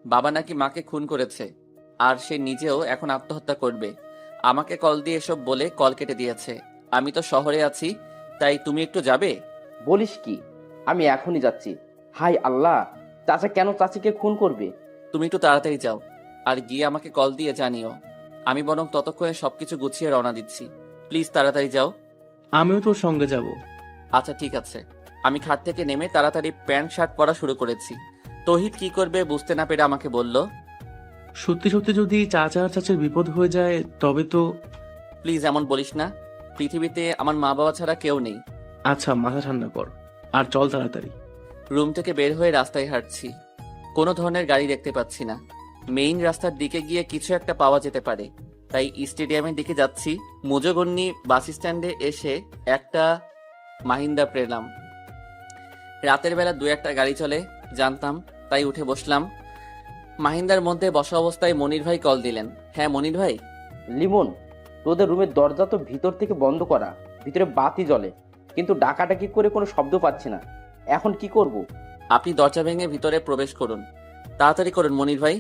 বাবা নাকি মাকে খুন করেছে, আর সে নিজেও এখন আত্মহত্যা করবে। আমাকে কল দিয়ে এসব বলে কল কেটে দিয়েছে। আমি তো শহরে আছি, তাই তুমি একটু যাবে? বলিস কি? আমি এখনই যাচ্ছি। হাই আল্লাহ, চাচা কেন চাচিকে খুন করবে? তুমি একটু তাড়াতাড়ি যাও, আর গিয়ে আমাকে কল দিয়ে জানিও। আমি বরং ততক্ষণে সবকিছু গুছিয়ে রওনা দিচ্ছি। প্লিজ তাড়াতাড়ি যাও। আমিও তোর সঙ্গে যাব। আচ্ছা ঠিক আছে। আমি খাট থেকে নেমে তাড়াতাড়ি প্যান্ট শার্ট পরা শুরু করেছি। তৌহিদ কি করবে বুঝতে না পেরে আমাকে বলল, সত্যি সত্যি যদি চাচা আর চাচার বিপদ হয়ে যায় তবে তো। প্লিজ এমন বলিস না। পৃথিবীতে আমার মা বাবা ছাড়া কেউ নেই। আচ্ছা, মাথা ঠান্ডা কর আর চল তাড়াতাড়ি। রুম থেকে বের হয়ে রাস্তায় হাঁটছি। কোনো ধরনের গাড়ি দেখতে পাচ্ছি না। মেইন রাস্তার দিকে গিয়ে কিছু একটা পাওয়া যেতে পারে, তাই স্টেডিয়ামের দিকে যাচ্ছি। মুজোগন্নি বাস স্ট্যান্ডে এসে একটা মাহিন্দ্রা পেলাম। রাতের বেলা দু একটা গাড়ি চলে জানতাম, তাই উঠে বসলাম। মাহিন্দ্রার মধ্যে বসা অবস্থায় মনির ভাই কল দিলেন। হ্যাঁ মনির ভাই। লিমন, তোদের রুমের দরজা তো ভিতর থেকে বন্ধ করা, ভিতরে বাতি জ্বলে, কিন্তু ডাকাডাকি করে কোনো শব্দ পাচ্ছি না। এখন কি করব? আপনি দরজা ভেঙে ভিতরে প্রবেশ করুন, তাড়াতাড়ি করুন মনির ভাই।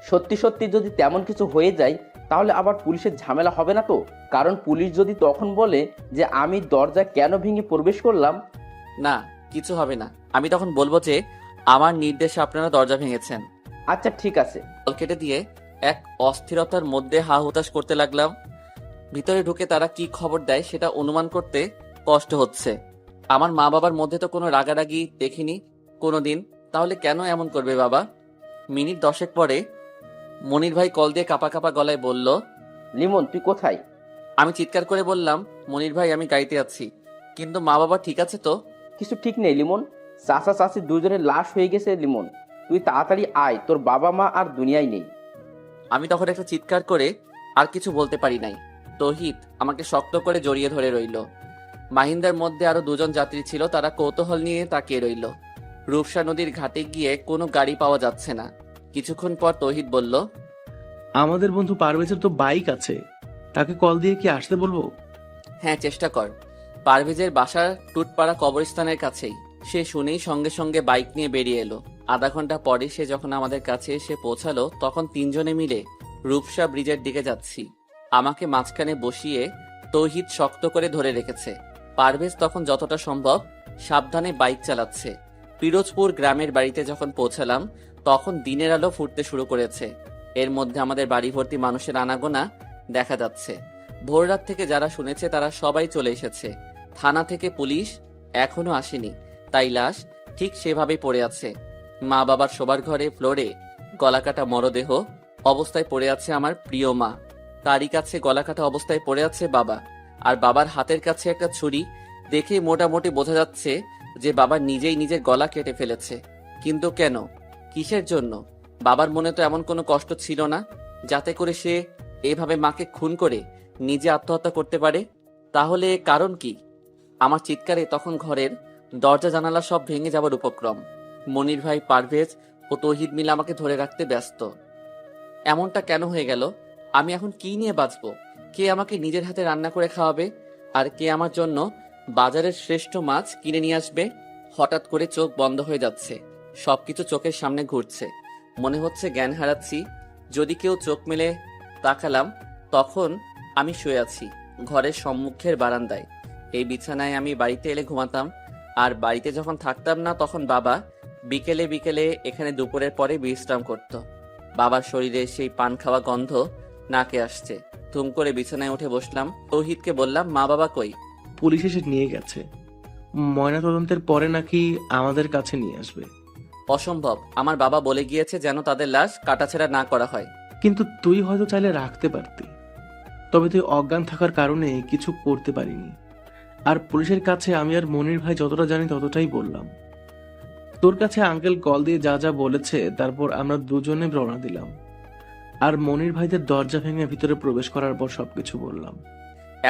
সত্যি সত্যি যদি তেমন কিছু হয়ে যায় তাহলে আবার পুলিশের ঝামেলা হবে না তো? কারণ পুলিশ যদি তখন বলে যে আমি দরজা কেন ভেঙে প্রবেশ করলাম। না, কিছু হবে না। আমি তখন বলবো যে আমার নির্দেশে আপনারা দরজা ভেঙেছেন। আচ্ছা ঠিক আছে। কল কেটে দিয়ে এক অস্থিরতার মধ্যে হা হুতাশ করতে লাগলাম। ভিতরে ঢুকে তারা কি খবর দেয় সেটা অনুমান করতে কষ্ট হচ্ছে। আমার মা বাবার মধ্যে তো কোনো রাগারাগি দেখিনি কোনোদিন, তাহলে কেন এমন করবে বাবা? মিনিট 10 পরে মনির ভাই কল দিয়ে কাঁপা কাঁপা গলায় বলল, লিমন তুই কোথায়? আমি চিৎকার করে বললাম, মনির ভাই আমি গাড়িতে আছি, কিন্তু মা বাবা ঠিক আছে তো? কিছু ঠিক নেই লিমন, চাচা চাচি দুজনের লাশ হয়ে গেছে লিমন। তুই তাড়াতাড়ি আয়, তোর বাবা মা আর দুনিয়ায় নেই। আমি তখন একটা চিৎকার করে আর কিছু বলতে পারি নাই। তৌহিদ আমাকে শক্ত করে জড়িয়ে ধরে রইল। মাহিন্দার মধ্যে আরো দুজন যাত্রী ছিল, তারা কৌতূহল নিয়ে তাকিয়ে রইল। রূপসা নদীর ঘাটে গিয়ে কোনো গাড়ি পাওয়া যাচ্ছে না। কিছুক্ষণ পর তৌহিদ বলল, আমাদের বন্ধু পারভেজের তো বাইক আছে, তাকে কল দিয়ে কি আসতে বলবো? হ্যাঁ চেষ্টা কর। পারভেজের বাসার টুটপাড়া কবরস্থানের কাছেই। সে শুনেই সঙ্গে সঙ্গে বাইক নিয়ে বেরিয়ে এলো। আধা ঘন্টা পরে সে যখন আমাদের কাছে এসে পৌঁছালো তখন তিনজনে মিলে রূপসা ব্রিজের দিকে যাচ্ছি। আমাকে মাঝখানে বসিয়ে তৌহিদ শক্ত করে ধরে রেখেছে। পারভেজ তখন যতটা সম্ভব সাবধানে বাইক চালাচ্ছে। পিরোজপুর গ্রামের বাড়িতে যখন পৌঁছালাম তখন দিনের আলো ফুটতে শুরু করেছে। এর মধ্যে আমাদের বাড়ি ভর্তি মানুষের আনাগোনা দেখা যাচ্ছে। ভোররাত থেকে যারা শুনেছে তারা সবাই চলে এসেছে। থানা থেকে পুলিশ এখনো আসেনি, তাই লাশ ঠিক সেভাবেই পড়ে আছে। মা বাবার শোবার ঘরে ফ্লোরে গলাকাটা মরদেহ অবস্থায় পড়ে আছে আমার প্রিয় মা। তারই কাছে গলাকাটা অবস্থায় পড়ে আছে বাবা, আর বাবার হাতের কাছে একটা ছুরি। দেখে মোটামুটি বোঝা যাচ্ছে যে বাবা নিজেই নিজের গলা কেটে ফেলেছে। কিন্তু কেন, কিসের জন্য? বাবার মনে তো এমন কোনো কষ্ট ছিল না যাতে করে সে এভাবে মাকে খুন করে নিজে আত্মহত্যা করতে পারে। তাহলে কারণ কি? আমার চিৎকারে তখন ঘরের দরজা জানালা সব ভেঙে যাবার উপক্রম। মনির ভাই, পারভেজ ও তৌহিদ মিলে আমাকে ধরে রাখতে ব্যস্ত। এমনটা কেন হয়ে গেল? আমি এখন কি নিয়ে বাঁচবো? কে আমাকে নিজের হাতে রান্না করে খাওয়াবে? আর কে আমার জন্য বাজারের শ্রেষ্ঠ মাছ কিনে নিয়ে আসবে? হঠাৎ করে চোখ বন্ধ হয়ে যাচ্ছে, সবকিছু চোখের সামনে ঘুরছে। মনে হচ্ছে জ্ঞান হারাচ্ছি। যদি কেউ চোখ মেলে তাকালাম তখন আমি শুয়ে আছি ঘরের সম্মুখের বারান্দায়। এই বিছানায় আমি বাড়িতে এলে ঘুমাতাম, আর বাড়িতে যখন থাকতাম না তখন বাবা বিকেলে বিকেলে এখানে দুপুরের পরে বিশ্রাম করত। বাবার শরীরে সেই পান খাওয়া গন্ধ নাকে আসছে। ধুম করে বিছানায় উঠে বসলাম। তৌহিদকে বললাম, মা বাবা কই? পুলিশ এসে নিয়ে গেছে। ময়না তদন্তের পরে নাকি আমাদের কাছে নিয়ে আসবে। অসম্ভব, আমার বাবা বলে গিয়েছে যেন তাদের লাশ কাটাছেঁড়া না করা হয়। কিন্তু তুই হয়তো চাইলে রাখতে পারতি, তবে তুই অজ্ঞান থাকার কারণে কিছু করতে পারিনি। আর পুলিশের কাছে আমি আর মনির ভাই যতটা জানি ততটাই বললাম। তোর কাছে আঙ্কেল কল দিয়ে যা যা বলেছে তারপর আমরা দুজনে রওনা দিলাম। আর মনির ভাইদের দরজা ভেঙে ভিতরে প্রবেশ করার পর সবকিছু বললাম।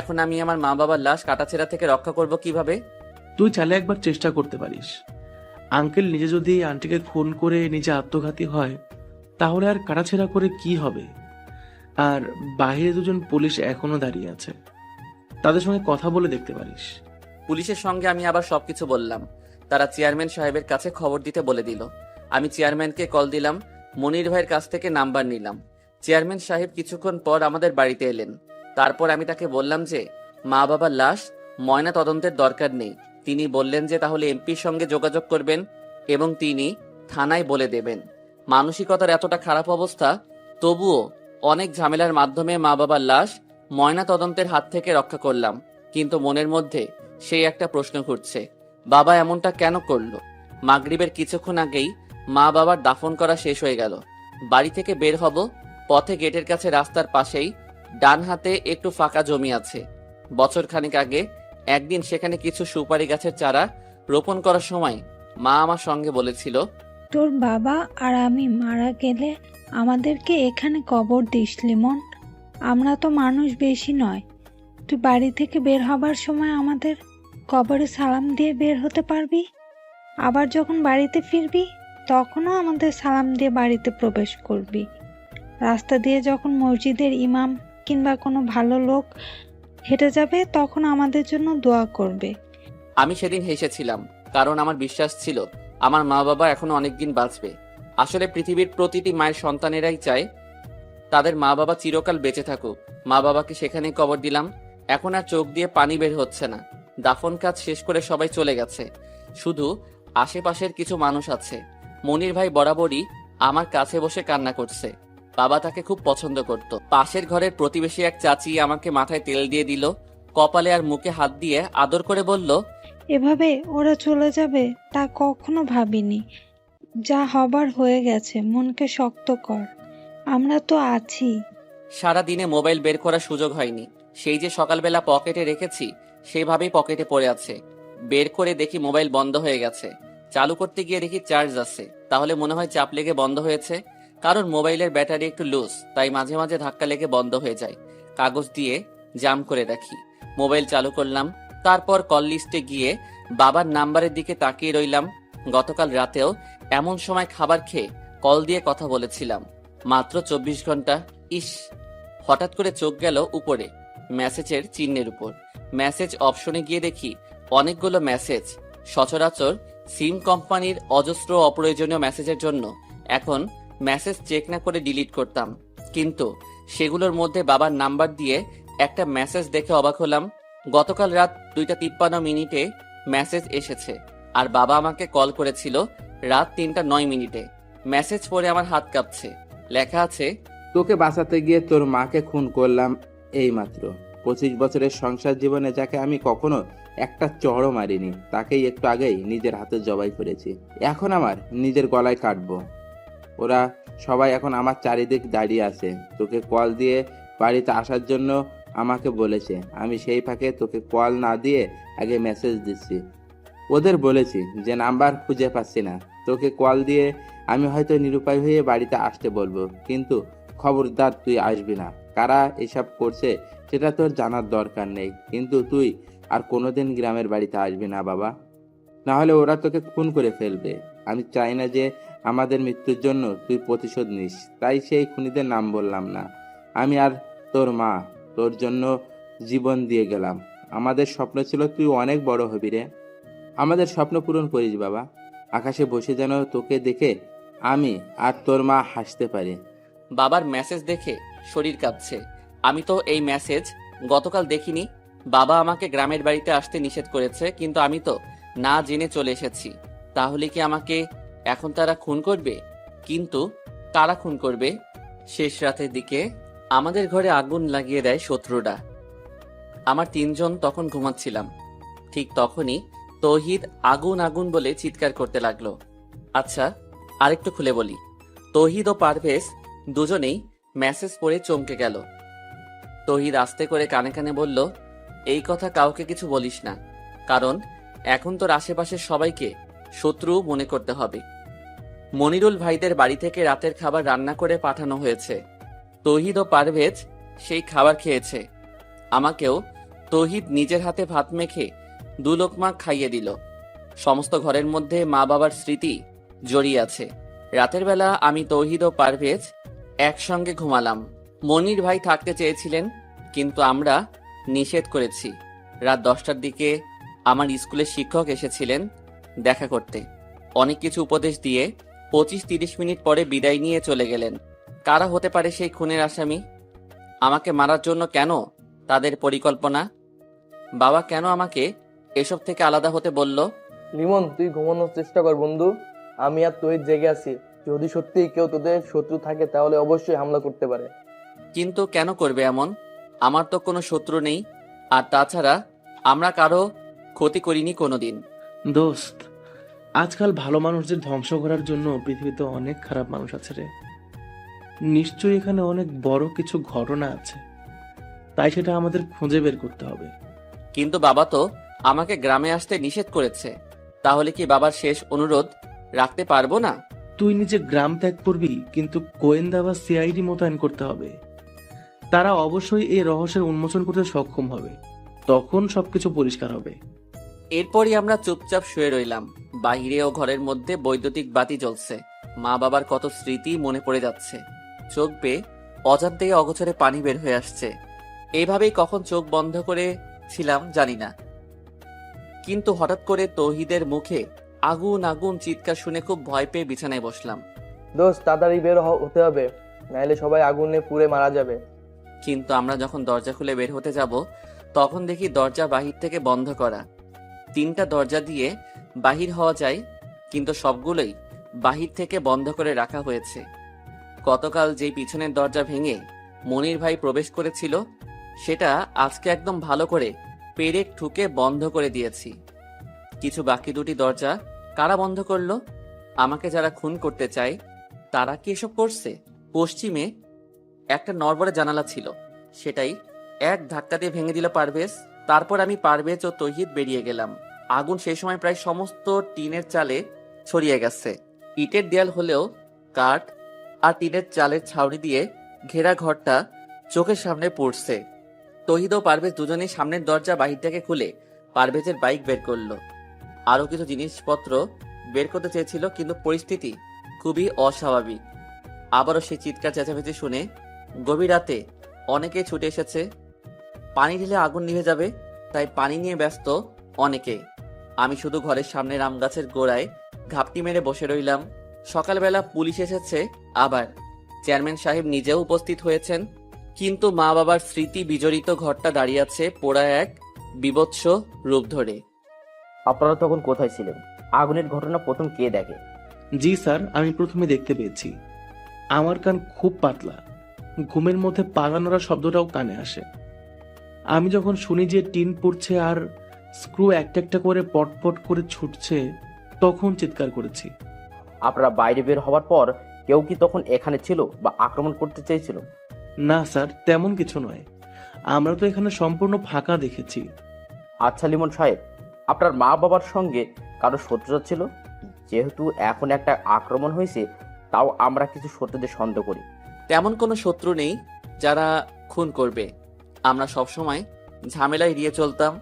এখন আমি আমার মা বাবার লাশ কাটাছেঁড়া থেকে রক্ষা করব কিভাবে? তুই চাইলে একবার চেষ্টা করতে পারিস। আঙ্কেল নিজে যদি আন্টিকে খুন করে নিজে আত্মঘাতী হয় তাহলে আর কাটাছেঁড়া করে কি হবে? আর বাইরে দুজন পুলিশ এখনো দাঁড়িয়ে আছে, তাদের সঙ্গে কথা বলে দেখতে পারিস। পুলিশের সঙ্গে আমি আবার সবকিছু বললাম। তারা চেয়ারম্যান সাহেবের কাছে খবর দিতে বলে দিল। আমি চেয়ারম্যানকে কল দিলাম। মনির ভাইয়ের কাছ থেকে নাম্বার নিলাম। চেয়ারম্যান সাহেব কিছুক্ষণ পর আমাদের বাড়িতে এলেন। তারপর আমি তাকে বললাম যে মা বাবার লাশ ময়না তদন্তের দরকার নেই। তিনি বললেন যে তাহলে এমপির সঙ্গে যোগাযোগ করবেন এবং তিনি থানায় বলে দেবেন। মানসিকতার এতটা খারাপ অবস্থা, তবুও অনেক ঝামেলার মাধ্যমে মা বাবার লাশ ময়না তদন্তের হাত থেকে রক্ষা করলাম। কিন্তু মনের মধ্যে সেই একটা প্রশ্ন ঘুরছে, বাবা এমনটা কেন করলো? মাগরিবের কিছুক্ষণ আগেই মা বাবার দাফন করা শেষ হয়ে গেল। বাড়ি থেকে বের হব, পথে গেটের কাছে রাস্তার পাশেই ডান হাতে একটু ফাঁকা জমি আছে। বছর খানেক আগে একদিন সেখানে কিছু সুপারি গাছের চারা রোপণ করার সময় মা আমার সঙ্গে বলেছিল, তোর বাবা আর আমি মারা গেলে আমাদেরকে এখানে কবর দিস লিমন। আমরা তো মানুষ বেশি নয়, তুই বাড়ি থেকে বের হবার সময় আমাদের কবরে সালাম দিয়ে বের হতে পারবি। আবার যখন বাড়িতে ফিরবি তখনও আমাদের সালাম দিয়ে বাড়িতে প্রবেশ করবি। রাস্তা দিয়ে যখন মসজিদের ইমাম কিংবা কোনো ভালো লোক হেঁটে যাবে তখন আমাদের জন্য দোয়া করবে। আমি সেদিন হেসেছিলাম, কারণ আমার বিশ্বাস ছিল আমার মা বাবা এখনো অনেকদিন বাঁচবে। আসলে পৃথিবীর প্রতিটি মায়ের সন্তানেরাই চায় তাদের মা বাবা চিরকাল বেঁচে থাকুক। মা বাবাকে সেখানেই কবর দিলাম। এখন আর চোখ দিয়ে পানি বের হচ্ছে না। দাফন কাজ শেষ করে সবাই চলে গেছে, শুধু আশেপাশের কিছু মানুষ আছে। মনির ভাই বরাবরই আমার কাছে বসে কান্না করছে। বাবা তাকে খুব পছন্দ করত। পাশের ঘরের প্রতিবেশী এক চাচি আমাকে মাথায় তেল দিয়ে দিল, কপালে আর মুখে হাত দিয়ে আদর করে বলল, এভাবে ওরা চলে যাবে তা কখনো ভাবিনি। যা হবার হয়ে গেছে, মনকে শক্ত কর, আমরা তো আছি। সারা দিনে মোবাইল বের করার সুযোগ হয়নি। সেই যে সকালবেলা পকেটে রেখেছি সেভাবেই পকেটে পড়ে আছে। বের করে দেখি মোবাইল বন্ধ হয়ে গেছে। চালু করতে গিয়ে দেখি চার্জ আছে। তাহলে মনে হয় চাপ লেগে বন্ধ হয়েছে, কারণ মোবাইলের ব্যাটারি একটু লুজ, তাই মাঝে মাঝে ধাক্কা লেগে বন্ধ হয়ে যায়। কাগজ দিয়ে জাম করে রাখি। মোবাইল চালু করলাম, তারপর কল লিস্টে গিয়ে বাবার নাম্বারের দিকে তাকিয়ে রইলাম। গতকাল রাতেও এমন সময় খাবার খেয়ে কল দিয়ে কথা বলেছিলাম, মাত্র 24 ঘন্টা। ইস! হঠাৎ করে চোখ গেল উপরে মেসেজের চিহ্নের উপর। মেসেজ অপশনে গিয়ে দেখি অনেকগুলো মেসেজ। সচরাচর সিম কোম্পানির অজস্র অপ্রয়োজনীয় মেসেজের জন্য এখন মেসেজ চেক না করে ডিলিট করতাম, কিন্তু সেগুলোর মধ্যে বাবার নাম্বার দিয়ে একটা মেসেজ দেখে অবাক হলাম। গতকাল রাত 2:53 মেসেজ এসেছে, আর বাবা আমাকে কল করেছিল রাত 3:09। মেসেজ পড়ে আমার হাত কাঁপছে। লেখা আছে, তোকে বাঁচাতে গিয়ে তোর মাকে খুন করলাম এইমাত্র। 25 বছরের সংসার জীবনে যাকে আমি কখনো একটা চড়ও মারিনি, তাকেই একটু আগেই নিজের হাতে জবাই করেছি। এখন আমার নিজের গলায় কাটবো। ওরা সবাই এখন আমার চারিদিক দাঁড়িয়ে আছে। তোকে কল দিয়ে বাড়িতে আসার জন্য আমাকে বলেছে। আমি সেই ফাঁকে তোকে কল না দিয়ে আগে মেসেজ দিচ্ছি। ওদের বলেছি যে নাম্বার খুঁজে পাচ্ছি না, তোকে কল দিয়ে আমি হয়তো নিরুপায় হয়ে বাড়িতে আসতে বলবো, কিন্তু খবরদার তুই আসবি না। কারা এসব করছে সেটা তোর জানার দরকার নেই, কিন্তু তুই আর কোনোদিন গ্রামের বাড়িতে আসবি না বাবা, না হলে ওরা তোকে খুন করে ফেলবে। আমি চাই না যে আমাদের মৃত্যুর জন্য তুই প্রতিশোধ নিস, তাই সেই খুনিদের নাম বললাম না। আমি আর তোর মা তোর জন্য জীবন দিয়ে গেলাম। আমাদের স্বপ্ন ছিল তুই অনেক বড় হবি রে। আমাদের স্বপ্ন পূরণ করিস বাবা। আকাশে বসে যেন তোকে দেখে আমি আর তোর মা হাসতে পারি। বাবার মেসেজ দেখে শরীর কাঁপছে। আমি তো এই মেসেজ গতকাল দেখিনি। বাবা আমাকে গ্রামের বাড়িতে আসতে নিষেধ করেছে, কিন্তু আমি তো না জেনে চলে এসেছি। তাহলে কি আমাকে এখন তারা খুন করবে? কিন্তু কারা খুন করবে? শেষ রাতের দিকে আমাদের ঘরে আগুন লাগিয়ে দেয় শত্রুরা। আমার 3 জন তখন ঘুমাচ্ছিলাম। ঠিক তখনই তৌহিদ আগুন আগুন বলে চিৎকার করতে লাগলো। আচ্ছা, আরেকটু খুলে বলি। তৌহিদ ও পারভেজ দুজনেই মেসেজ পড়ে চমকে গেল। তৌহিদ আস্তে করে কানে কানে বলল, এই কথা কাউকে কিছু বলিস না, কারণ এখন তোর আশেপাশের সবাইকে শত্রু মনে করতে হবে। মনিরুল ভাইদের বাড়ি থেকে রাতের খাবার রান্না করে পাঠানো হয়েছে। তৌহিদ ও পারভেজ সেই খাবার খেয়েছে। আমাকেও তৌহিদ নিজের হাতে ভাত মেখে 2 লোকমা খাইয়ে দিল। সমস্ত ঘরের মধ্যে মা বাবার স্মৃতি জড়িয়ে আছে। রাতের বেলা আমি তৌহিদ ও পারভেজ একসঙ্গে ঘুমালাম। মনির ভাই থাকতে চেয়েছিলেন, কিন্তু আমরা নিষেধ করেছি। রাত 10টার দিকে আমার স্কুলের শিক্ষক এসেছিলেন দেখা করতে। অনেক কিছু উপদেশ দিয়ে 25-30 মিনিট পরে বিদায় নিয়ে চলে গেলেন। কারা হতে পারে সেই খুনের আসামি? আমাকে মারার জন্য কেন তাদের পরিকল্পনা? বাবা কেন আমাকে এসব থেকে আলাদা হতে বলল? লিমন, তুই ঘুমানোর চেষ্টা কর বন্ধু। আমি আর তুই জেগে আছি। যদি সত্যিই কেউ তোদের শত্রু থাকে তাহলে অবশ্যই হামলা করতে পারে। কিন্তু কেন করবে এমন? আমার তো কোনো শত্রু নেই, আর তাছাড়া আমরা কারো ক্ষতি করিনি কোনোদিন। দোস্ত, আজকাল ভালো মানুষদের ধ্বংস করার জন্য পৃথিবীতে অনেক খারাপ মানুষ আছে রে। নিশ্চয়ই এখানে অনেক বড় কিছু ঘটনা আছে, তাই সেটা আমাদের খুঁজে বের করতে হবে। কিন্তু বাবা তো আমাকে গ্রামে আসতে নিষেধ করেছে, তাহলে কি বাবার শেষ অনুরোধ রাখতে পারবো না? তুই নিজে গ্রাম ত্যাগ করবি, কিন্তু গোয়েন্দা বা সিআইডি মোতায়েন করতে হবে। তারা অবশ্যই এই রহস্যের উন্মোচন করতে সক্ষম হবে, তখন সবকিছু পরিষ্কার হবে। এরপরই আমরা চুপচাপ শুয়ে রইলাম। বাইরে ও ঘরের মধ্যে বৈদ্যুতিক বাতি জ্বলছে। মা বাবার কত স্মৃতি মনে পড়ে যাচ্ছে। চোখ বেয়ে অজান্তেই অগোচরে পানি বের হয়ে আসছে। এইভাবেই কখন চোখ বন্ধ করে ছিলাম জানি না, কিন্তু হঠাৎ করে তৌহিদের মুখে আগুন আগুন চিৎকার শুনে খুব ভয় পেয়ে বিছানায় বসলাম। দোস্ত, তাড়াতাড়ি বের হতে হবে, নাইলে সবাই আগুনে পুড়ে মারা যাবে। কিন্তু আমরা যখন দরজা খুলে বের হতে যাব, তখন দেখি দরজা বাহির থেকে বন্ধ করা। 3টা দরজা দিয়ে বাহির হওয়া যায়, কিন্তু সবগুলোই বাহির থেকে বন্ধ করে রাখা হয়েছে। গতকাল যেই পিছনের দরজা ভেঙে মনির ভাই প্রবেশ করেছিল, সেটা আজকে একদম ভালো করে পেরেক ঠুকে বন্ধ করে দিয়েছি। কিছু বাকি 2টি দরজা কারা বন্ধ করলো? আমাকে যারা খুন করতে চায় তারা কি এসব করছে? পশ্চিমে একটা নড়বড়ে জানালা ছিল, সেটাই এক ধাক্কা দিয়ে ভেঙে দিল পারভেজ। তারপর আমি, পারভেজ ও তৌহিদ বেরিয়ে গেলাম। আগুন সেই সময় প্রায় সমস্ত টিনের চালে ছড়িয়ে গেছে। ইটের দেয়াল হলেও কাঠ আর টিনের চালের ছাউনি দিয়ে ঘেরা ঘরটা চোখের সামনে পড়ছে। তৌহিদ ও পারভেজ দুজনেই সামনের দরজা বাহির থেকে খুলে পারভেজের বাইক বের করলো। আরো কিছু জিনিসপত্র বের করতে চেয়েছিল, কিন্তু পরিস্থিতি খুবই অস্বাভাবিক। আবারও সেই চিৎকার চেঁচামেচি শুনে গভীর রাতে অনেকেই ছুটে এসেছে। পানি ঢেলে আগুন নিভে যাবে, তাই পানি নিয়ে ব্যস্ত অনেকে। আমি শুধু ঘরের সামনের আম গাছের গোড়ায় ঘাপটি মেরে বসে রইলাম। সকালবেলা পুলিশ এসেছে, আবার চেয়ারম্যান সাহেব নিজেও উপস্থিত হয়েছেন, কিন্তু মা বাবার স্মৃতি বিজড়িত ঘরটা দাঁড়িয়ে আছে পোড়া এক বীভৎস রূপ ধরে। আপনারা তখন কোথায় ছিলেন? আগুনের ঘটনা প্রথম কে দেখে? জি স্যার, আমি প্রথমে দেখতে পেয়েছি। আমার কান খুব পাতলা, ঘুমের মধ্যে পাগা নড়া শব্দটাও কানে আসে। আমি যখন শুনি যে টিন পড়ছে আর স্ক্রু একটা একটা করে পটপট করে ছুটছে, তখন চিৎকার করেছি। আপনারা বাইরে বের হওয়ার পর কেউ কি তখন এখানে ছিল বা আক্রমণ করতে চেয়েছিল? না স্যার, তেমন কিছু নয়। আমরা তো এখানে সম্পূর্ণ ফাঁকা দেখেছি। আচ্ছা লিমন সাহেব, আপনার মা বাবার সঙ্গে কারো শত্রুতা ছিল? যেহেতু এখন একটা আক্রমণ হয়েছে, তাও আমরা কিছু শত্রুদের সন্দেহ করি। তেমন কোনো শত্রু নেই যারা খুন করবে। আমরা সবসময় ঝামেলা এড়িয়ে চলতাম।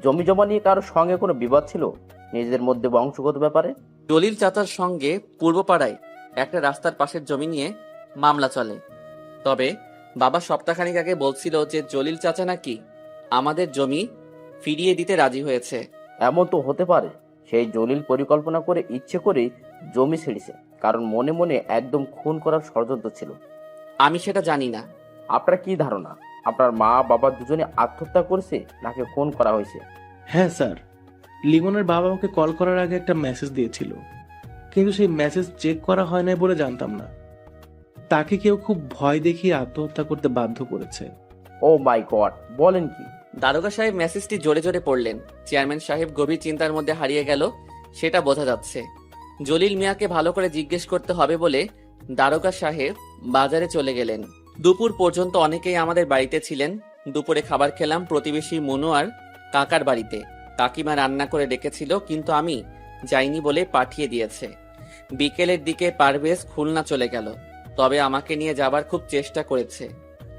জমি জমা নিয়ে কারো সঙ্গে কোনো বিবাদ ছিল নিজেদের মধ্যে বংশগত ব্যাপারে? দলিল চাচার সঙ্গে পূর্বপাড়ায় একটা রাস্তার পাশের জমি নিয়ে মামলা চলে। তবে বাবা সপ্তাহখানিক আগে বলছিল যে জলিল চাচা নাকি আমাদের জমি ফিরিয়ে দিতে রাজি হয়েছে। এমন তো হতে পারে সেই জলিল পরিকল্পনা করে ইচ্ছে করেই জমি ছেড়েছে, কারণ মনে মনে একদম খুন করার ষড়যন্ত্র ছিল। আমি সেটা জানি না। আপনার কি ধারণা, আপনার মা বাবা দুজনে আত্মহত্যা করেছে নাকি খুন করা হয়েছে? হ্যাঁ স্যার, লিমনের বাবা আমাকে কল করার আগে একটা মেসেজ দিয়েছিল, কিন্তু সেই মেসেজ চেক করা হয় নাই বলে জানতাম না। তাকে কেউ খুব ভয় দেখিয়ে আত্মহত্যা করতে বাধ্য করেছে। ও মাই গড, বলেন কি? দারোগা সাহেব মেসেজটি জোরে জোরে পড়লেন। চেয়ারম্যান সাহেব গভীর চিন্তার মধ্যে হারিয়ে গেল, সেটা বোঝা যাচ্ছে। জলিল মিয়াকে ভালো করে জিজ্ঞেস করতে হবে বলে দারোগা সাহেব বাজারে চলে গেলেন। দুপুর পর্যন্ত অনেকেই আমাদের বাড়িতে ছিলেন। দুপুরে খাবার খেলাম প্রতিবেশী মনু আর কাকার বাড়িতে। কাকিমা রান্না করে ডেকেছিল, কিন্তু আমি যাইনি বলে পাঠিয়ে দিয়েছে। বিকেলের দিকে পারভেজ খুলনা চলে গেল, তবে আমাকে নিয়ে যাবার খুব চেষ্টা করেছে।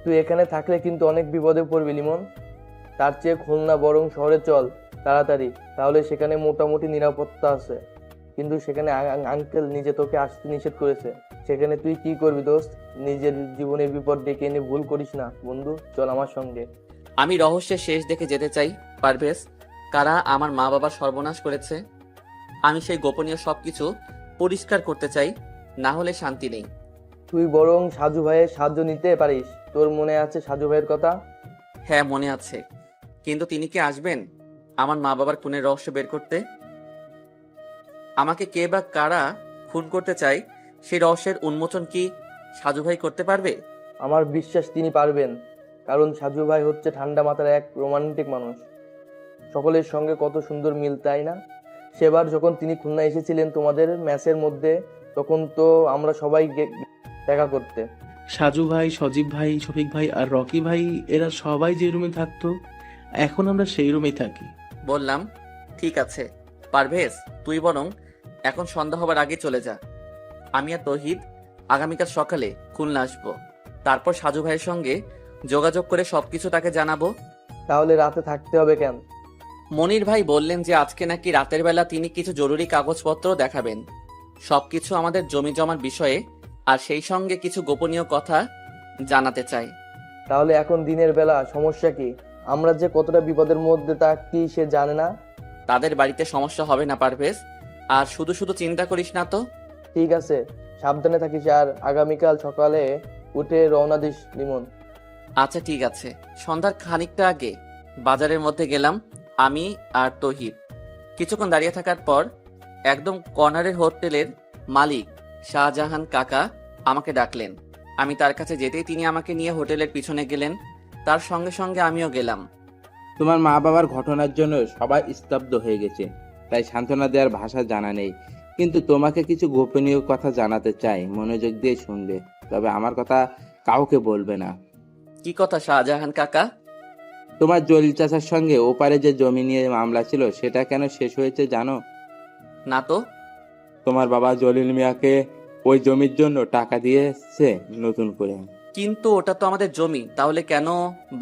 তুই এখানে থাকলে কিন্তু অনেক বিপদে পড়বি লিমন। তার চেয়ে খুলনা বরং শহরে চল তাড়াতাড়ি, তাহলে সেখানে মোটামুটি নিরাপত্তা আছে। কিন্তু সেখানে আঙ্কেল নিজে তোকে আসতে নিষেধ করেছে। সেখানে তুই কি করবি দোস্ত? নিজের জীবনের বিপদ ডেকে এনে ভুল করিস না বন্ধু, চল আমার সঙ্গে। আমি রহস্যের শেষ দেখে যেতে চাই পারভেজ। কারা আমার মা বাবার সর্বনাশ করেছে, আমি সেই গোপনীয় সবকিছু পরিষ্কার করতে চাই, না হলে শান্তি নেই। তুই বরং সাজু ভাইয়ের সাহায্য নিতে পারিস। তোর মনে আছে সাজু ভাইয়ের কথা? হ্যাঁ, মনে আছে। কিন্তু তিনি কি আসবেন আমার মা বাবার খুনের রহস্য বের করতে? আমাকে কে বা কারা খুন করতে চায় সেই রহস্যের উন্মোচন কি সাজু ভাই করতে পারবে? আমার বিশ্বাস তিনি পারবেন, কারণ সাজু ভাই হচ্ছে ঠান্ডা মাথার এক রোমান্টিক মানুষ। সকলের সঙ্গে কত সুন্দর মিল, তাই না? সেবার যখন তিনি খুলনা এসেছিলেন তোমাদের ম্যাচের মধ্যে, তখন তো আমরা সবাই দেখা করতে। সাজু ভাই, সজীব ভাই, শফিক ভাই আর রকি ভাই এরা সবাই যে রুমে থাকতো, এখন আমরা সেই রুমেই থাকি। বললাম, ঠিক আছে পারভেজ, তুই বরং এখন সন্ধ্যা হবার আগে চলে যা। আমি আর তৌহিদ আগামীকাল সকালে খুলনা আসবো। তারপর সাজু ভাইয়ের সঙ্গে যোগাযোগ করে সবকিছু তাকে জানাবো। তাহলে রাতে থাকতে হবে কেন? মনির ভাই বললেন যে আজকে নাকি রাতের বেলা তিনি কিছু জরুরি কাগজপত্র দেখাবেন, সবকিছু আমাদের জমি জমার বিষয়ে, আর সেই সঙ্গে কিছু গোপনীয় কথা জানাতে চাই। তাহলে এখন দিনের বেলা সমস্যা কি? আমরা যে কতটা বিপদের মধ্যে তা কি সে জানে না? তাদের বাড়িতে সমস্যা হবে না পারভেজ, আর শুধু শুধু চিন্তা করিস না তো। ঠিক আছে, সাবধানে থাকিস, আর আগামীকাল সকালে উঠে রওনা দিস লিমন। আচ্ছা ঠিক আছে। সন্ধ্যার খানিকটা আগে বাজারের মধ্যে গেলাম আমি আর তৌহিদ। কিছুক্ষণ দাঁড়িয়ে থাকার পর একদম কর্নারের হোটেলের মালিক শাহজাহান কাকা আমাকে ডাকলেন। আমি তার কাছে যেতেই তিনি আমাকে নিয়ে হোটেলের পিছনে গেলেন। তার সঙ্গে সঙ্গে আমিও গেলাম। তোমার মা বাবার ঘটনার জন্য সবাই স্তব্ধ হয়ে গেছে, তাই সান্ত্বনা দেওয়ার ভাষা জানা নেই। কিন্তু তোমাকে কিছু গোপনীয় কথা জানাতে চাই, মনোযোগ দিয়ে শুনবে, তবে আমার কথা কাউকে বলবে না। কি কথা শাহজাহান কাকা? তোমার জলিল চাচার সঙ্গে ওপারে যে জমি নিয়ে মামলা ছিল, সেটা কেন শেষ হয়েছে জানো? না তো। তোমার বাবা জলিল মিয়াকে ওই জমির জন্য টাকা দিয়েছে নতুন করে। কিন্তু ওটা তো আমাদের জমি, তাহলে কেন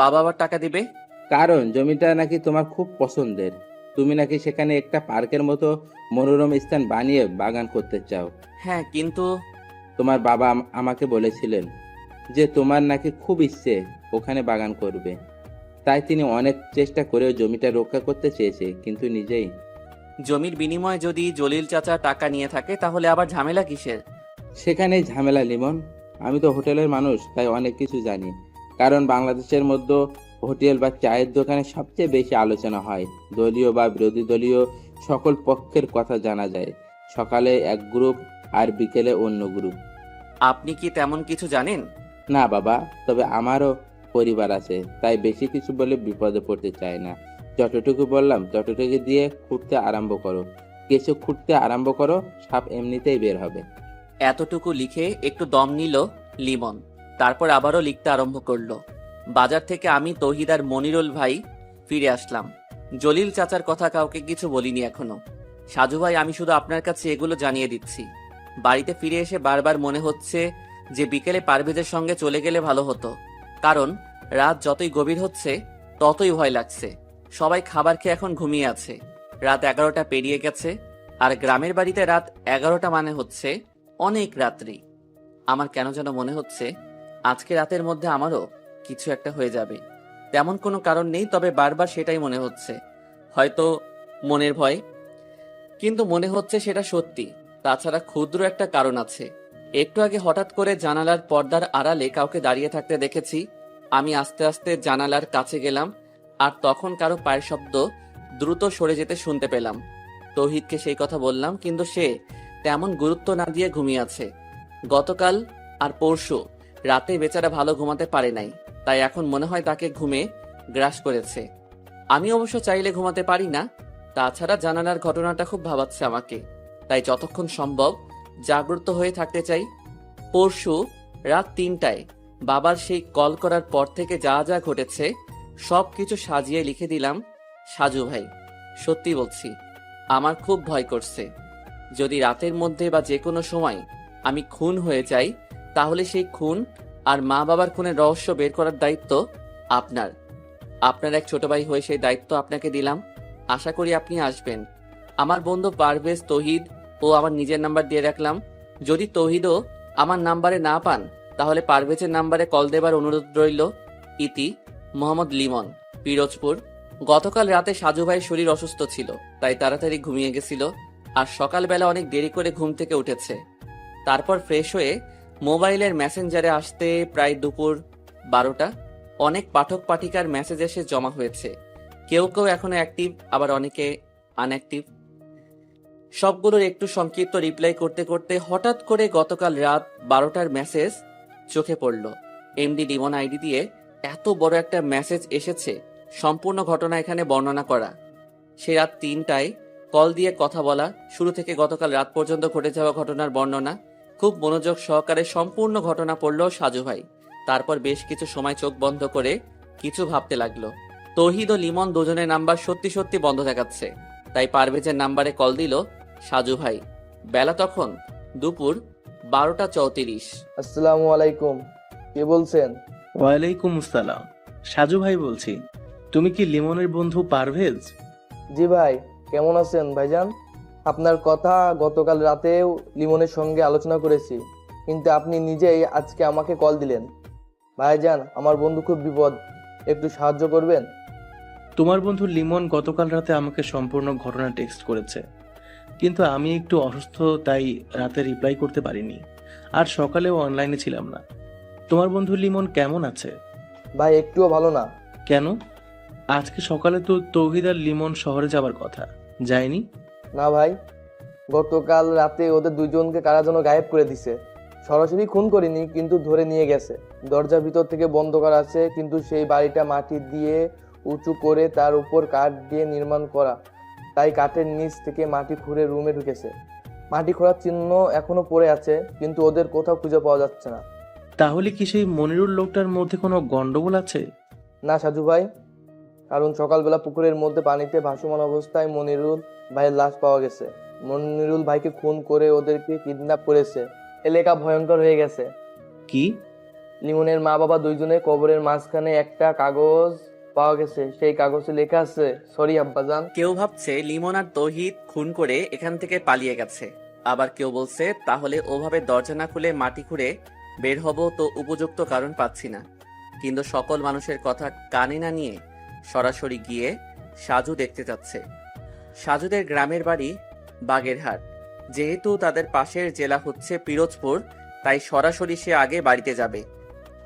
বাবা আবার টাকা দিবে? কারণ জমিটা নাকি তোমার খুব পছন্দের। তুমি নাকি সেখানে একটা পার্কের মতো মনোরম স্থান বানিয়ে বাগান করতে চাও। হ্যাঁ, কিন্তু তোমার বাবা আমাকে বলেছিলেন যে তোমার নাকি খুব ইচ্ছে ওখানে বাগান করবে, তাই তিনি অনেক চেষ্টা করেও জমিটা রক্ষা করতে চেয়েছে, কিন্তু নিজেই। জমির বিনিময়ে যদি জলিল চাচা টাকা নিয়ে থাকে, তাহলে আবার ঝামেলা কিসের? সেখানেই ঝামেলা লিমন। আমি তো হোটেলের মানুষ, তাই অনেক কিছু জানি। কারণ বাংলাদেশের মধ্যে হোটেল বা চায়ের দোকানে সবচেয়ে বেশি আলোচনা হয়, দলীয় বা বিরোধী দলীয় সকল পক্ষের কথা জানা যায়। সকালে এক গ্রুপ আর বিকেলে অন্য গ্রুপ। আপনি কি তেমন কিছু জানেন? না বাবা, তবে আমারও পরিবার আছে, তাই বেশি কিছু বলে বিপদে পড়তে চাই না। যতটুকু বললাম ততটুকু দিয়ে খুঁড়তে আরম্ভ করো। কিছু খুঁড়তে আরম্ভ করো, সাপ এমনিতেই বের হবে। এতটুকু লিখে একটু দম নিল লিমন। তারপর আবারও লিখতে আরম্ভ করলো। বাজার থেকে আমি, তৌহিদ আর মনিরুল ভাই ফিরে আসলাম। জলিল চাচার কথা কাউকে কিছু বলিনি এখনো। সাজু ভাই, আমি শুধু আপনার কাছে এগুলো জানিয়ে দিচ্ছি। বাড়িতে ফিরে এসে বারবার মনে হচ্ছে যে বিকেলে পারভেজের সঙ্গে চলে গেলে ভালো হতো, কারণ রাত যতই গভীর হচ্ছে ততই ভয় লাগছে। সবাই খাবার খেয়ে এখন ঘুমিয়ে আছে। রাত 11টা পেরিয়ে গেছে, আর গ্রামের বাড়িতে রাত 11টা মানে হচ্ছে অনেক রাত্রি। আমার কেন যেন মনে হচ্ছে আজকে রাতের মধ্যে আমারও কিছু একটা হয়ে যাবে। তেমন কোনো কারণ নেই, তবে বারবার সেটাই মনে হচ্ছে। হয়তো মনের ভয়, কিন্তু মনে হচ্ছে সেটা সত্যি। তাছাড়া ক্ষুদ্র একটা কারণ আছে। একটু আগে হঠাৎ করে জানালার পর্দার আড়ালে কাউকে দাঁড়িয়ে থাকতে দেখেছি। আমি আস্তে আস্তে জানালার কাছে গেলাম, আর তখন কারো পায়ের শব্দ দ্রুত সরে যেতে শুনতে পেলাম। তৌহিদকে সেই কথা বললাম, কিন্তু সে তেমন গুরুত্ব না দিয়ে ঘুমিয়ে আছে। গতকাল আর পরশু রাতে বেচারা ভালো ঘুমাতে পারে নাই, তাই এখন মনে হয় তাকে ঘুমে গ্রাস করেছে। আমি অবশ্য চাইলে ঘুমাতে পারি না। তাছাড়া জানালার ঘটনাটা খুব ভাবাচ্ছে আমাকে, তাই যতক্ষণ সম্ভব জাগ্রত হয়ে থাকতে চাই। পরশু রাত 3টায় বাবার সেই কল করার পর থেকে যা যা ঘটেছে সব কিছু সাজিয়ে লিখে দিলাম সাজু ভাই। সত্যি বলছি, আমার খুব ভয় করছে। যদি রাতের মধ্যে বা যে কোনো সময় আমি খুন হয়ে যাই, তাহলে সেই খুন আর মা বাবার খুনের রহস্য বের করার দায়িত্ব আপনার। আপনার এক ছোট ভাই হয়ে সেই দায়িত্ব আপনাকে দিলাম। আশা করি আপনি আসবেন। আমার বন্ধু পারভেজ, তৌহিদ ও আমার নিজের নাম্বার দিয়ে রাখলাম। যদি তৌহিদও আমার নাম্বারে না পান, তাহলে পারভেজের নাম্বারে কল দেবার অনুরোধ রইল। ইতি মোহাম্মদ লিমন, পিরোজপুর। গতকাল রাতে সাজু ভাইয়ের শরীর অসুস্থ ছিল, তাই তাড়াতাড়ি ঘুমিয়ে গেছিল। আর সকালবেলা অনেক দেরি করে ঘুম থেকে উঠেছে। তারপর ফ্রেশ হয়ে মোবাইলের মেসেঞ্জারে আসতে প্রায় দুপুর 12টা। অনেক পাঠক পাঠিকার মেসেজ এসে জমা হয়েছে। কেউ কেউ এখনো অ্যাক্টিভ, আবার অনেকে আনঅ্যাক্টিভ। সবগুলোর একটু সংক্ষিপ্ত রিপ্লাই করতে করতে হঠাৎ করে গতকাল রাত 12টার মেসেজ চোখে পড়ল। এমডি লিমন আইডি দিয়ে এত বড় একটা মেসেজ এসেছে, সম্পূর্ণ ঘটনা এখানে বর্ণনা করা। সে রাত 3টায় কল দিয়ে কথা বলা, শুরু থেকে গতকাল রাত পর্যন্ত ঘটে যাওয়া ঘটনার বর্ণনা। খুব মনোযোগ সহকারে সম্পূর্ণ ঘটনা পড়ল সাজু ভাই। তারপর বেশ কিছু সময় চোখ বন্ধ করে কিছু ভাবতে লাগলো। তৌহিদ ও লিমন দুজনের নাম্বার সত্যি সত্যি বন্ধ দেখাচ্ছে, তাই পারভেজের নাম্বারে কল দিল সাজু ভাই। বেলা তখন দুপুর 12টা 34। আসসালামু আলাইকুম, কে বলছেন? ওয়ালাইকুম আসসালাম, সাজু ভাই বলছি। তুমি কি লিমনের বন্ধু পারভেজ? জি ভাই, কেমন আছেন ভাইজান? আপনার কথা গতকাল রাতেও লিমনের সঙ্গে আলোচনা করেছি, কিন্তু আপনি নিজেই আজকে আমাকে কল দিলেন। ভাইজান, আমার বন্ধু খুব বিপদ, একটু সাহায্য করবেন? তোমার বন্ধু লিমন গতকাল রাতে আমাকে সম্পূর্ণ ঘটনা টেক্সট করেছে, কিন্তু আমি একটু অসুস্থ, তাই রাতে রিপ্লাই করতে পারিনি, আর সকালেও অনলাইনে ছিলাম না। তোমার বন্ধু লিমন কেমন আছে? ভাই, একটুও ভালো না। কেন? আজকে সকালে তো তৌহিদ আর লিমন শহরে যাবার কথা, যায়নি? না ভাই, গতকাল রাতে ওদের দুজনকে কারা যেন গায়েব করে দিছে। সরাসরি খুন করিনি, কিন্তু ধরে নিয়ে গেছে। দরজা ভিতর থেকে বন্ধ করা আছে, কিন্তু সেই বাড়িটা মাটি দিয়ে উঁচু করে তার উপর কাঠ দিয়ে নির্মাণ করা, তাই কাঠের নিচ থেকে মাটি খুঁড়ে রুমে ঢুকেছে। মাটি খোঁড়ার চিহ্ন এখনো পড়ে আছে, কিন্তু ওদের কোথাও খুঁজে পাওয়া যাচ্ছে না। তাহলে কি সেই মনিরুল লোকটার মধ্যে কোনো গন্ডগোল আছে? না সাজু ভাই, কারণ সকালবেলা পুকুরের মধ্যে পানিতে ভাসমান অবস্থায় মনিরুল ভাইয়ের লাশ পাওয়া গেছে। মনিরুল ভাইকে খুন করে ওদেরকে কিডন্যাপ করেছে। এলাকা ভয়ঙ্কর হয়ে গেছে। কি? লিমনের মা বাবা দুইজনে কবরের মাঝখানে একটা কাগজ পাওয়া গেছে, সেই কাগজে লেখা আছে, সরি আব্বাজান। কেউ ভাবছে লিমন আর তৌহিদ খুন করে এখান থেকে পালিয়ে গেছে, আবার কেউ বলছে তাহলে ওভাবে দরজা না খুলে মাটি খুঁড়ে বের হব, তো উপযুক্ত কারণ পাচ্ছি না। কিন্তু সকল মানুষের কথা কানে না নিয়ে সরাসরি গিয়ে সাজু দেখতে যাচ্ছে। সাজুদের গ্রামের বাড়ি বাগেরহাট, যেহেতু তাদের পাশের জেলা হচ্ছে পিরোজপুর, তাই সরাসরি সে আগে বাড়িতে যাবে।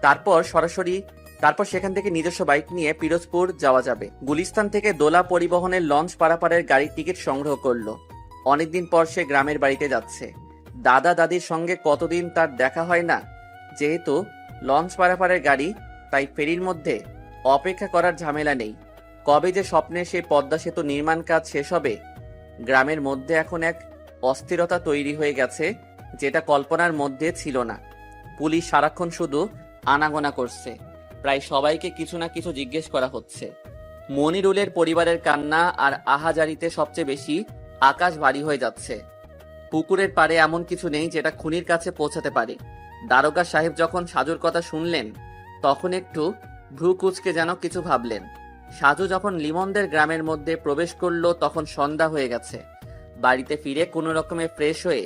তারপর সেখান থেকে নিজস্ব বাইক নিয়ে পিরোজপুর যাওয়া যাবে। গুলিস্তান থেকে দোলা পরিবহনের লঞ্চ পারাপারের গাড়ির টিকিট সংগ্রহ করলো। অনেকদিন পর সে গ্রামের বাড়িতে যাচ্ছে। দাদা দাদির সঙ্গে কতদিন তার দেখা হয় না। যেহেতু লঞ্চ পারাপারের গাড়ি, তাই ফেরির মধ্যে অপেক্ষা করার ঝামেলা নেই। কবে যে স্বপ্নে সেই পদ্মা সেতু নির্মাণ কাজ শেষ হবে। গ্রামের মধ্যে এখন এক অস্থিরতা তৈরি হয়ে গেছে, যেটা কল্পনার মধ্যে ছিল না। পুলিশ সারাক্ষণ শুধু আনাগোনা করছে, প্রায় সবাইকে কিছু না কিছু জিজ্ঞেস করা হচ্ছে। মনিরুলের পরিবারের কান্না আর আহাজারিতে সবচেয়ে বেশি আকাশ ভারী হয়ে যাচ্ছে। পুকুরের পাড়ে এমন কিছু নেই যেটা খুনির কাছে পৌঁছাতে পারে। দারোগা সাহেব যখন সাজুর কথা শুনলেন, তখন একটু ভ্রু কুঁচকে যেন কিছু ভাবলেন। সাজু যখন লিমনদের গ্রামের মধ্যে প্রবেশ করলো, তখন সন্ধ্যা হয়ে গেছে। বাড়িতে ফিরে কোনো রকমে ফ্রেশ হয়ে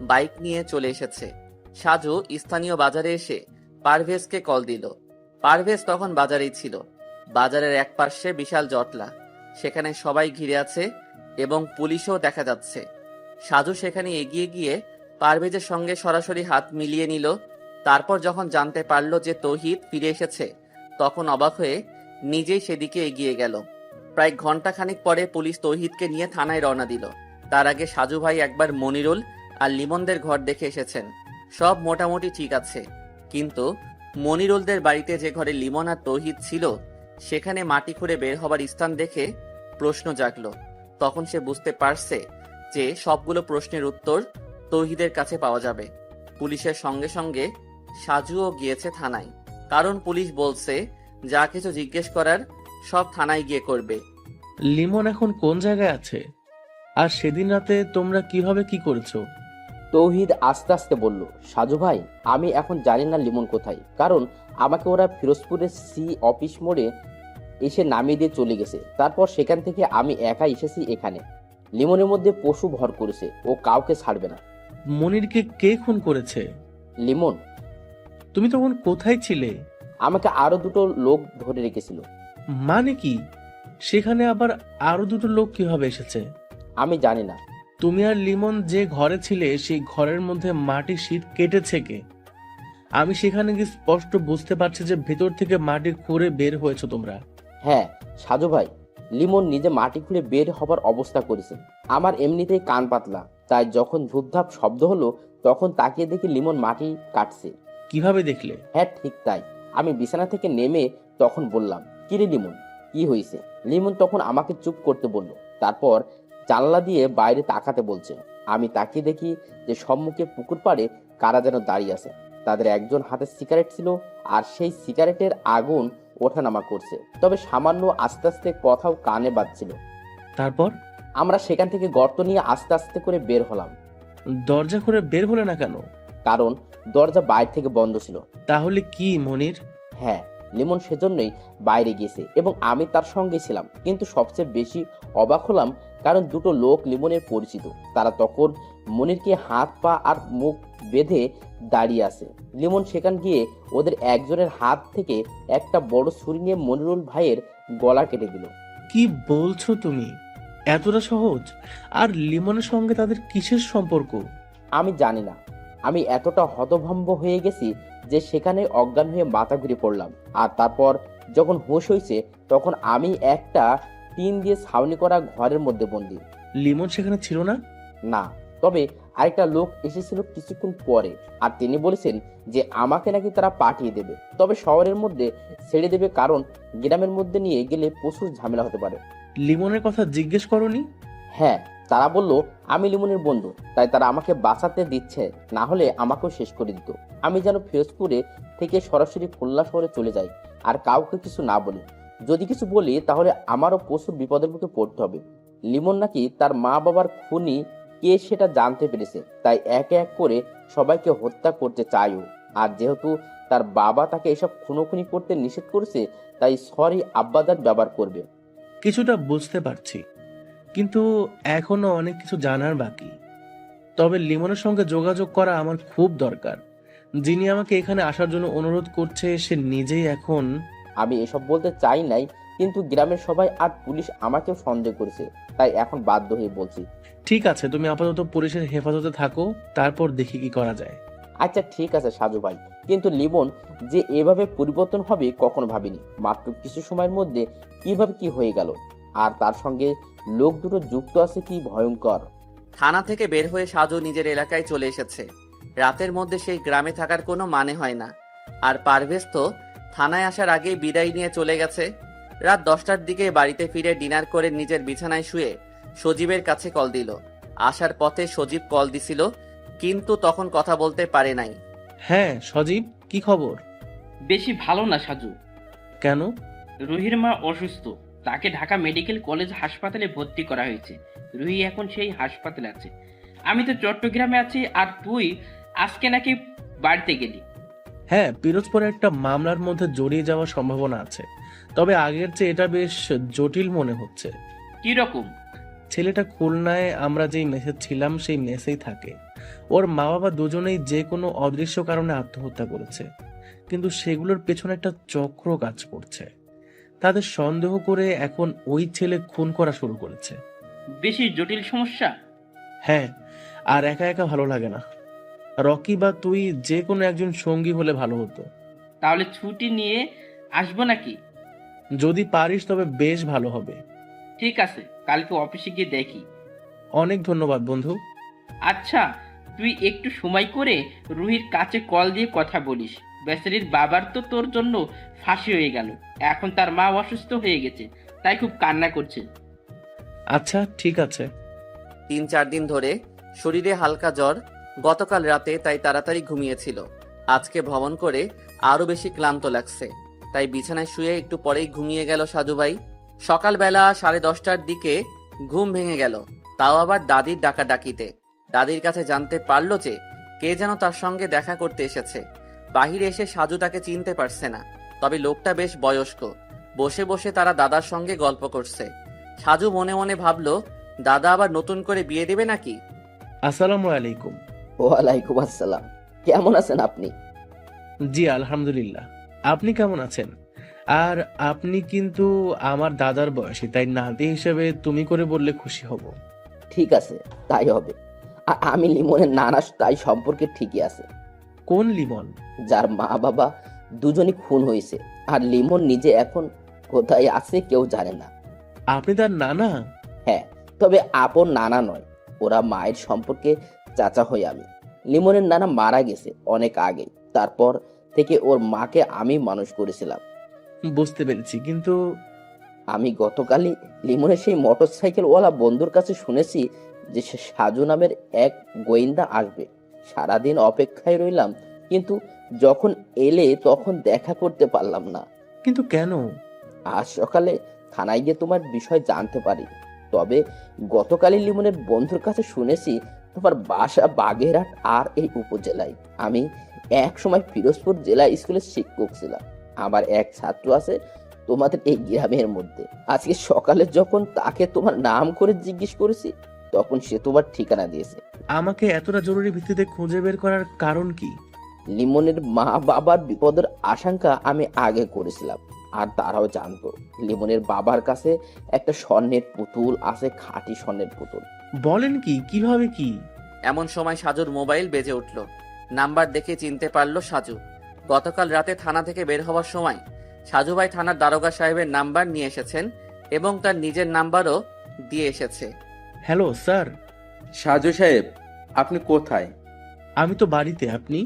বাইক নিয়ে চলে এসেছে। সাজু স্থানীয় বাজারে এসে পারভেজকে কল দিল। পারভেজ তখন বাজারেই ছিল। বাজারের এক পাশে বিশাল জটলা, সেখানে সবাই ঘিরে আছে এবং পুলিশও দেখা যাচ্ছে। সাজু সেখানে এগিয়ে গিয়ে পারভেজের সঙ্গে সরাসরি হাত মিলিয়ে নিল। তারপর যখন জানতে পারল যে তৌহিদ ফিরে এসেছে, তখন অবাক হয়ে নিজেই সেদিকে এগিয়ে গেল। প্রায় ঘন্টাখানিক পরে পুলিশ তৌহিদকে নিয়ে থানায় রওনা দিল। তার আগে সাজু ভাই একবার মনিরুল আর লিমনদের ঘর দেখে এসেছেন। সব মোটামুটি ঠিক আছে, কিন্তু মনিরুলদের বাড়িতে যে ঘরে লিমন আর তৌহিদ ছিল, সেখানে মাটি খুঁড়ে বের হবার স্থান দেখে প্রশ্ন জাগলো। তখন সে বুঝতে পারছে যে সবগুলো প্রশ্নের উত্তর তৌহিদের কাছে পাওয়া যাবে। পুলিশের সঙ্গে সঙ্গে সাজুও গিয়েছে থানায়, কারণ পুলিশ বলছে যা কিছু জিজ্ঞেস করার সব থানায় গিয়ে করবে। লিমন এখন কোন জায়গায় আছে? আর সেদিন রাতে তোমরা কিভাবে কি করেছো? তৌহিদ আস্তে আস্তে বলল, সাজু ভাই, আমি এখন জানি না লিমন কোথায়, কারণ আমাকে ওরা ফিরোজপুরের সি অফিস মোড়ে এসে নামিয়ে দিয়ে চলে গেছে। তারপর সেখান থেকে আমি একা এসেছি এখানে। লিমনের মধ্যে পশু ভর করেছে, ও কাউকে ছাড়বে না। মনিরকে কে খুন করেছে? লিমন। তুমি তখন কোথায় ছিলে? আমাকে আরো দুটো লোক ধরে রেখেছিল। মানে কি? সেখানে আবার আরো দুটো লোক কিভাবে এসেছে? আমি জানি না, তুমি আর লিমন যে ঘরে ছিলে সেই ঘরের মধ্যে মাটির শীট কেটেছে কে? আমি সেখানে গিয়ে স্পষ্ট বুঝতে পারছি যে ভেতর থেকে মাটি খুঁড়ে বের হয়েছে তোমরা। হ্যাঁ সাজু ভাই, লিমন নিজে মাটি খুলে বের হবার অবস্থা করেছে। আমার এমনিতেই কান পাতলা, তাই যখন ধূপধাপ শব্দ হলো তখন তাকিয়ে দেখি লিমন মাটি কাটছে। কিভাবে দেখলে? হ্যাঁ ঠিক তাই। আমি বিছানা থেকে নেমে তখন বললাম, কিরে লিমন, কি হয়েছে? লিমন তখন আমাকে চুপ করতে বলল, তারপর জানলা দিয়ে বাইরে তাকাতে বলছে। আমি তাকিয়ে দেখি যে সম্মুখে পুকুর পাড়ে কারা যেন দাঁড়িয়ে আছে। তাদের একজন হাতে সিগারেট ছিল, আর সেই সিগারেটের আগুন ওঠানামা করছে, তবে সামান্য আস্তে আস্তে কথাও কানে বাজছিল। তারপর? আমরা সেখান থেকে গর্ত নিয়ে আস্তে আস্তে করে বের হলাম, দরজা খুলে বের হলে না কেন? কারণ দরজা বাইরে থেকে বন্ধ ছিল। তাহলে কি মনির? হ্যাঁ, লিমন সেজন্যই বাইরে গিয়েছে এবং আমি তার সঙ্গে ছিলাম। কিন্তু সবচেয়ে বেশি অবাক হলাম কারণ দুটো লোক লিমনের পরিচিত। তারা তখন মনিরকে হাত পা আর মুখ বেঁধে দাঁড়িয়ে আছে। লিমন সেখান গিয়ে ওদের একজনের হাত থেকে একটা বড় ছুরি নিয়ে মনিরুল ভাইয়ের গলা কেটে দিল। কি বলছো তুমি? এতটা সহজ? আর লিমনের সঙ্গে তাদের কিসের সম্পর্ক? আমি জানি না, আমি এতটা হতভম্ব হয়ে গেছি যে সেখানে অজ্ঞান হয়ে মাথা ঘুরে পড়লাম। আর তারপর যখন হুঁশ হয়েছে তখন আমি একটা টিন দিয়ে ছাউনি করা ঘরের মধ্যে বন্দি। লিমন সেখানে ছিল না? না, তবে আরেকটা লোক এসেছিল কিছুক্ষণ পরে, আর তিনি বলেছেন যে আমাকে নাকি তারা পাঠিয়ে দেবে, তবে শহরের মধ্যে ছেড়ে দেবে, কারণ গ্রামের মধ্যে নিয়ে গেলে প্রচুর ঝামেলা হতে পারে। লিমনের কথা জিজ্ঞেস করনি? হ্যাঁ, তারা বলল আমি লিমনের বন্ধু, তাই তারা আমাকে বাঁচাতে দিচ্ছে, না হলে আমাকেও শেষ করে দিত। আমি যেন ফিরোজপুরে থেকে সরাসরি খুলনা শহরে চলে যাই আর কাউকে কিছু না বলি। যদি কিছু বলি তাহলে আমারও প্রচুর বিপদের মুখে পড়তে হবে। লিমন নাকি তার মা বাবার খুনি কে সেটা জানতে পেরেছে, তাই এক এক করে সবাইকে হত্যা করতে চায়ও। আর যেহেতু তার বাবা তাকে এসব খুনোখুনি করতে নিষেধ করেছে, তাই সরি আব্বাদার ব্যবহার করবে। কিছুটা বুঝতে পারছি, কিন্তু এখনো অনেক কিছু জানার বাকি। তবে লিমনের সঙ্গে যোগাযোগ করা আমার খুব দরকার। যিনি আমাকে এখানে আসার জন্য অনুরোধ করছে সে নিজেই এখন... আমি এসব বলতে চাই নাই, কিন্তু গ্রামের সবাই আর পুলিশ আমাকেও সন্দেহ করেছে, তাই এখন বাধ্য হয়ে বলছি। ঠিক আছে, তুমি আপাতত পুলিশের হেফাজতে থাকো, তারপর দেখি কি করা যায়। আচ্ছা ঠিক আছে সাজু ভাই, কিন্তু লিমন যে এভাবে পরিবর্তন হবে কখনো ভাবিনি। মাত্র কিছু সময়ের মধ্যে কিভাবে কি হয়ে গেল, আর তার সঙ্গে লোক দুটো যুক্ত আছে, কি ভয়ঙ্কর। থানা থেকে বের হয়ে সাজু নিজের এলাকায় চলে এসেছে। রাতের মধ্যে সেই গ্রামে থাকার কোনো মানে হয় না। আর পারভেজ তো থানায় আসার আগেই বিদায় নিয়ে চলে গেছে। রাত 10টার দিকে বাড়িতে ফিরে ডিনার করে নিজের বিছানায় শুয়ে সজীবের কাছে কল দিল। আসার পথে সজীব কল দিছিল, কিন্তু তখন কথা বলতে পারে নাই। হ্যাঁ সজীব, কি খবর? বেশি ভালো না সাজু। কেন? রুহির মা অসুস্থ, তাকে ঢাকা মেডিকেল কলেজ হাসপাতালে ভর্তি করা হয়েছে। রুহি এখন সেই হাসপাতালে আছে। আমি তো চট্টগ্রামে আছি, আর তুই আজকে নাকি বাড়িতে গেলি। হ্যাঁ, পিরোজপুরে একটা মামলার মধ্যে জড়িয়ে যাওয়ার সম্ভাবনা আছে, তবে আগের চেয়ে এটা বেশ জটিল মনে হচ্ছে। কি রকম? ছেলেটা খুলনায় আমরা যেই মেসে ছিলাম সেই মেসেই থাকে। ওর মা বাবা দুজনেই যে কোনো অদৃশ্য কারণে আত্মহত্যা করেছে, কিন্তু সেগুলোর পেছনে একটা চক্র কাজ করছে। তাদের সন্দেহ করে এখন ওই ছেলে খুন করা শুরু করেছে। বেশি জটিল সমস্যা। হ্যাঁ, আর একা একা ভালো লাগে না। রকি বা তুই যে কোনো একজন সঙ্গী হলে ভালো হতো। তাহলে ছুটি নিয়ে আসবো নাকি? যদি পারিস তবে বেশ ভালো হবে। ঠিক আছে, কালকে অফিসে গিয়ে দেখি। অনেক ধন্যবাদ বন্ধু। আচ্ছা, তুই একটু সময় করে রুহির কাছে কল দিয়ে কথা বলিস। বেচারির বাবার তো তোর জন্য ফাঁসি হয়ে গেল, এখন তার মা অসুস্থ হয়ে গেছে, তাই খুব কান্না করছে। আচ্ছা ঠিক আছে। 3-4 দিন ধরে শরীরে হালকা জ্বর, গতকাল রাতে তাই তাড়াতাড়ি ঘুমিয়েছিল। আজকে ভ্রমণ করে আরো বেশি ক্লান্ত লাগছে, তাই বিছানায় শুয়ে একটু পরেই ঘুমিয়ে গেল সাজু ভাই। সকালবেলা 10:30টার দিকে ঘুম ভেঙে গেল, তাও আবার দাদির ডাকাডাকিতে। দাদির কাছে জানতে পারলো যে কে যেন তার সঙ্গে দেখা করতে এসেছে। বাহিরে এসে সাজু তাকে চিনতে পারছে না, তবে লোকটা বেশ বয়স্ক। বসে বসে তারা দাদার সঙ্গে গল্প করছে। সাজু মনে মনে ভাবলো, দাদা আবার নতুন করে বিয়ে দেবে নাকি। আসসালামু আলাইকুম। ওয়ালাইকুম আসসালাম, কেমন আছেন আপনি? জি আলহামদুলিল্লাহ, আপনি কেমন আছেন? আর আপনি কিন্তু আমার দাদার বয়সী, তাই নাতি হিসেবে তুমি করে বললে খুশি হব। ঠিক আছে, তাই হবে। আমি লিমনের নানা, তাই সম্পর্কে ঠিকই আছে। কোন লিমন? যার মা বাবা দুজনই খুন হয়েছে, আর লিমন নিজে এখন কোথায় আছে কেউ জানে না। আপনি তার নানা? হ্যাঁ, তবে আপন নানা নয়, ওরা মায়ের সম্পর্কে চাচা হই আমি। লিমনের নানা মারা গেছে অনেক আগে, তারপর থেকে ওর মাকে আমি মানুষ করেছিলাম। বুঝতে পেরেছি, কিন্তু আমি গতকালই লিমনের সেই মোটরসাইকেলওয়ালা বন্ধুর কাছে শুনেছি যে সে সাজু নামের এক গোয়েন্দা আসবে। সারাদিন অপেক্ষায় রইলাম, কিন্তু যখন এলে তখন দেখা করতে পারলাম না। কিন্তু কেন? আজ সকালে থানায় গিয়ে তোমার বিষয় জানতে পারি। তবে গতকালই লিমনের বন্ধুর কাছে শুনেছি তোমার বাসা বাগেরহাট আর এই উপজেলায়। আমি এক সময় ফিরোজপুর জেলা স্কুলের শিক্ষক ছিলাম। আমার এক ছাত্র আছে তোমাদের এই গ্রামের মধ্যে। আজকে সকালে যখন তাকে তোমার নাম করে জিজ্ঞেস করেছি, তখন সে তোমার ঠিকানা দিয়েছে। আমাকে এতটা জরুরি ভিত্তিতে খুঁজে বের করার কারণ কি? লিমনের মা বাবার বিপদের আশঙ্কা আমি আগে করেছিলাম, আর তারাও জানতো লিমনের বাবার কাছে একটা স্বর্ণের পুতুল আছে, খাঁটি স্বর্ণের পুতুল। বলেন কি? কিভাবে কি? এমন সময় সাজুর মোবাইল বেজে উঠল। নাম্বার দেখে চিনতে পারলো সাজু। গতকাল রাতে থানা থেকে বের হওয়ার সময় সাজু ভাই থানার দারোগা সাহেবের নাম্বার নিয়ে এসেছেন এবং তার নিজের নাম্বারও দিয়ে এসেছে। Hello sir. সাজু সাহেব, আপনি কোথায়? আমি তো বাড়িতে, আপনি?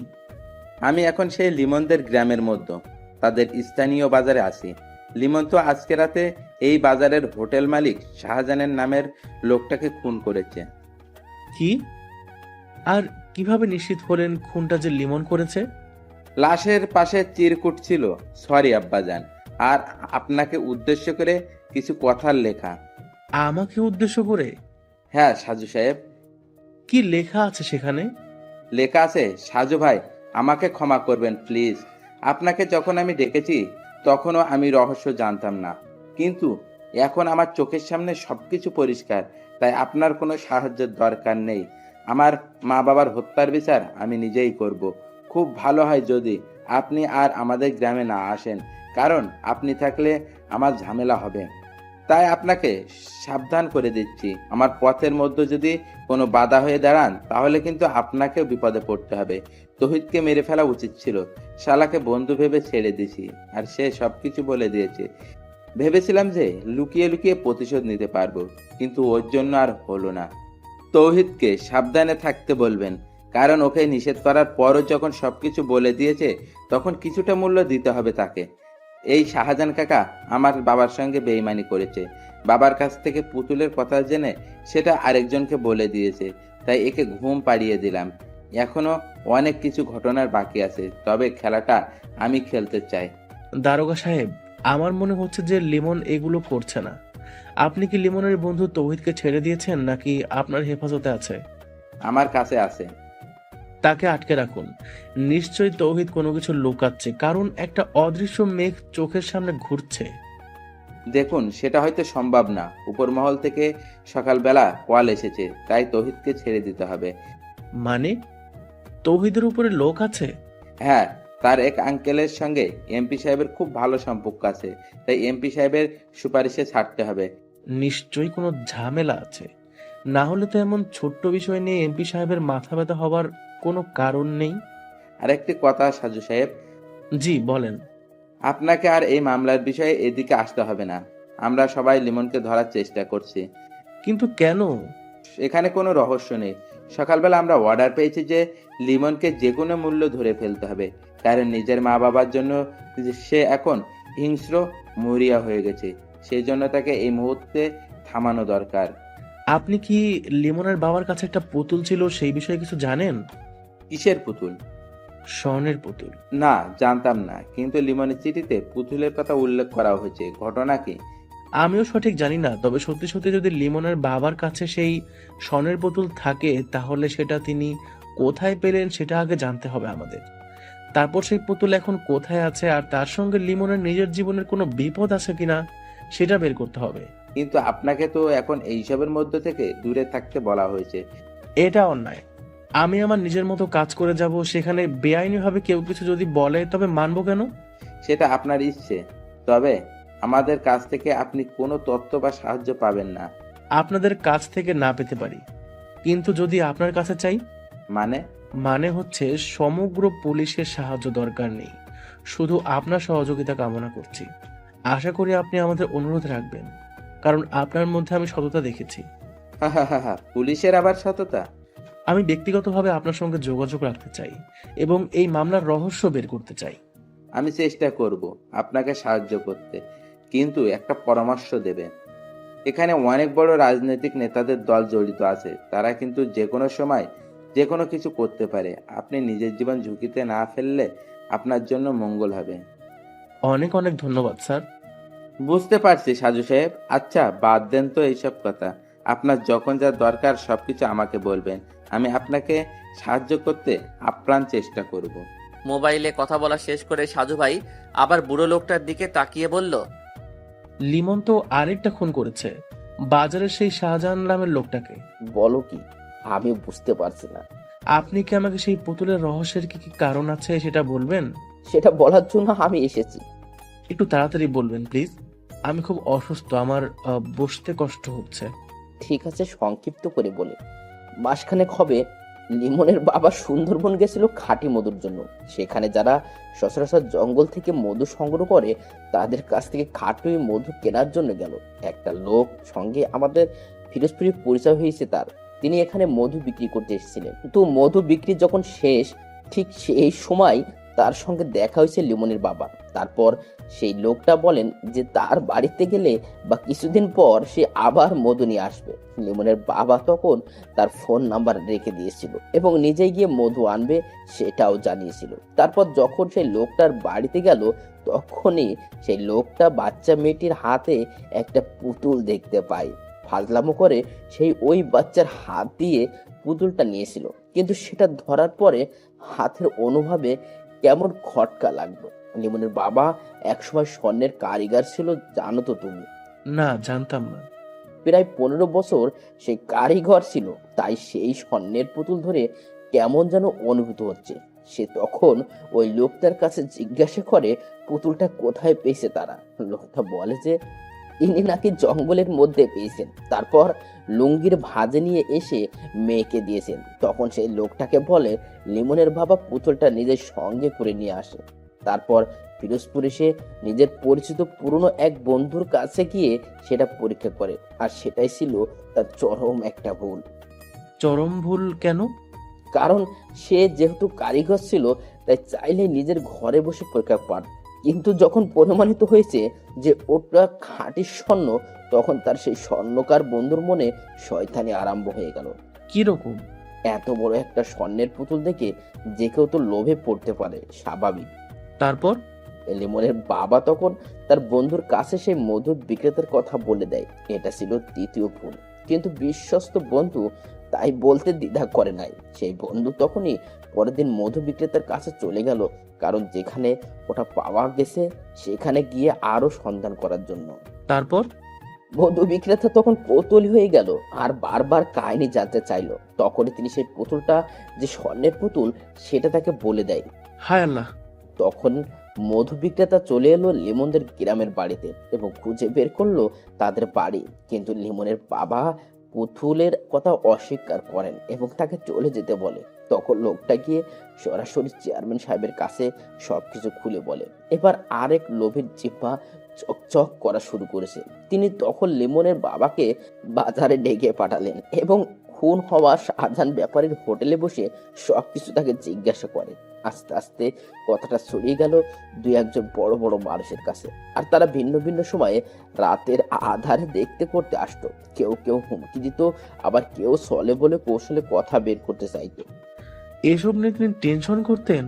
আমি এখন সেই লিমনদের গ্রামের মধ্যে তাদের স্থানীয় বাজারে আছি। লিমন তো আজকে রাতে এই বাজারের হোটেল মালিক শাহজাহানের নামের লোকটাকে খুন করেছে। কি? আর কিভাবে নিশ্চিত হলেন খুনটা যে লিমন করেছে? লাশের পাশে চিরকুট ছিল সরি আব্বাজান, আর আপনাকে উদ্দেশ্য করে কিছু কথার লেখা। আমাকে উদ্দেশ্য করে? হ্যাঁ সাজু সাহেব। কি লেখা আছে সেখানে? লেখা আছে, সাজু ভাই আমাকে ক্ষমা করবেন প্লিজ। আপনাকে যখন আমি ডেকেছি তখনও আমি রহস্য জানতাম না, কিন্তু এখন আমার চোখের সামনে সবকিছু পরিষ্কার, তাই আপনার কোনো সাহায্যের দরকার নেই। আমার মা বাবার হত্যার বিচার আমি নিজেই করব। খুব ভালো হয় যদি আপনি আর আমাদের গ্রামে না আসেন, কারণ আপনি থাকলে আমার ঝামেলা হবে। তাই আপনাকে সাবধান করে দিচ্ছি, আমার পথের মধ্যে যদি কোনো বাধা হয়ে দাঁড়ান তাহলে কিন্তু আপনাকেও বিপদে পড়তে হবে। তৌহিদকে মেরে ফেলা উচিত ছিল, শালাকে বন্ধু ভেবে ছেড়ে দিছি, আর সে সবকিছু বলে দিয়েছে। ভেবেছিলাম যে লুকিয়ে লুকিয়ে প্রতিশোধ নিতে পারবো, কিন্তু ওর জন্য আর হলো না। তৌহিদকে সাবধানে থাকতে বলবেন, কারণ ওকে নিষেধ করার পরও যখন সবকিছু বলে দিয়েছে তখন কিছুটা মূল্য দিতে হবে তাকে। এই শাহজাহান কাকা আমার বাবার সঙ্গে বেইমানি করেছে, বাবার কাছ থেকে পুতুলের কথা জেনে সেটা আরেকজনকে বলে দিয়েছে, তাই একে ঘুম পাড়িয়ে দিলাম। এখনো অনেক কিছু ঘটনার বাকি আছে, তবে খেলাটা আমি খেলতে চাই। দারোগা সাহেব, আমার মনে হচ্ছে যে লিমন এগুলো করছে না। আপনি কি লিমনের বন্ধু তৌহিদকে ছেড়ে দিয়েছেন, নাকি আপনার হেফাজতে আছে? আমার কাছে আছে। তাকে আটকে রাখুন। নিশ্চয়ই তৌহিদ কোনো কিছু লুকাচ্ছে, কারণ একটা অদৃশ্য মেঘ চোখের সামনে ঘুরছে। দেখুন, সেটা হয়তো সম্ভব না। উপর মহল থেকে সকালবেলা কল এসেছে, তাই তৌহিদকে ছেড়ে দিতে হবে। মানে তৌহিদের উপরে লোক আছে? হ্যাঁ, তার এক আঙ্কেলের সঙ্গে এমপি সাহেবের খুব ভালো সম্পর্ক আছে, তাই এমপি সাহেবের সুপারিশে ছাড়তে হবে। নিশ্চয়ই কোনো ঝামেলা আছে, না হলে তো এমন ছোট্ট বিষয় নিয়ে এমপি সাহেবের মাথা ব্যথা হবার কোনো কারণ নেই। আরেকটি কথা সাজু সাহেব, জি বলেন। আপনাকে আর এই মামলার বিষয়ে এদিকে আসতে হবে না। আমরা সবাই লিমনকে ধরার চেষ্টা করছি। কিন্তু কেন? এখানে কোনো রহস্য নেই। সকালবেলা আমরা অর্ডার পেয়েছি যে লিমনকে যে কোনো মূল্য ধরে ফেলতে হবে, কারণ নিজের মা বাবার জন্য সে এখন হিংস্র মরিয়া হয়ে গেছে। সেই জন্য তাকে এই মুহূর্তে থামানো দরকার। আপনি কি লিমনের বাবার কাছে একটা পুতুল ছিল সেই বিষয়ে কিছু জানেন? কিসের পুতুল? স্বর্ণের পুতুল। না, জানতাম না, কিন্তু লিমনের চিঠিতে পুতুলের কথা উল্লেখ করা হয়েছে। ঘটনা কি? আমিও সঠিক জানি না, তবে সত্যি সত্যি যদি লিমনের বাবার কাছে সেই স্বর্ণের পুতুল থাকে, তাহলে সেটা তিনি কোথায় পেলেন সেটা আগে জানতে হবে আমাদের। তারপর সেই পুতুল এখন কোথায় আছে, আর তার সঙ্গে লিমনের নিজের জীবনের কোনো বিপদ আছে কিনা সেটা বের করতে হবে। কিন্তু আপনাকে তো এখন এইসবের মধ্যে থেকে দূরে থাকতে বলা হয়েছে। এটা অন্যায়। আমি আমার নিজের মতো কাজ করে যাব, সেখানে বেআইনিভাবে কেউ কিছু যদি বলে তবে মানবো কেন? সেটা আপনার ইচ্ছে, তবে আমাদের কাছ থেকে আপনি কোনো তথ্য বা সাহায্য পাবেন না। আপনাদের কাছ থেকে না পেতে পারি, কিন্তু যদি আপনার কাছে চাই, মানে? মানে হচ্ছে সমগ্র পুলিশের সাহায্য দরকার নেই, শুধু আপনার সহযোগিতা কামনা করছি। আশা করি আপনি আমাদের অনুরোধ রাখবেন, কারণ আপনার মধ্যে আমি সততা দেখেছি। হা হা হা হা, পুলিশের আবার সততা? আমি ব্যক্তিগতভাবে আপনার সঙ্গে যোগাযোগ রাখতে চাই এবং এই মামলার রহস্য বের করতে চাই। আমি চেষ্টা করব আপনাকে সাহায্য করতে, কিন্তু একটা পরামর্শ দেবেন। এখানে অনেক বড় রাজনৈতিক নেতাদের দল জড়িত আছে, তারা কিন্তু যে কোনো সময় যে কোনো কিছু করতে পারে। আপনি নিজের জীবন ঝুঁকিতে না ফেললে আপনার জন্য মঙ্গল হবে। অনেক অনেক ধন্যবাদ স্যার। বুঝতে পারছি সাজু সাহেব। আচ্ছা বাদ দেন তো এইসব কথা, আপনার যখন যা দরকার সবকিছু আমাকে বলবেন, আমি আপনাকে সাহায্য করতে আপ্রাণ চেষ্টা করব। মোবাইলে কথা বলা শেষ করে সাজু ভাই আবার বুড়ো লোকটার দিকে তাকিয়ে বলল, লিমন তো আরেকটা খুন করেছে, বাজারের সেই শাহজাহান নামের লোকটাকে। বলো কি? আমি বুঝতে পারছি না। আপনি কি আমাকে সেই পুতুলের রহস্যের কি কি কারণ আছে সেটা বলবেন? সেটা বলার জন্য আমি এসেছি। একটু তাড়াতাড়ি বলবেন প্লিজ। আমি খুব অসুস্থ, আমার বসতে কষ্ট হচ্ছে। ঠিক আছে, সংক্ষিপ্ত করে বলে, মাসখানেক হবে লিমনের বাবা সুন্দরবন গেছিল খাঁটি মধুর জন্য। সেখানে যারা সচরাচর জঙ্গল থেকে মধু সংগ্রহ করে তাদের কাছ থেকে খাঁটি মধু কেনার জন্য গেল। একটা লোক সঙ্গে আমাদের ফিরোজপুরে পরিচয় হয়েছে তার। তিনি এখানে মধু বিক্রি করতে এসেছিলেন, কিন্তু মধু বিক্রি যখন শেষ ঠিক সেই সময় তার সঙ্গে দেখা হয়েছে লিমনের বাবা। তারপর সেই লোকটা বলেন যে তার বাড়িতে গেলে বা কিছুদিন পর সে আবার মধু নিয়ে আসবে। লিমনের বাবা তখন তার ফোন নাম্বার রেখে দিয়েছিল এবং নিজে গিয়ে মধু আনবে সেটাও জানিয়েছিল। তারপর যখন সেই লোকটার বাড়িতে গেল তখনই সেই লোকটা বাচ্চা মেয়েটির হাতে একটা পুতুল দেখতে পায়। ফাজলামো করে সেই ওই বাচ্চার হাত দিয়ে পুতুলটা নিয়েছিল, কিন্তু সেটা ধরার পরে হাতের অনুভবে কেমন খটকা লাগলো। লিমনের বাবা একসময় স্বর্ণের কারিগর ছিল, জানো তো তুমি? না, জানতাম না। প্রায় 15 বছর সেই কারিগর ছিল, তাই সেই স্বর্ণের পুতুল ধরে কেমন যেন অনুভূত হচ্ছে। সে তখন ওই লোকটার কাছে জিজ্ঞাসা করে পুতুলটা কোথায় পেয়েছে তারা। লোকটা বলে যে ইনি নাকি জঙ্গলের মধ্যে পেয়েছেন, তারপর লুঙ্গির ভাঁজে নিয়ে এসে মেয়েকে দিয়েছেন। তখন সেই লোকটাকে বলে লিমনের বাবা পুতুলটা নিজের সঙ্গে করে নিয়ে আসে। তারপর ফিরোজপুর এসে নিজের পরিচিত পুরনো এক বন্ধুর কাছে গিয়ে সেটা পরীক্ষা করে, আর সেটাই ছিল তার চরম একটা ভুল। চরম ভুল কেন? কারণ সে যেহেতু কারিগর ছিল তাই চাইলে নিজের ঘরে বসে পরীক্ষা পান, কিন্তু যখন প্রমাণিত হয়েছে যে ওটা খাঁটি স্বর্ণ তখন তার সেই স্বর্ণকার বন্ধুর মনে শয়তানি আরম্ভ হয়ে গেল। কি রকম? এত বড় একটা স্বর্ণের পুতুল দেখে যে কেউ তো লোভে পড়তে পারে, স্বাভাবিক। তারপর? লিমনের বাবা তখন তার বন্ধুর কাছে সেই মধু বিক্রেতার কথা বলে দেয়। এটা ছিল দ্বিতীয় ভুল, কিন্তু বিশ্বস্ত বন্ধু তাই বলতে দ্বিধা করে নাই। সেই বন্ধু তখনই পরের দিন মধু বিক্রেতার কাছে চলে গেল, কারণ যেখানে ওটা পাওয়া গেছে সেখানে গিয়ে আরো সন্ধান করার জন্য। তারপর? মধু বিক্রেতা তখন কৌতূহলী হয়ে গেল আর বারবার কাহিনী জানতে চাইলো। তখনই তিনি সেই পুতুলটা যে স্বর্ণের পুতুল সেটা তাকে বলে দেয়। হায় আল্লাহ! তখন মধু বিক্রেতা চলে এলো লিমনদের গ্রামের বাড়িতে এবং খুঁজে বের করলো তাদের বাড়ি, কিন্তু লিমনের বাবা পুতুলের কথা অস্বীকার করেন এবং তাকে চলে যেতে বলে। তখন লোকটা গিয়ে সরাসরি চেয়ারম্যান সাহেবের কাছে সবকিছু খুলে বলে। এবার আরেক লোভের জিহ্বা চকচক করা শুরু করেছে। তিনি তখন লিমনের বাবাকে বাজারে ডেকে পাঠালেন এবং খুন হওয়া শাহজাহান ব্যাপারীর হোটেলে বসে সবকিছু তাকে জিজ্ঞাসা করে। আস্তে আস্তে কথাটা ছড়িয়ে গেল দুই একজন বড় বড় মানুষের কাছে, আর তারা ভিন্ন ভিন্ন সময়ে রাতের আধারে দেখতে করতে আসতো। কেউ কেউ হুমকি দিত, আবার কেউ ছলে বলে কৌশলে কথা বের করতে চাইতো। এসব নিয়ে তিনি টেনশন করতেন?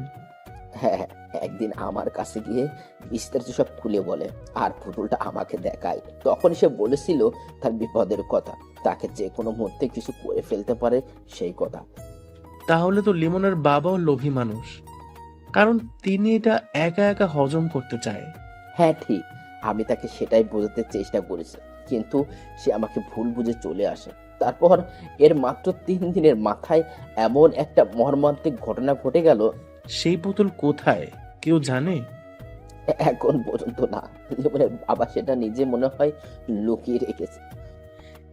হ্যাঁ, একদিন আমার কাছে গিয়ে বিস্তারিত সব খুলে বলে আর পুতুলটা আমাকে দেখায়। তখন সে বলেছিল তার বিপদের কথা, তাকে যে কোনো মুহূর্তে কিছু করে ফেলতে পারে সেই কথা। তাহলে তো লিমনের বাবাও লোভী মানুষ, কারণ তিনি এটা একা একা হজম করতে চায়। হ্যাঁ ঠিক, আমি তাকে সেটাই বোঝাতে চেষ্টা করেছি, কিন্তু সে আমাকে ভুল বুঝে চলে আসে। তারপর এর মাত্র 3 দিনের মাথায় এমন একটা মর্মান্তিক ঘটনা ঘটে গেল। সেই পুতুল কোথায় কেউ জানে? এখন পর্যন্ত না, লিমনের বাবা সেটা নিজে মনে হয় লুকিয়ে রেখেছে।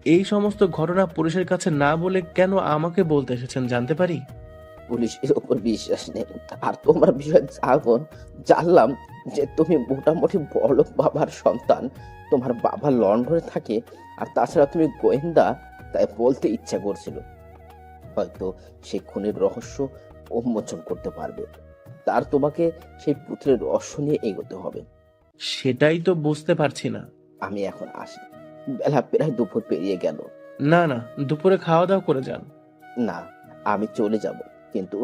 এই সমস্ত ঘটনা পুলিশের কাছে না বলে কেন আমাকে বলতে এসেছেন জানতে পারি? পুলিশের ওপর বিশ্বাস নেই। আর তোমার বিষয়ে যখন জানলাম যে তুমি মোটামুটি বড়লোক বাবার সন্তান, তোমার বাবা লন্ডনে থাকে, আর তাছাড়া তুমি গোয়েন্দা, তাই বলতে ইচ্ছা করছিল হয়তো সেই খুনের রহস্য উন্মোচন করতে পারবে। তার তোমাকে সেই পুত্রের রহস্য নিয়ে এগোতে হবে। সেটাই তো বুঝতে পারছি না। আমি এখন আসি, বেলা প্রায় দুপুর পেরিয়ে গেল। না না, দুপুরে খাওয়া দাওয়া করে যান। না, আমি চলে যাব, কিন্তু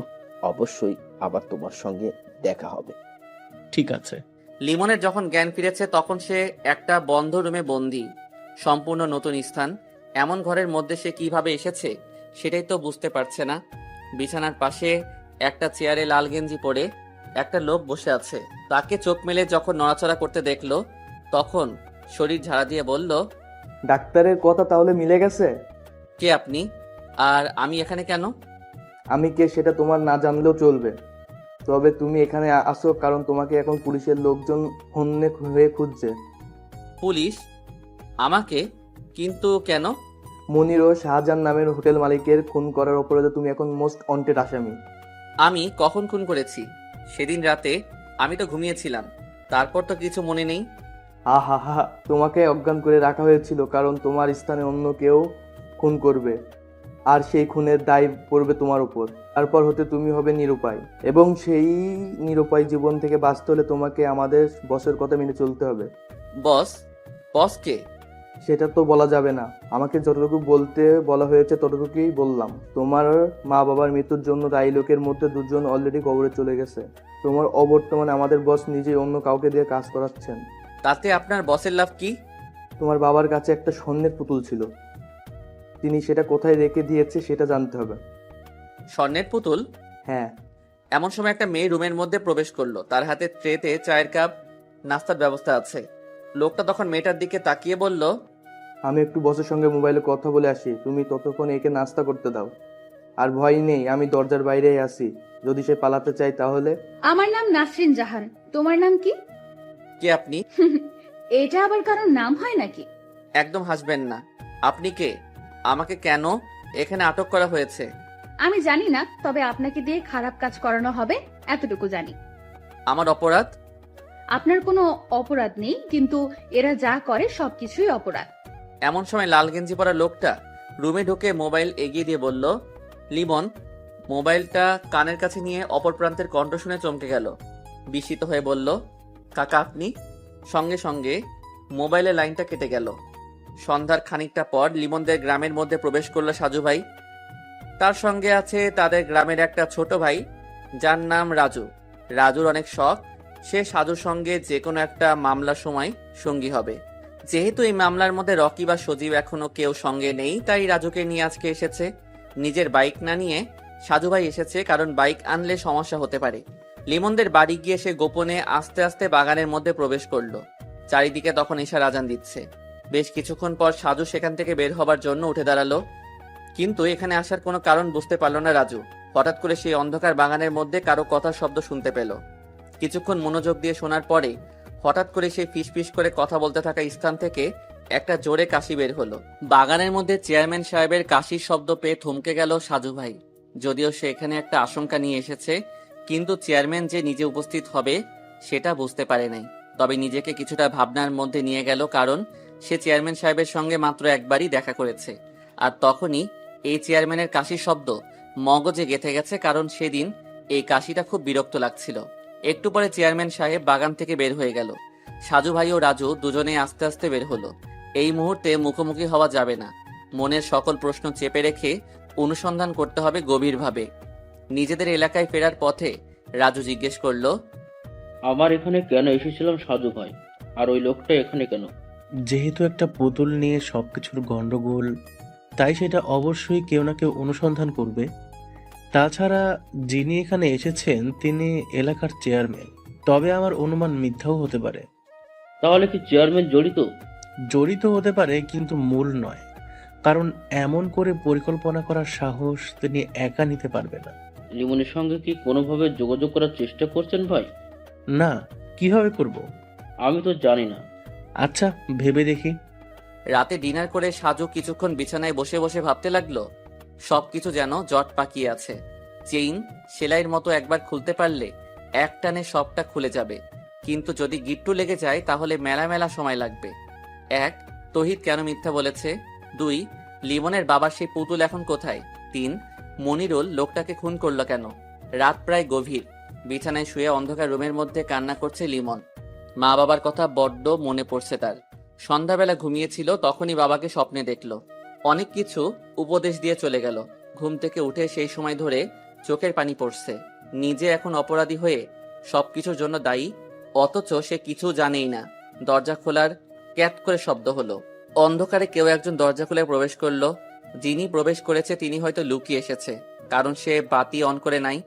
অবশ্যই আবার তোমার সঙ্গে দেখা হবে। ঠিক আছে। লিমনের যখন জ্ঞান ফিরেছে তখন সে একটা বন্ধ রুমে বন্দি। সম্পূর্ণ নতুন স্থান, এমন ঘরের মধ্যে সে কিভাবে এসেছে সেটাই তো বুঝতে পারছে না। বিছানার পাশে একটা চেয়ারে লাল গেঞ্জি পরে একটা লোক বসে আছে। তাকে চোখ মেলে যখন নড়াচড়া করতে দেখলো তখন শরীর ঝাড়া দিয়ে বলল, ডাক্তারের কথা তাহলে মিলে গেছে? কে আপনি আর আমি এখানে কেন? আমি কে সেটা তোমার না জানলেও চলবে, তবে তুমি এখানে আসো কারণ তোমাকে এখন পুলিশের লোকজন হন্যে হয়ে খুঁজছে। পুলিশ? আমাকে? কিন্তু কেন? মনির ও শাহজাহান নামের হোটেল মালিকের খুন করার অপরাধে তুমি এখন মোস্ট ওয়ান্টেড আসামি। আমি কখন খুন করেছি? সেদিন রাতে আমি তো ঘুমিয়েছিলাম, তারপর তো কিছু মনে নেই। হা হা হা, তোমাকে অজ্ঞান করে রাখা হয়েছিল কারণ তোমার স্থানে অন্য কেউ খুন করবে, আর সেই খুনের দায় পড়বে তোমার উপর। তারপর হতে তুমি হবে নিরুপায়, এবং সেই নিরুপায় জীবন থেকে বাঁচতে হলে তোমাকে আমাদের বসের কথা মেনে চলতে হবে। বস? বস কে? সেটা তো বলা যাবে না, আমাকে যতটুকু বলতে বলা হয়েছে ততটুকুই বললাম। তোমার মা বাবার মৃত্যুর জন্য দায়ী লোকের মধ্যে দুজন অলরেডি কবরে চলে গেছে। তোমার অবর্তমানে আমাদের বস নিজেই অন্য কাউকে দিয়ে কাজ করাচ্ছেন। তাতে আপনার বসের লাভ কি? তোমার বাবার কাছে একটা স্বর্ণের পুতুল ছিল, তিনি সেটা কোথায় রেখে দিয়েছে সেটা জানতে হবে। স্বর্ণের পুতুল? হ্যাঁ। এমন সময় একটা মেয়ে রুমের মধ্যে প্রবেশ করলো। তার হাতে ট্রেতে চায়ের কাপ, নাস্তার ব্যবস্থা আছে। লোকটা তখন মেয়েটার দিকে তাকিয়ে বলল, আমি একটু বসের সঙ্গে মোবাইলে কথা বলে আসি, তুমি ততক্ষণ একে নাস্তা করতে দাও। আর ভয় নেই, আমি দরজার বাইরেই আছি, যদি সে পালাতে চাই তাহলে। আমার নাম নাসরিন জাহান, তোমার নাম কি? কে আপনি? এটা আবার কারোর নাম হয় নাকি? একদম হাসবেন না। আপনি কে? আমাকে কেন এখানে আটক করা হয়েছে? আমি জানি না, তবে আপনাকে দিয়ে খারাপ কাজ করানো হবে এতটুকু জানি। আমার অপরাধ? আপনার কোনো অপরাধ নেই, কিন্তু এরা যা করে সবকিছুই অপরাধ। এমন সময় লাল গেঞ্জি পরা লোকটা রুমে ঢুকে মোবাইল এগিয়ে দিয়ে বলল, লিমন। মোবাইলটা কানের কাছে নিয়ে অপর প্রান্তের কণ্ঠ শুনে চমকে গেল। বিস্মিত হয়ে বলল, কাকা আপনি? সঙ্গে সঙ্গে মোবাইলের লাইনটা কেটে গেল। সন্ধ্যার খানিকটা পর লিমনদের গ্রামের মধ্যে প্রবেশ করলো সাজু ভাই। তার সঙ্গে আছে তাদের গ্রামের একটা ছোট ভাই যার নাম রাজু। রাজুর অনেক শখ, সে সাজুর সঙ্গে যে কোনো একটা মামলার সময় সঙ্গী হবে। যেহেতু এই মামলার মধ্যে রকি বা সজীব এখনো কেউ সঙ্গে নেই, তাই রাজুকে নিয়ে আজকে এসেছে। নিজের বাইক না নিয়ে সাজু ভাই এসেছে, কারণ বাইক আনলে সমস্যা হতে পারে। লিমনদের বাড়ি গিয়ে সে গোপনে আস্তে আস্তে বাগানের মধ্যে প্রবেশ করলো। চারিদিকে তখন ঈশার আজান দিচ্ছে। বেশ কিছুক্ষণ পর সাজু সেখান থেকে বের হবার জন্য উঠে দাঁড়ালো, কিন্তু এখানে আসার কোনো কারণ বুঝতে পারলো না রাজু। হঠাৎ করে সেই অন্ধকার বাগানের মধ্যে কারো কথার শব্দ শুনতে পেল। কিছুক্ষণ মনোযোগ দিয়ে শোনার পরে হঠাৎ করে সেই ফিসফিস করে কথা বলতে থাকা স্থান থেকে একটা জোরে কাশি বের হলো। বাগানের মধ্যে চেয়ারম্যান সাহেবের কাশির শব্দ পেয়ে থমকে গেল সাজু ভাই। যদিও সে এখানে একটা আশঙ্কা নিয়ে এসেছে, কিন্তু চেয়ারম্যান যে নিজে উপস্থিত হবে সেটা বুঝতে পারে নাই। তবে নিজেকে কিছুটা ভাবনার মধ্যে নিয়ে গেল, কারণ সে চেয়ারম্যান সাহেবের সঙ্গে মাত্র একবারই দেখা করেছে। আর তখনই এই চেয়ারম্যানের কাশির শব্দ মগজে গেঁথে গেছে, কারণ সেদিন এই কাশিটা খুব বিরক্ত লাগছিল। একটু পরে চেয়ারম্যান সাহেব বাগান থেকে বের হয়ে গেল। সাজু ভাই ও রাজু দুজনে আস্তে আস্তে বের হলো। এই মুহূর্তে মুখোমুখি হওয়া যাবে না। মনের সকল প্রশ্ন চেপে রেখে অনুসন্ধান করতে হবে গভীরভাবে। নিজেদের এলাকায় ফেরার পথে রাজু জিজ্ঞেস করলো, আমার এখানে কেন এসেছিলাম সাজু ভাই, আর ওই লোকটা এখানে কেন? যেহেতু একটা পুতুল নিয়ে সবকিছুর গন্ডগোল, তাই সেটা অবশ্যই কেউ না কেউ অনুসন্ধান করবে। তাছাড়া যিনি এখানে এসেছেন তিনি এলাকার চেয়ারম্যান, তবে আমার অনুমান মিথ্যাও হতে পারে। তাহলে কি চেয়ারম্যান জড়িত? জড়িত হতে পারে, কিন্তু মূল নয়, কারণ এমন করে পরিকল্পনা করার সাহস তিনি একা নিতে পারবে না। লিমনের সঙ্গে কি কোনোভাবে যোগাযোগ করার চেষ্টা করছেন ভাই? না, কিভাবে করব? আমি তো জানি না। আচ্ছা, ভেবে দেখি। রাতে ডিনার করে সাজু কিছুক্ষণ বিছানায় বসে বসে ভাবতে লাগলো সবকিছু যেন জট পাকিয়ে আছে। চেইন সেলাইয়ের মতো একবার খুলতে পারলে এক টানে সবটা খুলে যাবে, কিন্তু যদি গিট্টু লেগে যায় তাহলে মেলা মেলা সময় লাগবে। 1. তহিদ কেন মিথ্যা বলেছে? 2. লিমনের বাবার সেই পুতুল এখন কোথায়? 3. মনিরুল লোকটাকে খুন করলো কেন? রাত প্রায় গভীর। বিছানায় শুয়ে অন্ধকার রুমের মধ্যে কান্না করছে লিমন। মা বাবার কথা বড্ড মনে পড়ছে তার। সন্ধ্যাবেলা ঘুমিয়েছিল, তখনই বাবাকে স্বপ্নে দেখলো। অনেক কিছু উপদেশ দিয়ে চলে গেল। ঘুম থেকে উঠে সেই সময় ধরে চোখের পানি পড়ছে। নিজে এখন অপরাধী হয়ে সবকিছুর জন্য দায়ী, অথচ সে কিছু জানেই না। দরজা খোলার ক্যাট করে শব্দ হলো। অন্ধকারে কেউ একজন দরজা খুলে প্রবেশ করলো। যিনি প্রবেশ করেছে তিনি হয়তো লুকিয়ে এসেছে, কারণ সে বাতি অন করে নাই।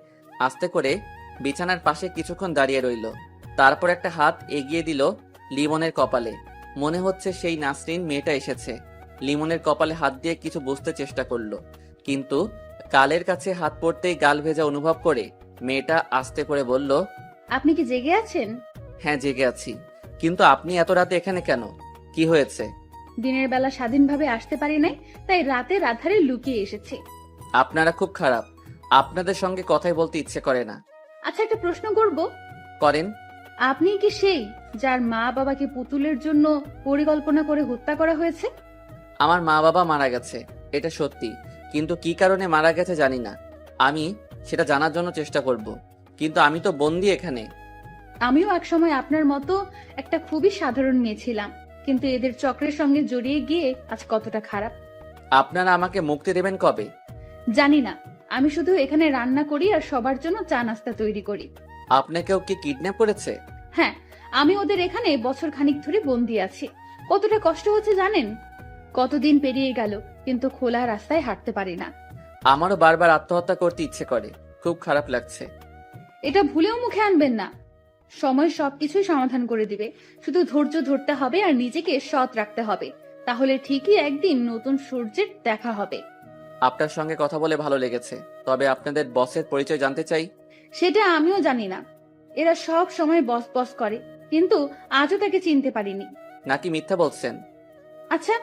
আস্তে করে বিছানার পাশে কিছুক্ষণ দাঁড়িয়ে রইল, তারপর একটা হাত এগিয়ে দিল লিমনের কপালে। মনে হচ্ছে সেই নাসরিন মেয়েটা এসেছে। লিমনের কপালে হাত দিয়ে কিছু বুঝতে চেষ্টা করলো, কিন্তু গালের কাছে হাত পড়তেই গাল ভেজা অনুভব করে মেয়েটা আস্তে করে বলল, আপনি কি জেগে আছেন? হ্যাঁ জেগে আছি, কিন্তু আপনি এত রাতে এখানে কেন? কি হয়েছে? দিনের বেলা স্বাধীনভাবে আসতে পারি নাই, তাই রাতে রাধারে লুকিয়ে এসেছি। আপনারা খুব খারাপ, আপনাদের সঙ্গে কথাই বলতে ইচ্ছে করে না। আচ্ছা, একটা প্রশ্ন করব। করেন। আপনি কি সেই যার মা বাবাকে পুতুলের জন্য পরিকল্পনা করে হত্যা করা হয়েছে? আমার মা বাবা মারা গেছে, এটা সত্যি, কিন্তু কি কারণে মারা গেছে জানি না। আমি সেটা জানার জন্য চেষ্টা করব, কিন্তু আমি তো বন্দি এখানে। আমিও একসময় আপনার মতো একটা খুবই সাধারণ মেয়ে ছিলাম, কিন্তু এদের চক্রের সঙ্গে জড়িয়ে গিয়ে আজ কতটা খারাপ। আপনারা আমাকে মুক্তি দেবেন কবে? জানি না, আমি শুধু এখানে রান্না করি আর সবার জন্য চা নাস্তা তৈরি করি। আপনাকেও কি কিডন্যাপ করেছে? হ্যাঁ, আমি ওদের এখানে বছর খানিক ধরে বন্দি আছি। কতটা কষ্ট হচ্ছে জানেন? কতদিন পেরিয়ে গেল, কিন্তু খোলা রাস্তায় হাঁটতে পারি না। আমারও বারবার আত্মহত্যা করতে ইচ্ছে করে, খুব খারাপ লাগছে। এটা ভুলেও মুখে আনবেন না। সময় সবকিছুই সমাধান করে দিবে, শুধু ধৈর্য ধরতে হবে আর নিজেকে সৎ রাখতে হবে, তাহলে ঠিকই একদিন নতুন সূর্যের দেখা হবে। আপনার সঙ্গে কথা বলে ভালো লেগেছে, তবে আপনাদের বসের পরিচয় জানতে চাই। সেটা আমিও জানি না। এরা সব সময় বস বস করে, কিন্তু আজও তাকে চিনতে পারিনি। নাকি মিথ্যা বলছেন? আচ্ছা,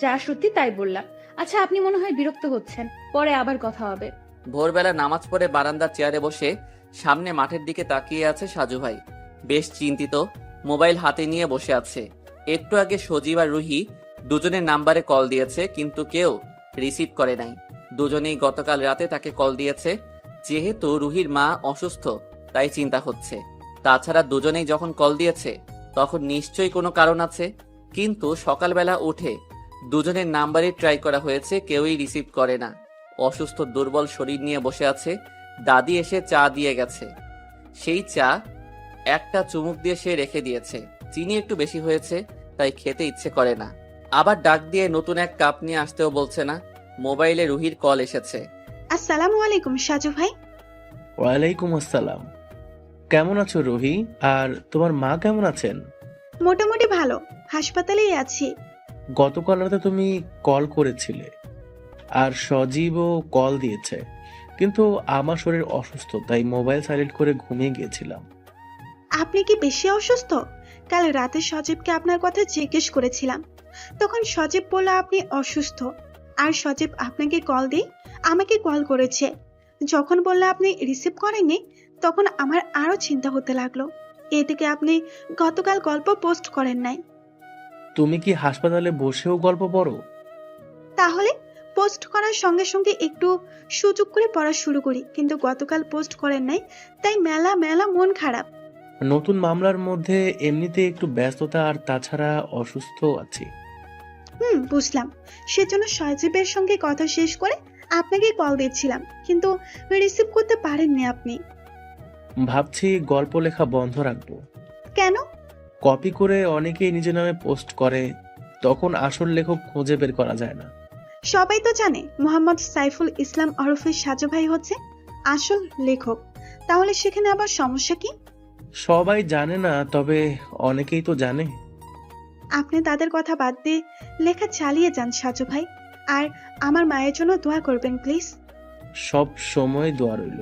যা সত্যি তাই বললাম। আচ্ছা, আপনি মনে হয় বিরক্ত হচ্ছেন, পরে আবার কথা হবে। ভোরবেলা নামাজ পড়ে বারান্দার চেয়ারে বসে সামনে মাঠের দিকে তাকিয়ে আছে সাজু ভাই। বেশ চিন্তিত, মোবাইল হাতে নিয়ে বসে আছে। একটু আগে সজীব আর রুহি দুজনের নাম্বারে কল দিয়েছে, কিন্তু কেউ রিসিভ করে নাই। দুজনেই গতকাল রাতে তাকে কল দিয়েছে। যেহেতু রুহির মা অসুস্থ, তাই চিন্তা হচ্ছে। তাছাড়া দুজনেই যখন কল দিয়েছে তখন নিশ্চয়ই কোনো কারণ আছে, কিন্তু সকালবেলা উঠে দুজনের নাম্বারে ট্রাই করা হয়েছে, কেউই রিসিভ করে না। অসুস্থ দুর্বল শরীর নিয়ে বসে আছে। দাদি এসে চা দিয়ে গেছে, সেই চা একটা চুমুক দিয়ে সে রেখে দিয়েছে। চিনি একটু বেশি হয়েছে, তাই খেতে ইচ্ছে করে না। আবার ডাক দিয়ে নতুন এক কাপ নিয়ে আসতেও বলছে না। মোবাইলে রুহির কল এসেছে। আসসালামু আলাইকুম সাজু ভাই। ওয়ালাইকুম আসসালাম। কেমন আছো রুহি? আর তোমার মা কেমন আছেন? মোটামুটি ভালো, হাসপাতালেই আছি। গতকাল রাতে তুমি কল করেছিলে, আর সজীবও কল দিয়েছে, কিন্তু আমার শরীর অসুস্থ, তাই মোবাইল সাইলেন্ট করে ঘুমিয়ে গিয়েছিলাম। আপনি কি বেশি অসুস্থ? কাল রাতে সজীবকে আপনার কথা জিজ্ঞেস করেছিলাম, তখন সজীব বলল আপনি অসুস্থ। আর সজীব আপনাকে কল দিয়ে আমাকে কল করেছে। যখন বললে আপনি রিসিভ করেননি, তখন আমার আরো চিন্তা হতে লাগলো। এদিকে আপনি গতকাল গল্প পোস্ট করেন নাই। তুমি কি হাসপাতালে বসেও গল্প পড়ো? তাহলে পোস্ট করার সঙ্গে সঙ্গে একটু সুযোগ করে পড়া শুরু করি, কিন্তু গতকাল পোস্ট করেন নাই, তাই মেলা মেলা মন খারাপ। নতুন মামলার মধ্যে এমনিতে একটু ব্যস্ততা, আর তাছাড়া অসুস্থ আছি। বুঝলাম। সেজন্য সজীবের সঙ্গে কথা শেষ করে আপনাকে কল দিচ্ছিলাম, কিন্তু রিসিভ করতে পারেননি আপনি। ভাবছি গল্প লেখা বন্ধ রাখবো। কেন? কপি করে অনেকেই নিজের নামে পোস্ট করে, তখন আসল লেখক খুঁজে বের করা যায় না। সবাই তো জানে মোহাম্মদ সাইফুল ইসলাম ওরফে সাজু ভাই হচ্ছে আসল লেখক, তাহলে সেখানে আবার সমস্যা কি? সবাই জানে না, তবে অনেকেই তো জানে। আপনি তাদের কথা বাদ দিয়ে লেখা চালিয়ে যান সাজু ভাই, আর আমার মায়ের জন্য দোয়া করবেন প্লিজ। সব সময় দোয়া রইল।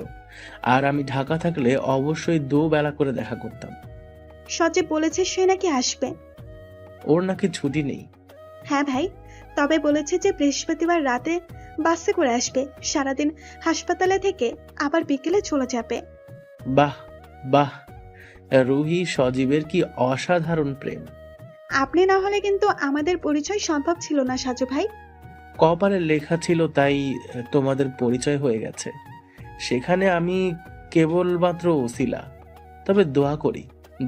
আর আমি ঢাকা থাকলে অবশ্যই দুবেলা করে দেখা করতাম। সজীব বলেছে সে নাকি আসবে। ওর নাকি ছুটি নেই। হ্যাঁ ভাই, তবে বলেছে যে বৃহস্পতিবার রাতে বাসে করে আসবে, সারাদিন হাসপাতালে থেকে আবার বিকেলে চলে যাবে। বাহ বাহ, রুহি সজীবের কি অসাধারণ প্রেম। আপনি না হলে কিন্তু আমাদের পরিচয় সম্ভব ছিল না সাজু ভাই। কপালে লেখা ছিল তাই তোমাদের পরিচয় হয়ে গেছে। সেখানে আমি কেবলমাত্র ওসিলা। তবে দোয়া করি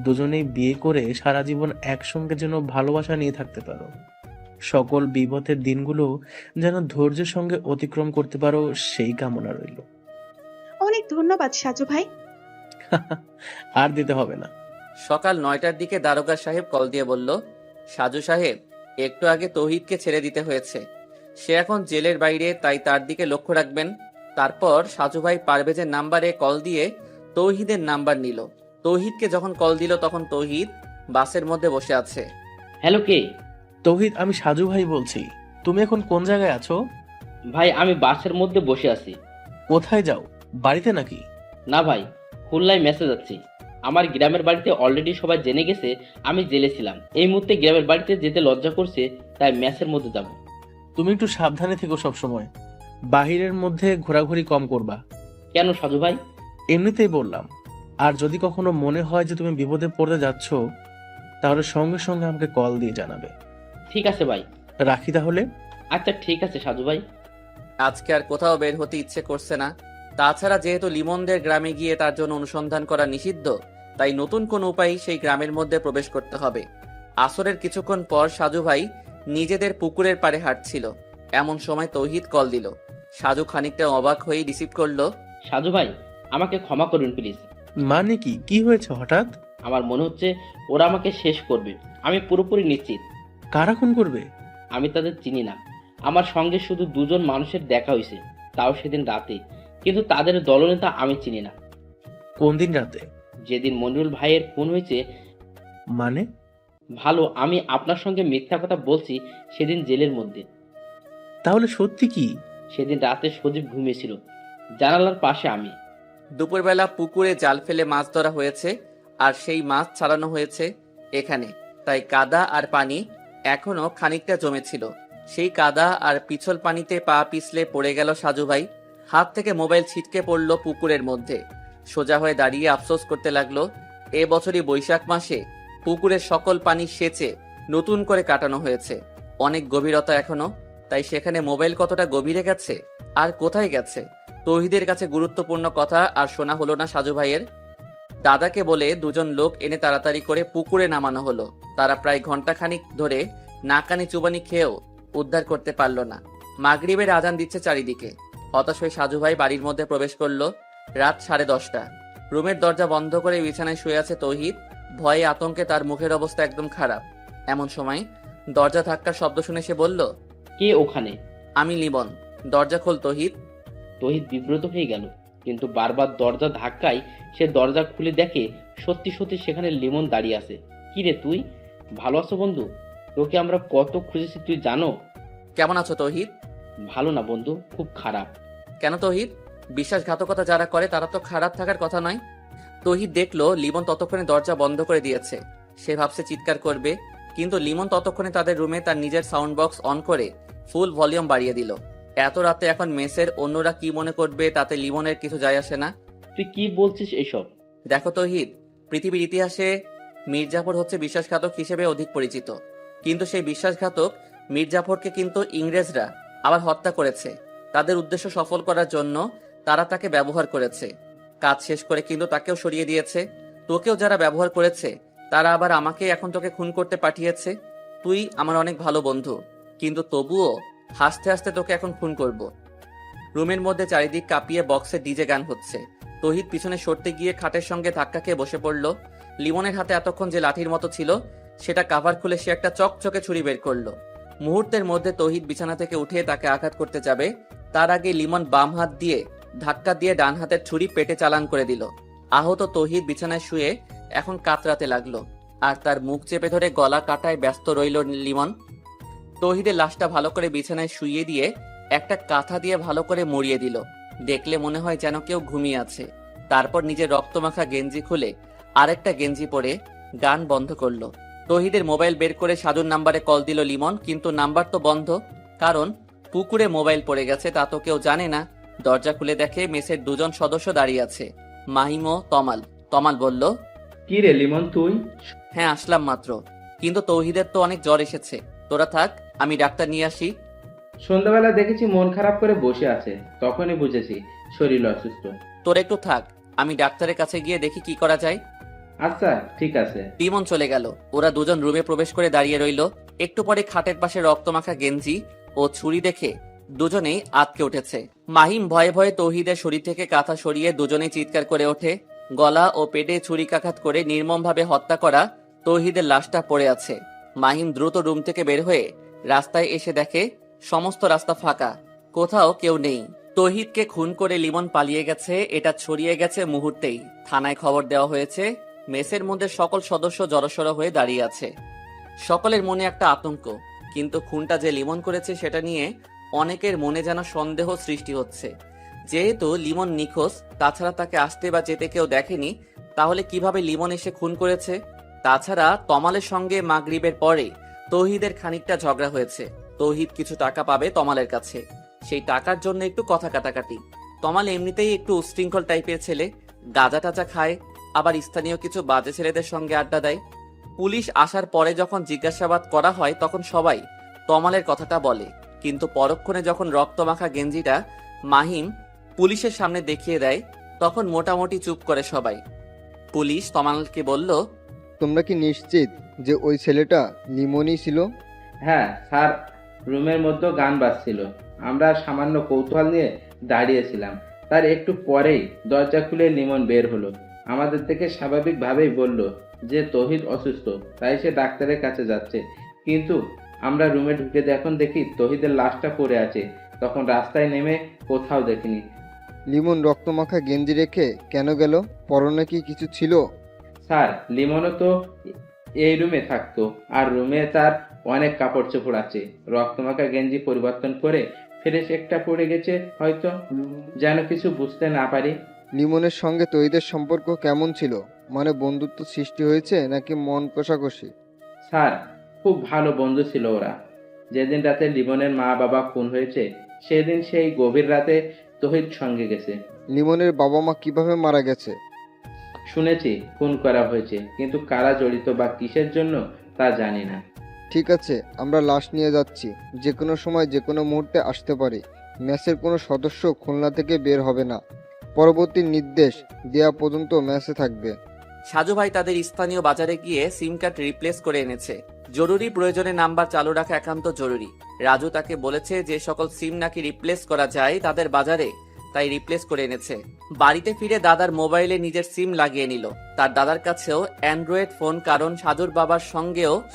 দুজনেই বিয়ে করে সারা জীবন একসঙ্গে যেন ভালোবাসা নিয়ে থাকতে পারো। সকল বিপদের দিনগুলো যেন ধৈর্যের সঙ্গে অতিক্রম করতে পারো, সেই কামনা রইল। অনেক ধন্যবাদ সাজু ভাই। আর দিতে হবে না। সকাল 9টার দিকে দারোগা সাহেব কল দিয়ে বলল, সাজু সাহেব, একটু আগে তৌহিদকে ছেড়ে দিতে হয়েছে। সে এখন জেলের বাইরে, তাই তার দিকে লক্ষ্য রাখবেন। তারপর সাজু ভাই পারভেজের নাম্বারে কল দিয়ে তৌহিদের নাম্বার নিল। তৌহিদকে যখন কল দিল তখন তৌহিদ বাসের মধ্যে বসে আছে। হ্যালো, কে? তৌহিদ, আমি সাজু ভাই বলছি। তুমি এখন কোন জায়গায় আছো? ভাই, আমি বাসের মধ্যে বসে আছি। কোথায় যাও? বাড়িতে নাকি? না ভাই, খুলনায় মেসেজ যাচ্ছি। আমার গ্রামের বাড়িতে অলরেডি সবাই জেনে গেছে আমি জেলে ছিলাম। এই মুহূর্তে গ্রামের বাড়িতে যেতে লজ্জা করছে, তাই মেসের মধ্যে যাব। তুমি একটু সাবধানে থেকো, সবসময় বাহিরের মধ্যে ঘোরাঘুরি কম করবা। কেন সাজু ভাই? এমনিতেই বললাম। আর যদি কখনো মনে হয় যে তুমি বিপদে পড়তে যাচ্ছ, তাহলে সঙ্গে সঙ্গে আমাকে কল দিয়ে জানাবে। ঠিক আছে ভাই। রাখি তাহলে। আচ্ছা ঠিক আছে সাজু ভাই। আজকে আর কোথাও বের হতে ইচ্ছে করছে না। তাছাড়া যেহেতু লিমনদের গ্রামে গিয়ে তার জন্য অনুসন্ধান করা নিষিদ্ধ, তাই নতুন কোন উপায় সেই গ্রামের মধ্যে প্রবেশ করতে হবে। আসরের কিছুক্ষণ পর সাজু ভাই নিজেদের পুকুরের পাড়ে হাঁটছিল। এমন সময় তৌহিদ কল দিল। সাজু খানিকটা অবাক হয়ে রিসিভ করলো। সাজু ভাই, আমাকে ক্ষমা করুন প্লিজ। মানে কি হয়েছে হঠাৎ? আমার মনে হচ্ছে ওরা আমাকে শেষ করবে। আমি পুরোপুরি নিশ্চিত। কারা খুন করবে? আমি তাদের চিনি না। আমার সঙ্গে শুধু দুজন মানুষের দেখা হয়েছে, তাও সেদিন রাতে। কিন্তু তাদের দলনেতা আমি চিনি না। কোন দিন রাতে? যেদিন মনিরুল ভাইয়ের খুন হয়েছে। মানে? ভালো, আমি আপনার সঙ্গে মিথ্যা কথা বলছি সেদিন জেলের মধ্যে। তাহলে সত্যি কি? সেদিন রাতে সজীব ঘুমিয়েছিল, জানালার পাশে আমি। দুপুরবেলা পুকুরে জাল ফেলে মাছ ধরা হয়েছে, আর সেই মাছ ছাড়ানো হয়েছে এখানে। তাই কাদা আর পানি এখনো খানিকটা জমেছিল। সেই কাদা আর পিছল পানিতে পা পিছলে পড়ে গেল সাজু ভাই। হাত থেকে মোবাইল ছিটকে পড়ল পুকুরের মধ্যে। সোজা হয়ে দাঁড়িয়ে আফসোস করতে লাগলো, এ বছরই বৈশাখ মাসে পুকুরের সকল পানি সেচে নতুন করে কাটানো হয়েছে। অনেক গভীরতা এখনো, তাই সেখানে মোবাইল কতটা গভীরে গেছে আর কোথায় গেছে। তৌহিদের কাছে গুরুত্বপূর্ণ কথা আর শোনা হলো না সাজু ভাইয়ের। দাদাকে বলে দুজন লোক এনে তাড়াতাড়ি করে পুকুরে নামানো হলো। তারা প্রায় ঘন্টাখানিক ধরে নাকানি চুবানি খেয়েও উদ্ধার করতে পারল না। মাগরিবের আজান দিচ্ছে চারিদিকে। হতাশ হয়ে সাজু ভাই বাড়ির মধ্যে প্রবেশ করলো। রাত 10:30। রুমের দরজা বন্ধ করে বিছানায় শুয়ে আছে তৌহিদ। ভয়ে আতঙ্কে তার মুখের অবস্থা একদম খারাপ। এমন সময় দরজা ধাক্কার শব্দ শুনে সে বলল, কে ওখানে? আমি লিমন। দরজা খোল তৌহিদ। তহিদ বিব্রত হয়ে গেল, কিন্তু বারবার দরজা ধাক্কায় সে দরজা খুলে দেখে সত্যি সত্যি সেখানে লিমন দাঁড়িয়ে আছে। কি রে তুই, ভালো আছো বন্ধু? তোকে আমরা কত খুঁজেছি তুই জানো? কেমন আছো তৌহিদ? ভালো না বন্ধু, খুব খারাপ। কেন তৌহিদ? বিশ্বাসঘাতকতা যারা করে তারা তো খারাপ থাকার কথা নয়। তৌহিদ দেখলো লিমন ততক্ষণে দরজা বন্ধ করে দিয়েছে। সে ভাবছে চিৎকার করবে, কিন্তু লিমন ততক্ষণে তাদের রুমে তার নিজের সাউন্ড বক্স অন করে ফুল ভলিউম বাড়িয়ে দিল। এত রাতে এখন মেসের অন্যরা কি মনে করবে তাতে লিমনের কিছু যায় আসে না। তুই কি বলছিস এইসব? দেখো তৌহিদ, পৃথিবীর ইতিহাসে মীর জাফর হচ্ছে বিশ্বাসঘাতক হিসেবে অধিক পরিচিত, কিন্তু সেই বিশ্বাসঘাতক মীর জাফরকে কিন্তু ইংরেজরা আবার হত্যা করেছে। তাদের উদ্দেশ্য সফল করার জন্য তারা তাকে ব্যবহার করেছে। কাজ শেষ করে কিন্তু তাকেও সরিয়ে দিয়েছে। তোকেও যারা ব্যবহার করেছে তারা আবার আমাকে এখন তোকে খুন করতে পাঠিয়েছে। তুই আমার অনেক ভালো বন্ধু, কিন্তু তবুও হাসতে হাসতে তোকে এখন খুন করব। রুমের মধ্যে চারিদিক কাঁপিয়ে বক্সে ডিজে গান হচ্ছে। তৌহিদ পিছনে সরতে গিয়ে খাটের সঙ্গে ধাক্কা খেয়ে বসে পড়ল। লিমনের হাতে এতক্ষণ যে লাঠির মতো ছিল সেটা কাভার খুলে সে একটা চকচকে ছুরি বের করলো। মুহূর্তের মধ্যে তৌহিদ বিছানা থেকে উঠে তাকে আঘাত করতে যাবে, তার আগে লিমন বাম হাত দিয়ে ধাক্কা দিয়ে ডান হাতের ছুরি পেটে চালান করে দিল। আহত তৌহিদ বিছানায় শুয়ে এখন কাতরাতে লাগলো, আর তার মুখ চেপে ধরে গলা কাটায় ব্যস্ত রইল লিমন। তৌহিদের লাশটা ভালো করে বিছানায় শুইয়ে দিয়ে একটা কাঁথা দিয়ে ভালো করে মুড়িয়ে দিল। দেখলে মনে হয় যেন কেউ ঘুমিয়ে আছে। তারপর নিজের রক্তমাখা গেঞ্জি খুলে আরেকটা গেঞ্জি পরে গান বন্ধ করলো। তৌহিদের মোবাইল বের করে সাজুর নাম্বারে কল দিল লিমন, কিন্তু নাম্বার তো বন্ধ, কারণ পুকুরে মোবাইল পড়ে গেছে তা তো কেউ জানে না। দরজা খুলে দেখে মেসের দুজন সদস্য দাঁড়িয়ে আছে, মাহিম ও তমাল। তমাল বলল, কি রে লিমন তুই? হ্যাঁ আসলাম মাত্র, কিন্তু তৌহিদের তো অনেক জ্বর এসেছে, তোরা থাক, আমি ডাক্তার নিয়ে আসি। সন্ধ্যাবেলা দেখেছি মন খারাপ করে বসে আছে, তখনই বুঝেছি শরীর অসুস্থ। তোরা একটু থাক, আমি ডাক্তারের কাছে গিয়ে দেখি কি করা যায়। আচ্ছা ঠিক আছে। লিমন চলে গেল। ওরা দুজন রুমে প্রবেশ করে দাঁড়িয়ে রইল। একটু পরে খাটের পাশে রক্তমাখা গেঞ্জি ও ছুরি দেখে দুজনেই আঁতকে উঠেছে। মাহিম ভয়ে ভয়ে তৌহিদের শরীর থেকে কাঁথা সরিয়ে দুজনেই চিৎকার করে ওঠে। গলা ও পেটে ছুরিকাঘাত করে নির্মমভাবে হত্যা করা তৌহিদের লাশটা পড়ে আছে। মাহিম দ্রুত রুম থেকে বের হয়ে রাস্তায় এসে দেখে সমস্ত রাস্তা ফাঁকা, কোথাও কেউ নেই। তৌহিদকে খুন করে লিমন পালিয়ে গেছে, এটা ছড়িয়ে গেছে মুহূর্তেই। থানায় খবর দেওয়া হয়েছে। মেসের মধ্যে সকল সদস্য জড়সড় হয়ে দাঁড়িয়ে আছে। সকলের মনে একটা আতঙ্ক, কিন্তু খুনটা যে লিমন করেছে সেটা নিয়ে অনেকের মনে যেন সন্দেহ সৃষ্টি হচ্ছে। যেহেতু লিমন নিখোঁজ, তাছাড়া তাকে আসতে বা যেতে কেউ দেখেনি, তাহলে কিভাবে লিমন এসে খুন করেছে? তাছাড়া তমালের সঙ্গে মাগরিবের পরে তৌহিদের খানিকটা ঝগড়া হয়েছে। তৌহিদ কিছু টাকা পাবে তমালের কাছে, সেই টাকার জন্য একটু কথা কাটাকাটি। তমাল এমনিতেই একটু উশৃঙ্খল টাইপের ছেলে, গাঁজা টাজা খায়, আবার স্থানীয় কিছু বাজে ছেলেদের সঙ্গে আড্ডা দেয়। পুলিশ আসার পরে যখন জিজ্ঞাসাবাদ করা হয় তখন সবাই তমালের কথাটা বলে, কিন্তু পরক্ষণে যখন রক্তমাখা গেঞ্জিটা মাহিম পুলিশের সামনে দেখিয়ে দেয় তখন মোটামুটি চুপ করে সবাই। পুলিশ তমালকে বলল, তোমরা কি নিশ্চিত যে ওই ছেলেটা লিমনই ছিল? হ্যাঁ স্যার, রুমের মধ্যে গান বাজছিল, আমরা সামান্য কৌতূহল নিয়ে দাঁড়িয়েছিলাম। তার একটু পরেই দরজা খুলে লিমন বের হলো। আমাদের থেকে স্বাভাবিকভাবেই বলল যে তৌহিদ অসুস্থ, তাই সে ডাক্তারের কাছে যাচ্ছে। কিন্তু আমরা রুমে ঢুকে যখন দেখি তৌহিদের লাশটা পড়ে আছে, তখন রাস্তায় নেমে কোথাও দেখিনি। লিমন রক্তমাখা গেঞ্জি রেখে কেন গেল? পরনে কি কিছু ছিল? স্যার, লিমনও তো এই রুমে থাকতো, আর রুমে তার অনেক কাপড় চোপড় আছে। রক্তমাখা গেঞ্জি পরিবর্তন করে ফ্রেশ একটা পড়ে গেছে হয়তো, যেন কিছু বুঝতে না পারি। লিমনের সঙ্গে তৌহিদের সম্পর্ক কেমন ছিল? মানে বন্ধুত্ব সৃষ্টি হয়েছে নাকি মন কষাকষি? স্যার, খুব ভালো বন্ধু ছিল ওরা। যেদিন রাতে লিমনের মা বাবা খুন হয়েছে সেদিন সেই গভীর রাতে তৌহিদ সঙ্গে গেছে। লিমনের বাবা মা কিভাবে মারা গেছে? শুনেছি খুন করা হয়েছে, কিন্তু কারা জড়িত বা কিসের জন্য তা জানি না। ঠিক আছে, আমরা লাশ নিয়ে যাচ্ছি। যে কোনো সময় যে কোনো মুহূর্তে আসতে পারে। ম্যাচের কোনো সদস্য খুলনা থেকে বের হবে না। পরবর্তী নির্দেশ দেওয়া পর্যন্ত ম্যাচে থাকবে। সাজু ভাই তাদের স্থানীয় বাজারে গিয়ে সিম কার্ড রিপ্লেস করে এনেছে। জরুরি প্রয়োজনে নাম্বার চালু রাখা একান্ত জরুরি। রাজু তাকে বলেছে যে সকল সিম নাকি রিপ্লেস করা যায় তাদের বাজারে, তাই রিপ্লেস করে এনেছে। বাড়িতে ফিরে দাদার মোবাইলে নিজের সিম লাগিয়ে নিল। তার দাদার কাছেও অ্যান্ড্রয়েড ফোন, কারণ সাজুর বাবার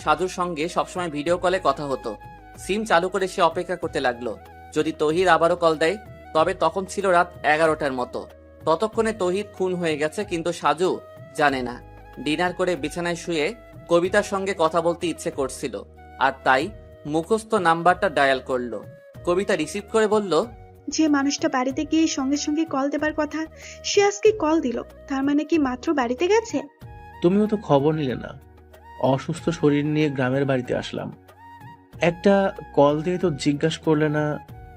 সাজুর সঙ্গে সবসময় ভিডিও কলে কথা হতো। সিম চালু করে সে অপেক্ষা করতে লাগলো যদি তৌহিদ আবারও কল দেয়। তবে তখন ছিল রাত 11টার মতো। ততক্ষণে তৌহিদ খুন হয়ে গেছে, কিন্তু সাজু জানে না। ডিনার করে বিছানায় শুয়ে কবিতার সঙ্গে কথা বলতে ইচ্ছে করছিল, আর তাই মুখস্থ নাম্বারটা ডায়াল করলো। কবিতা রিসিভ করে বলল, যে মানুষটা বাড়িতে গিয়ে সঙ্গে সঙ্গে কল দেবার কথা সে আজকে কল দিল, তার মানে কি মাত্র বাড়িতে গেছে? তুমিও তো খবর নিলে না। অসুস্থ শরীর নিয়ে গ্রামের বাড়িতে আসলাম, একটা কল দিয়ে তো জিজ্ঞাসা করলে না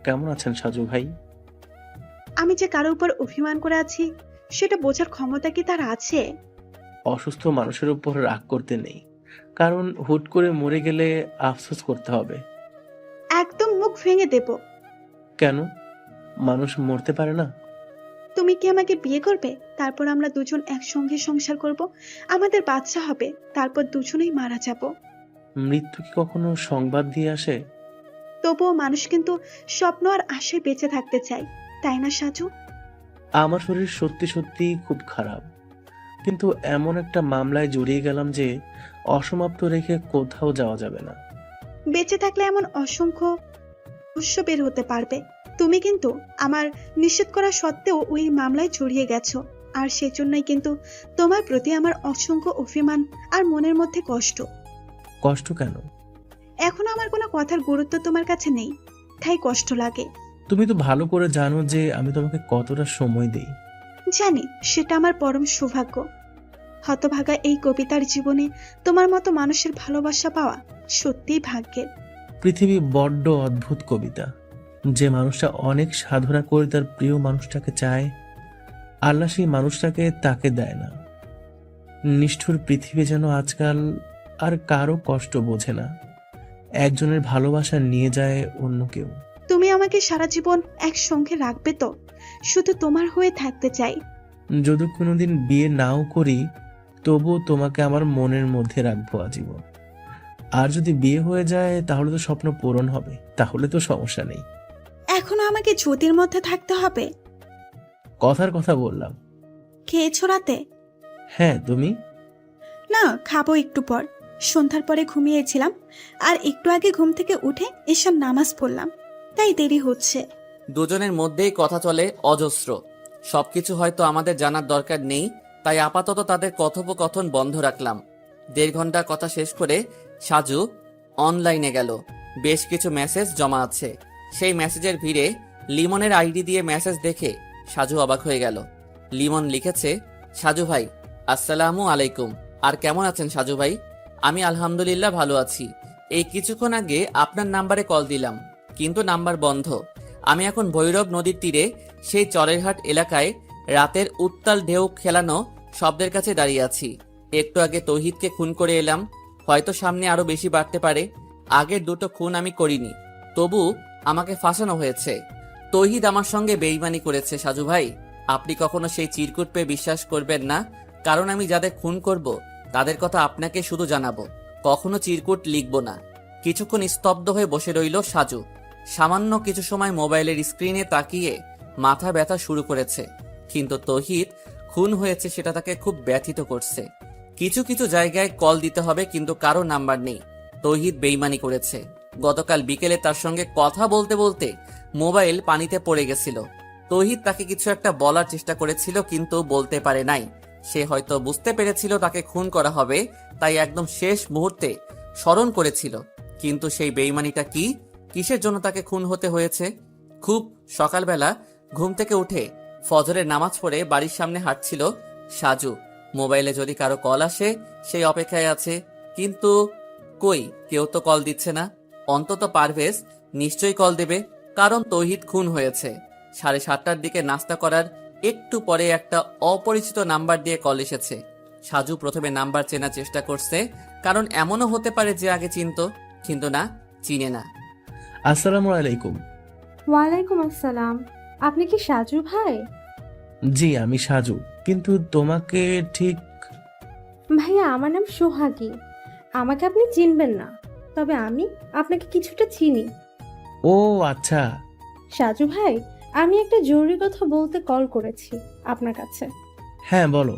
কেমন আছেন সাজু ভাই। আমি যে কারো উপর অভিমান করে আছি সেটা বোঝার ক্ষমতা কি তার আছে? অসুস্থ মানুষের উপর রাগ করতে নেই, কারণ হুট করে মরে গেলে আফসোস করতে হবে। একদম মুখ ভেঙে দেব। কেন? মানুষ মরতে পারে না? তুমি কি আমাকে বিয়ে করবে? তারপর আমরা দুজন একসঙ্গে সংসার করব, আমাদের বাচ্চা হবে, তারপর দুজনেই মারা যাব। মৃত্যু কি কখনো সংবাদ দিয়ে আসে? তবুও মানুষ কিন্তু স্বপ্ন আর আশায় বেঁচে থাকতে চায়, তাই না সাজু? আমার শরীর সত্যি সত্যি খুব খারাপ, কিন্তু এমন একটা মামলায় জড়িয়ে গেলাম যে অসমাপ্ত রেখে কোথাও যাওয়া যাবে না। বেঁচে থাকলে এমন অসংখ্য রহস্য বের হতে পারবে। তুমি কিন্তু আমার নিষেধ করা সত্ত্বেও ওই মামলায় জড়িয়ে গেছো, আর সেজন্যই কিন্তু তোমার প্রতি আমার অসংখ্য অভিমান আর মনের মধ্যে কষ্ট। কষ্ট কেন? এখন আমার কোনো কথার গুরুত্ব তোমার কাছে নেই, তাই কষ্ট লাগে। তুমি তো ভালো করে জানো যে আমি তোমাকে কতটা সময় দেই। জানি, সেটা আমার পরম সৌভাগ্য। হতভাগা এই কবিতার জীবনে তোমার মতো মানুষের ভালোবাসা পাওয়া সত্যিই ভাগ্যের। পৃথিবী বড্ড অদ্ভুত কবিতা। যে মানুষটা অনেক সাধনা করে তার প্রিয় মানুষটাকে চায়, আল্লাহ সেই মানুষটাকে তাকে দেয় না। নিষ্ঠুর পৃথিবী যেন আজকাল আর কারো কষ্ট বোঝে না, একজনের ভালোবাসা নিয়ে যায় অন্য কেউ। তুমি আমাকে সারা জীবন একসঙ্গে রাখবে তো? শুধু তোমার হয়ে থাকতে চাই। যদি কোনোদিন বিয়ে নাও করি, তবুও তোমাকে আমার মনের মধ্যে রাখবো আজীবন। আর যদি বিয়ে হয়ে যায় তাহলে তো স্বপ্ন পূরণ হবে, তাহলে তো সমস্যা নেই। এখনো আমাকে জ্যোতির মধ্যে থাকতে হবে? কথার কথা বললাম। খেয়েছো রাতে? হ্যাঁ, তুমি? না, খাবো একটু পর। সন্ধ্যার পরে ঘুমিয়েছিলাম, আর একটু আগে ঘুম থেকে উঠে এসব নামাজ পড়লাম, তাই দেরি হচ্ছে। দুজনের মধ্যেই কথা চলে অজস্র। সবকিছু হয়তো আমাদের জানার দরকার নেই, তাই আপাতত তাদের কথোপকথন বন্ধ রাখলাম। 1.5 ঘন্টা কথা শেষ করে সাজু অনলাইনে গেল। বেশ কিছু মেসেজ জমা আছে। সেই মেসেজের ভিড়ে লিমনের আইডি দিয়ে মেসেজ দেখে সাজু অবাক হয়ে গেল। লিমন লিখেছে, সাজু ভাই আসসালামু আলাইকুম। আর কেমন আছেন সাজু ভাই? আমি আলহামদুলিল্লাহ ভালো আছি। এই কিছুক্ষণ আগে আপনার নাম্বারে কল দিলাম, কিন্তু নাম্বার বন্ধ। আমি এখন ভৈরব নদীর তীরে সেই চরেরহাট এলাকায় রাতের উত্তাল ঢেউ খেলানো শব্দের কাছে দাঁড়িয়ে আছি। একটু আগে তৌহিদকে খুন করে এলাম, হয়তো সামনে আরো বেশি বাড়তে পারে। আগের 2টো খুন আমি করিনি, তবু আমাকে ফাঁসানো হয়েছে। তৌহিদ আমার সঙ্গে বেইমানি করেছে সাজু ভাই। আপনি কখনো সেই চিরকুট পেয়ে বিশ্বাস করবেন না, কারণ আমি যাদের খুন করব তাদের কথা আপনাকে শুধু জানাবো, কখনো চিরকুট লিখব না। কিছুক্ষণ স্তব্ধ হয়ে বসে রইল সাজু। সামান্য কিছু সময় মোবাইলের স্ক্রিনে তাকিয়ে মাথা ব্যথা শুরু করেছে, কিন্তু তৌহিদ খুন হয়েছে সেটা তাকে খুব ব্যথিত করছে। কিছু কিছু জায়গায় কল দিতে হবে, কিন্তু কারো নাম্বার নেই। তৌহিদ বেইমানি করেছে। গতকাল বিকেলে তার সঙ্গে কথা বলতে বলতে মোবাইল পানিতে পড়ে গেছিল। তৌহিদ তাকে কিছু একটা বলার চেষ্টা করেছিল, কিন্তু বলতে পারে নাই। সে হয়তো বুঝতে পেরেছিল তাকে খুন করা হবে, তাই একদম শেষ মুহূর্তে স্মরণ করেছিল। কিন্তু সেই বেইমানিটা কি, কিসের জন্য তাকে খুন হতে হয়েছে? খুব সকালবেলা ঘুম থেকে উঠে ফজরের নামাজ পড়ে বাড়ির সামনে হাঁটছিল সাজু। মোবাইলে যদি কারো কল আসে সেই অপেক্ষায় আছে, কিন্তু কই, কেউ তো কল দিচ্ছে না। অন্তত পারভেজ নিশ্চয়ই কল দেবে, কারণ তৌহিদ খুন হয়েছে। 7:30টার দিকে নাস্তা করার একটু পরে একটা অপরিচিত নাম্বার দিয়ে কল এসেছে। সাজু প্রথমে নাম্বার চেনার চেষ্টা করছে, কারণ এমনও হতে পারে যে আগে চিনতো, কিন্তু না, চিনে না। আসসালামু আলাইকুম। ওয়ালাইকুম আসসালাম। আপনি কি সাজু ভাই? জি, আমি সাজু, কিন্তু তোমাকে ঠিক... ভাইয়া, আমার নাম সোহাগী। আমাকে আপনি চিনবেন না, তবে আমি আপনাকে কিছুটা চিনি। ও আচ্ছা। সাজু ভাই, আমি একটা জরুরি কথা বলতে কল করেছি আপনার কাছে। হ্যাঁ, বলো।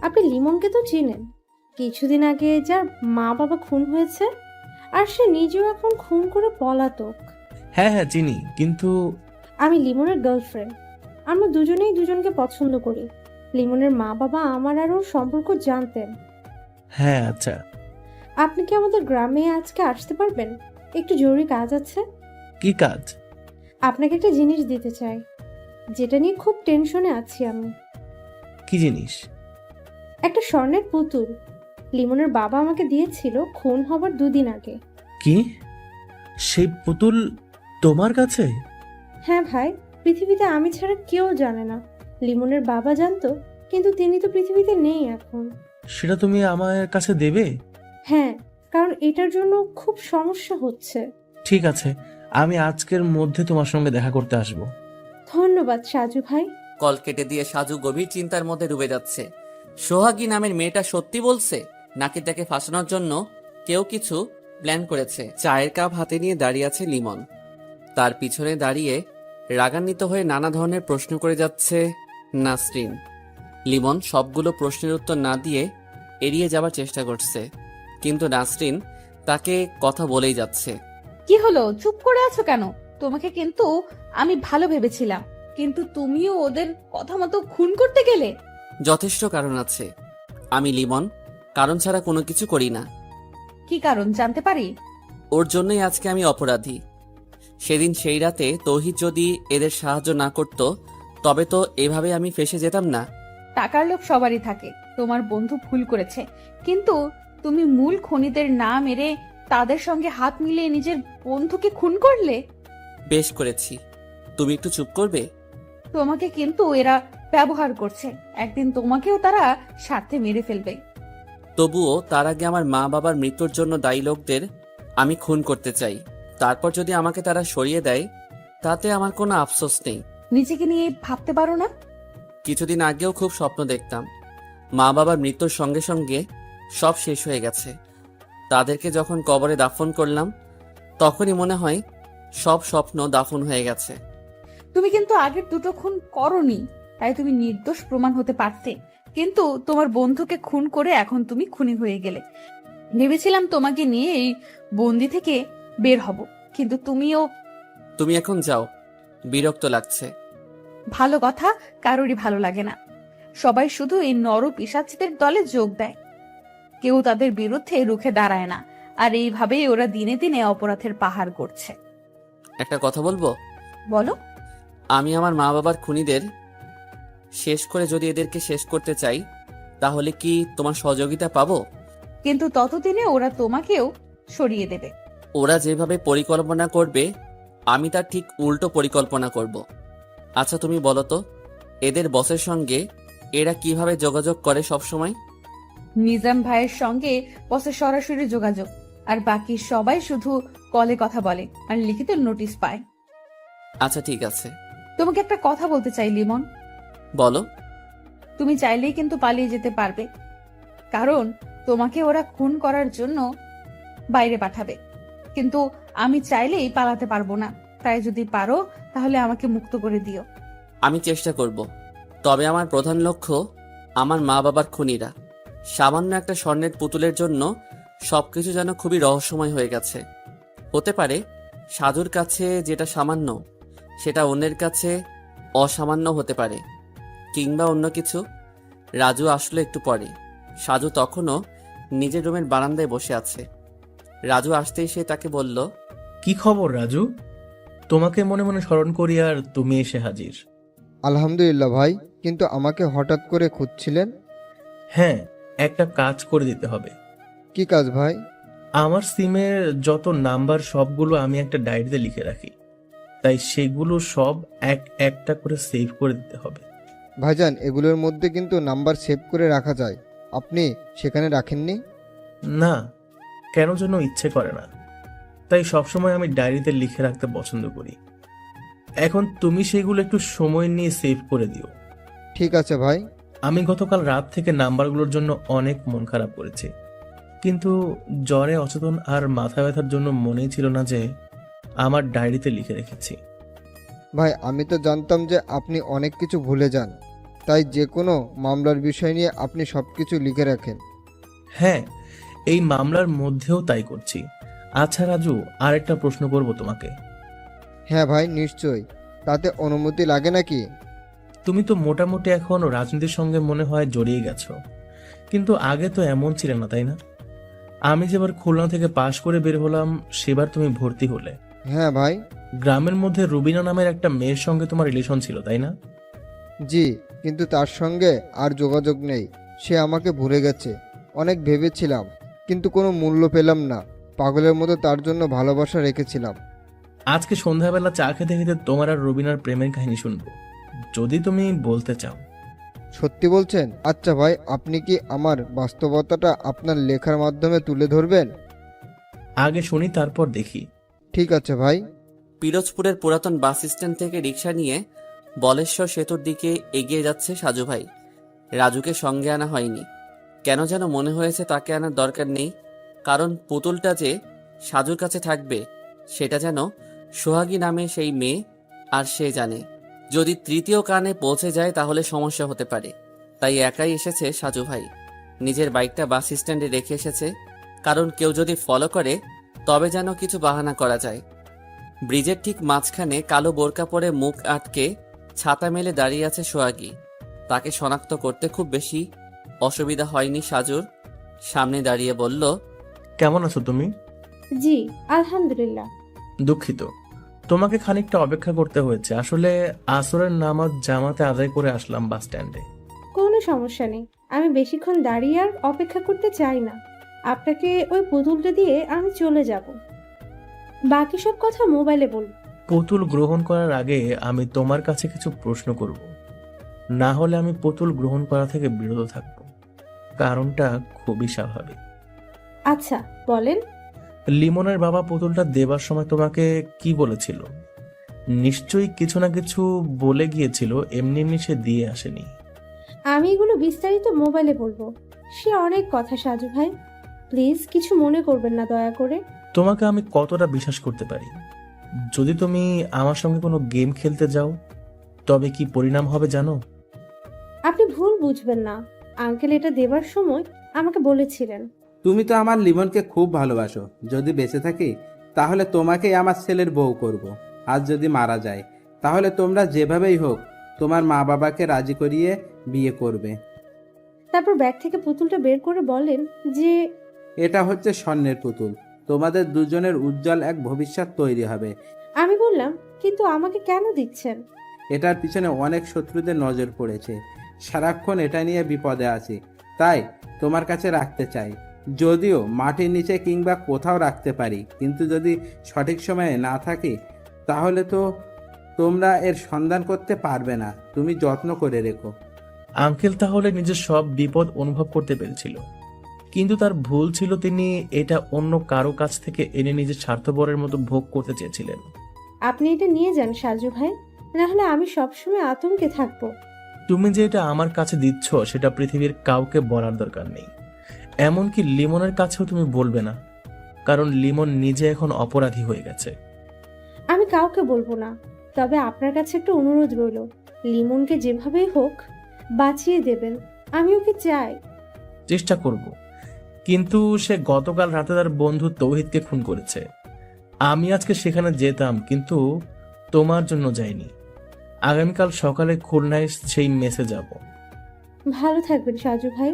আপনি লিমনকে তো চিনেন, কিছুদিন আগে যার মা বাবা খুন হয়েছে, আর সে নিজেও এখন খুন করে পলাতক। হ্যাঁ হ্যাঁ, চিনি, কিন্তু... আমি লিমনের গার্লফ্রেন্ড। আমরা দুজনেই দুজনকে পছন্দ করি। লিমনের মা বাবা আমার আর ওর সম্পর্ক জানতেন। হ্যাঁ, আচ্ছা। আপনি কি আমাদের গ্রামে আজকে আসতে পারবেন? একটু জরুরি কাজ আছে। কি কাজ? আপনাকে একটা জিনিস দিতে চাই, যেটা নিয়ে খুব টেনশনে আছি আমি। কি জিনিস? একটা স্বর্ণের পুতুল। লিমনের বাবা আমাকে দিয়েছিল খুন হবার 2 দিন আগে। কি? সেই পুতুল তোমার কাছে? হ্যাঁ ভাই, পৃথিবীতে আমি ছাড়া কেউ জানে না। লিমনের বাবা জানতো, কিন্তু তিনি তো পৃথিবীতে নেই এখন। সেটা তুমি আমার কাছে দেবে? হ্যাঁ, কারণ এটার জন্য খুব সমস্যা হচ্ছে। ঠিক আছে, আমি আজকের মধ্যে তোমার সঙ্গে দেখা করতে আসব। ধন্যবাদ সাজু ভাই। কল কেটে দিয়ে সাজু গভীর চিন্তার মধ্যে ডুবে যাচ্ছে। সোহাগী নামের মেয়েটা সত্যি বলছে, নাকি তাকে ফাঁসানোর জন্য কেউ কিছু প্ল্যান করেছে? চায়ের কাপ হাতে নিয়ে দাঁড়িয়ে আছে লিমন। তার পিছনে দাঁড়িয়ে রাগান্বিত হয়ে নানা ধরনের প্রশ্ন করে যাচ্ছে নাসরিন। লিমন সবগুলো প্রশ্নের উত্তর না দিয়ে এড়িয়ে যাবার চেষ্টা করছে, কিন্তু নাসরিন তাকে কথা বলেই যাচ্ছে। কি হলো, চুপ করে আছো কেন? তোমাকে কিন্তু আমি ভালো ভেবেছিলাম, কিন্তু তুমিও ওদের কথা মতো খুন করতে গেলে। যথেষ্ট কারণ আছে। আমি লিমন কারণ ছাড়া কোনো কিছু করি না। কি কারণ জানতে পারি? ওর জন্যই আজকে আমি অপরাধী। সেদিন সেই রাতে তৌহিদ যদি এদের সাহায্য না করত, তবে তো এভাবে আমি ফেঁসে যেতাম না। টাকার লোভ সবারই থাকে, তোমার বন্ধু ভুল করেছে, কিন্তু তুমি মূল খুনিদের না মেরে তাদের সঙ্গে হাত মিলিয়ে নিজের বন্ধুকে খুন করলে। বেশ করেছি, তুমি একটু চুপ করবে? তোমাকে কিন্তু এরা ব্যবহার করছে, একদিন তোমাকেও তারা স্বার্থে মেরে ফেলবে। তবুও তার আগে আমার মা বাবার মৃত্যুর জন্য দায়ী লোকদের আমি খুন করতে চাই। তারপর যদি আমাকে তারা সরিয়ে দেয়, তাতে আমার কোনো আফসোস নেই। নিজেকে নিয়ে ভাবতে পারো না? কিছুদিন আগেও খুব স্বপ্ন দেখতাম, মা বাবার মৃত্যুর সঙ্গে সঙ্গে সব শেষ হয়ে গেছে। তাদেরকে যখন কবরে দাফন করলাম, তখনই মনে হয় সব স্বপ্ন দাফন হয়ে গেছে। তুমি কিন্তু আগের দুটো খুন করনি, তাই তুমি নির্দোষ প্রমাণ হতে পারতে, কিন্তু তোমার বন্ধুকে খুন করে এখন তুমি খুনি হয়ে গেলে। ভেবেছিলাম তোমাকে নিয়ে এই বন্দি থেকে বের হব, কিন্তু তুমি এখন যাও, বিরক্ত লাগছে। ভালো কথা কারোরই ভালো লাগে না। সবাই শুধু এই নর পিশাচদের দলে যোগ দেয়, কেউ তাদের বিরুদ্ধে রুখে দাঁড়ায় না, আর এইভাবেই ওরা দিনে দিনে অপরাধের পাহাড় করছে। একটা কথা বলবো? বলো। আমি আমার মা বাবার খুনিদের শেষ করে যদি এদেরকে শেষ করতে চাই, তাহলে কি তোমার সহযোগিতা পাবো? কিন্তু ততদিনে ওরা তোমাকেও সরিয়ে দেবে। ওরা যেভাবে পরিকল্পনা করবে, আমি তার ঠিক উল্টো পরিকল্পনা করব। আচ্ছা তুমি বলো তো, এদের বসের সঙ্গে এরা কিভাবে যোগাযোগ করে সব সময়? নিজাম ভাইয়ের সঙ্গে বসে সরাসরি যোগাযোগ, আর বাকি সবাই শুধু কলে কথা বলে আর লিখিত নোটিশ পায়। আচ্ছা ঠিক আছে। তোমাকে একটা কথা বলতে চাই লিমন। বলো। তুমি চাইলেই কিন্তু পালিয়ে যেতে পারবে, কারণ তোমাকে ওরা খুন করার জন্য বাইরে পাঠাবে, কিন্তু আমি চাইলেই পালাতে পারবো না। তাই যদি পারো তাহলে আমাকে মুক্ত করে দিও। আমি চেষ্টা করব, তবে আমার প্রধান লক্ষ্য আমার মা বাবার খুনিরা। সামান্য একটা স্বর্ণের পুতুলের জন্য সবকিছু যেন খুবই রহস্যময় হয়ে গেছে। হতে পারে সাজুর কাছে যেটা সামান্য, সেটা অন্যের কাছে অসামান্য হতে পারে, কিংবা অন্য কিছু। রাজু আসলো একটু পরে। সাজু তখনও নিজের রুমের বারান্দায় বসে আছে। রাজু আসতেই সে তাকে বলল, কি খবর রাজু? তোমাকে মনে মনে স্মরণ করি আর তুমি এসে হাজির। আলহামদুলিল্লাহ ভাই, কিন্তু আমাকে হঠাৎ করে খুঁজছিলেন? হ্যাঁ, একটা কাজ করে দিতে হবে। কি কাজ ভাই? আমার সিমের যত নাম্বার সবগুলো আমি একটা ডায়েরিতে লিখে রাখি, তাই সেগুলো সব একটা করে সেভ করে দিতে হবে। ভাইজান, এগুলোর মধ্যে কিন্তু নাম্বার সেভ করে রাখা যায়, আপনি সেখানে রাখেননি? না, কেন যেন ইচ্ছে করে না, তাই সবসময় আমি ডায়েরিতে লিখে রাখতে পছন্দ করি। এখন তুমি সেগুলো একটু সময় নিয়ে সেভ করে দিও। ঠিক আছে ভাই। আমি গতকাল রাত থেকে নাম্বারগুলোর জন্য অনেক মন খারাপ করেছি, কিন্তু জ্বরে অচেতন আর মাথা ব্যথার জন্য মনেই ছিল না যে আমার ডায়েরিতে লিখে রেখেছি। ভাই, আমি তো জানতাম যে আপনি অনেক কিছু ভুলে যান, তাই যে কোনো মামলার বিষয় নিয়ে আপনি সব কিছু লিখে রাখেন। হ্যাঁ, এই মামলার মধ্যেও তাই করছি। আচ্ছা রাজু, আর একটা প্রশ্ন করব তোমাকে। হ্যাঁ ভাই, নিশ্চয়ই। তাতে অনুমতি লাগে নাকি? তুমি তো মোটামুটি এখন রাজনীতির সঙ্গে মনে হয় জড়িয়ে গেছো, কিন্তু আগে তো এমন ছিল না, তাই না? আমি যেবার খুলনা থেকে পাশ করে বের হলাম, সেবার তুমি ভর্তি হলে। হ্যাঁ ভাই। গ্রামের মধ্যে রুবিনা নামের একটা মেয়ের সঙ্গে তোমার রিলেশন ছিল, তাই না? জি, কিন্তু তার সঙ্গে আর যোগাযোগ নেই। সে আমাকে ভুলে গেছে। অনেক ভেবেছিলাম, কিন্তু কোনো মূল্য পেলাম না। পাগলের মতো তার জন্য ভালোবাসা রেখেছিলাম। আজকে সন্ধ্যাবেলা চা খেতে খেতে তোমার আর রুবিনার প্রেমের কাহিনী শুনবো, যদি তুমি বলতে চাও। সত্যি বলছেন? আচ্ছা ভাই, আপনি কি আমার বাস্তবতাটা আপনার লেখার মাধ্যমে তুলে ধরবেন? আগে শুনি, তারপর দেখি। ঠিক আছে ভাই। পিরোজপুরের পুরাতন বাস স্ট্যান্ড থেকে রিক্সা নিয়ে বলেশ্বর সেতুর দিকে এগিয়ে যাচ্ছে সাজু ভাই। রাজুকে সঙ্গে আনা হয়নি, কেন যেন মনে হয়েছে তাকে আনার দরকার নেই, কারণ পুতুলটা যে সাজুর কাছে থাকবে সেটা যেন সোহাগী নামে সেই মেয়ে আর সে জানে। যদি তৃতীয় কানে পৌঁছে যায় তাহলে সমস্যা হতে পারে, তাই একাই এসেছে সাজু ভাই। নিজের বাইকটা বাস স্ট্যান্ডে রেখে এসেছে, কারণ কেউ যদি ফলো করে তবে যেন কিছু বাহানা করা যায়। ব্রিজের ঠিক মাঝখানে কালো বোরকা পরে মুখ আটকে ছাতা মেলে দাঁড়িয়ে আছে সোহাগী। তাকে শনাক্ত করতে খুব বেশি অসুবিধা হয়নি সাজুর। সামনে দাঁড়িয়ে বলল, কেমন আছো তুমি? জি আলহামদুলিল্লাহ। দুঃখিত, তোমাকে খানিকটা অপেক্ষা করতে হয়েছে। আসলে আসরের নামাজ জামাতে আদায় করে আসলাম বাস স্ট্যান্ডে। কোনো সমস্যা নেই, আমি বেশিক্ষণ দাঁড়িয়ে আর অপেক্ষা করতে চাই না। আপনাকে ওই পুতুলটা দিয়ে আমি চলে যাব। বাকি সব কথা মোবাইলে বলব। পুতুল গ্রহণ করার আগে আমি তোমার কাছে কিছু প্রশ্ন করব, না হলে আমি পুতুল গ্রহণ করা থেকে বিরত থাকব। কারণটা খুবই স্বাভাবিক। আচ্ছা বলেন। লিমনের বাবা পুতুলটা দেবার সময় তোমাকে কি বলেছিল? নিশ্চয়ই কিছু না কিছু বলে গিয়েছিল, এমনি এমনি সে দিয়ে আসেনি। আমি এগুলো বিস্তারিত মোবাইলে বলবো। সে অনেক কথা সাজু ভাই, প্লিজ কিছু মনে করবেন না দয়া করে। তোমাকে আমি কতটা বিশ্বাস করতে পারি? যদি তুমি আমার সঙ্গে কোনো গেম খেলতে যাও, তবে কি পরিণাম হবে জানো? আপনি ভুল বুঝবেন না, আঙ্কেল এটা দেবার সময় আমাকে বলেছিলেন। তুমি তো আমার লিমনকে খুব ভালোবাসো। যদি বেঁচে থাকি তাহলে তোমাকেই আমার ছেলের বউ করব। আর যদি মারা যায় তাহলে তোমরা যেভাবেই হোক তোমার মা বাবাকে রাজি করিয়ে বিয়ে করবে। তারপর ব্যাগ থেকে পুতুলটা বের করে বলেন যে এটা হচ্ছে স্বর্ণের পুতুল, তোমাদের দুজনের উজ্জ্বল এক ভবিষ্যৎ তৈরি হবে। আমি বললাম, কিন্তু আমাকে কেন দিচ্ছেন? এটার পিছনে অনেক শত্রুদের নজর পড়েছে, সারাক্ষণ এটা নিয়ে বিপদে আছি, তাই তোমার কাছে রাখতে চাই। যদিও মাটির নিচে কিংবা কোথাও রাখতে পারি, কিন্তু যদি সঠিক সময়ে না থাকি তাহলে তো তোমরা এর সন্ধান করতে পারবে না। তুমি যত্ন করে রেখো। আঙ্কেল তাহলে নিজের সব বিপদ অনুভব করতে পেরেছিল, কিন্তু তার ভুল ছিল তিনি এটা অন্য কারো কাছ থেকে এনে নিজের স্বার্থপরের মতো ভোগ করতে চেয়েছিলেন। আপনি এটা নিয়ে যান সাজু ভাই, না হলে আমি সবসময় আতঙ্কে থাকবো। তুমি যে এটা আমার কাছে দিচ্ছ সেটা পৃথিবীর কাউকে বলার দরকার নেই, এমনকি লিমনের কাছেও তুমি বলবে না, কারণ লিমন নিজে এখন অপরাধী হয়ে গেছে। আমি কাউকে বলবো না, তবে আপনার কাছে একটা অনুরোধ রইল, লিমনকে যেভাবেই হোক বাঁচিয়ে দেবেন। আমি ওকে চাই। চেষ্টা করব, কিন্তু সে গতকাল রাতে তার বন্ধু তৌহিদকে খুন করেছে। আমি আজকে সেখানে যেতাম, কিন্তু তোমার জন্য যাইনি। আগামীকাল সকালে খুলনায় সেই মেসে যাব। ভালো থাকবেন সাজু ভাই।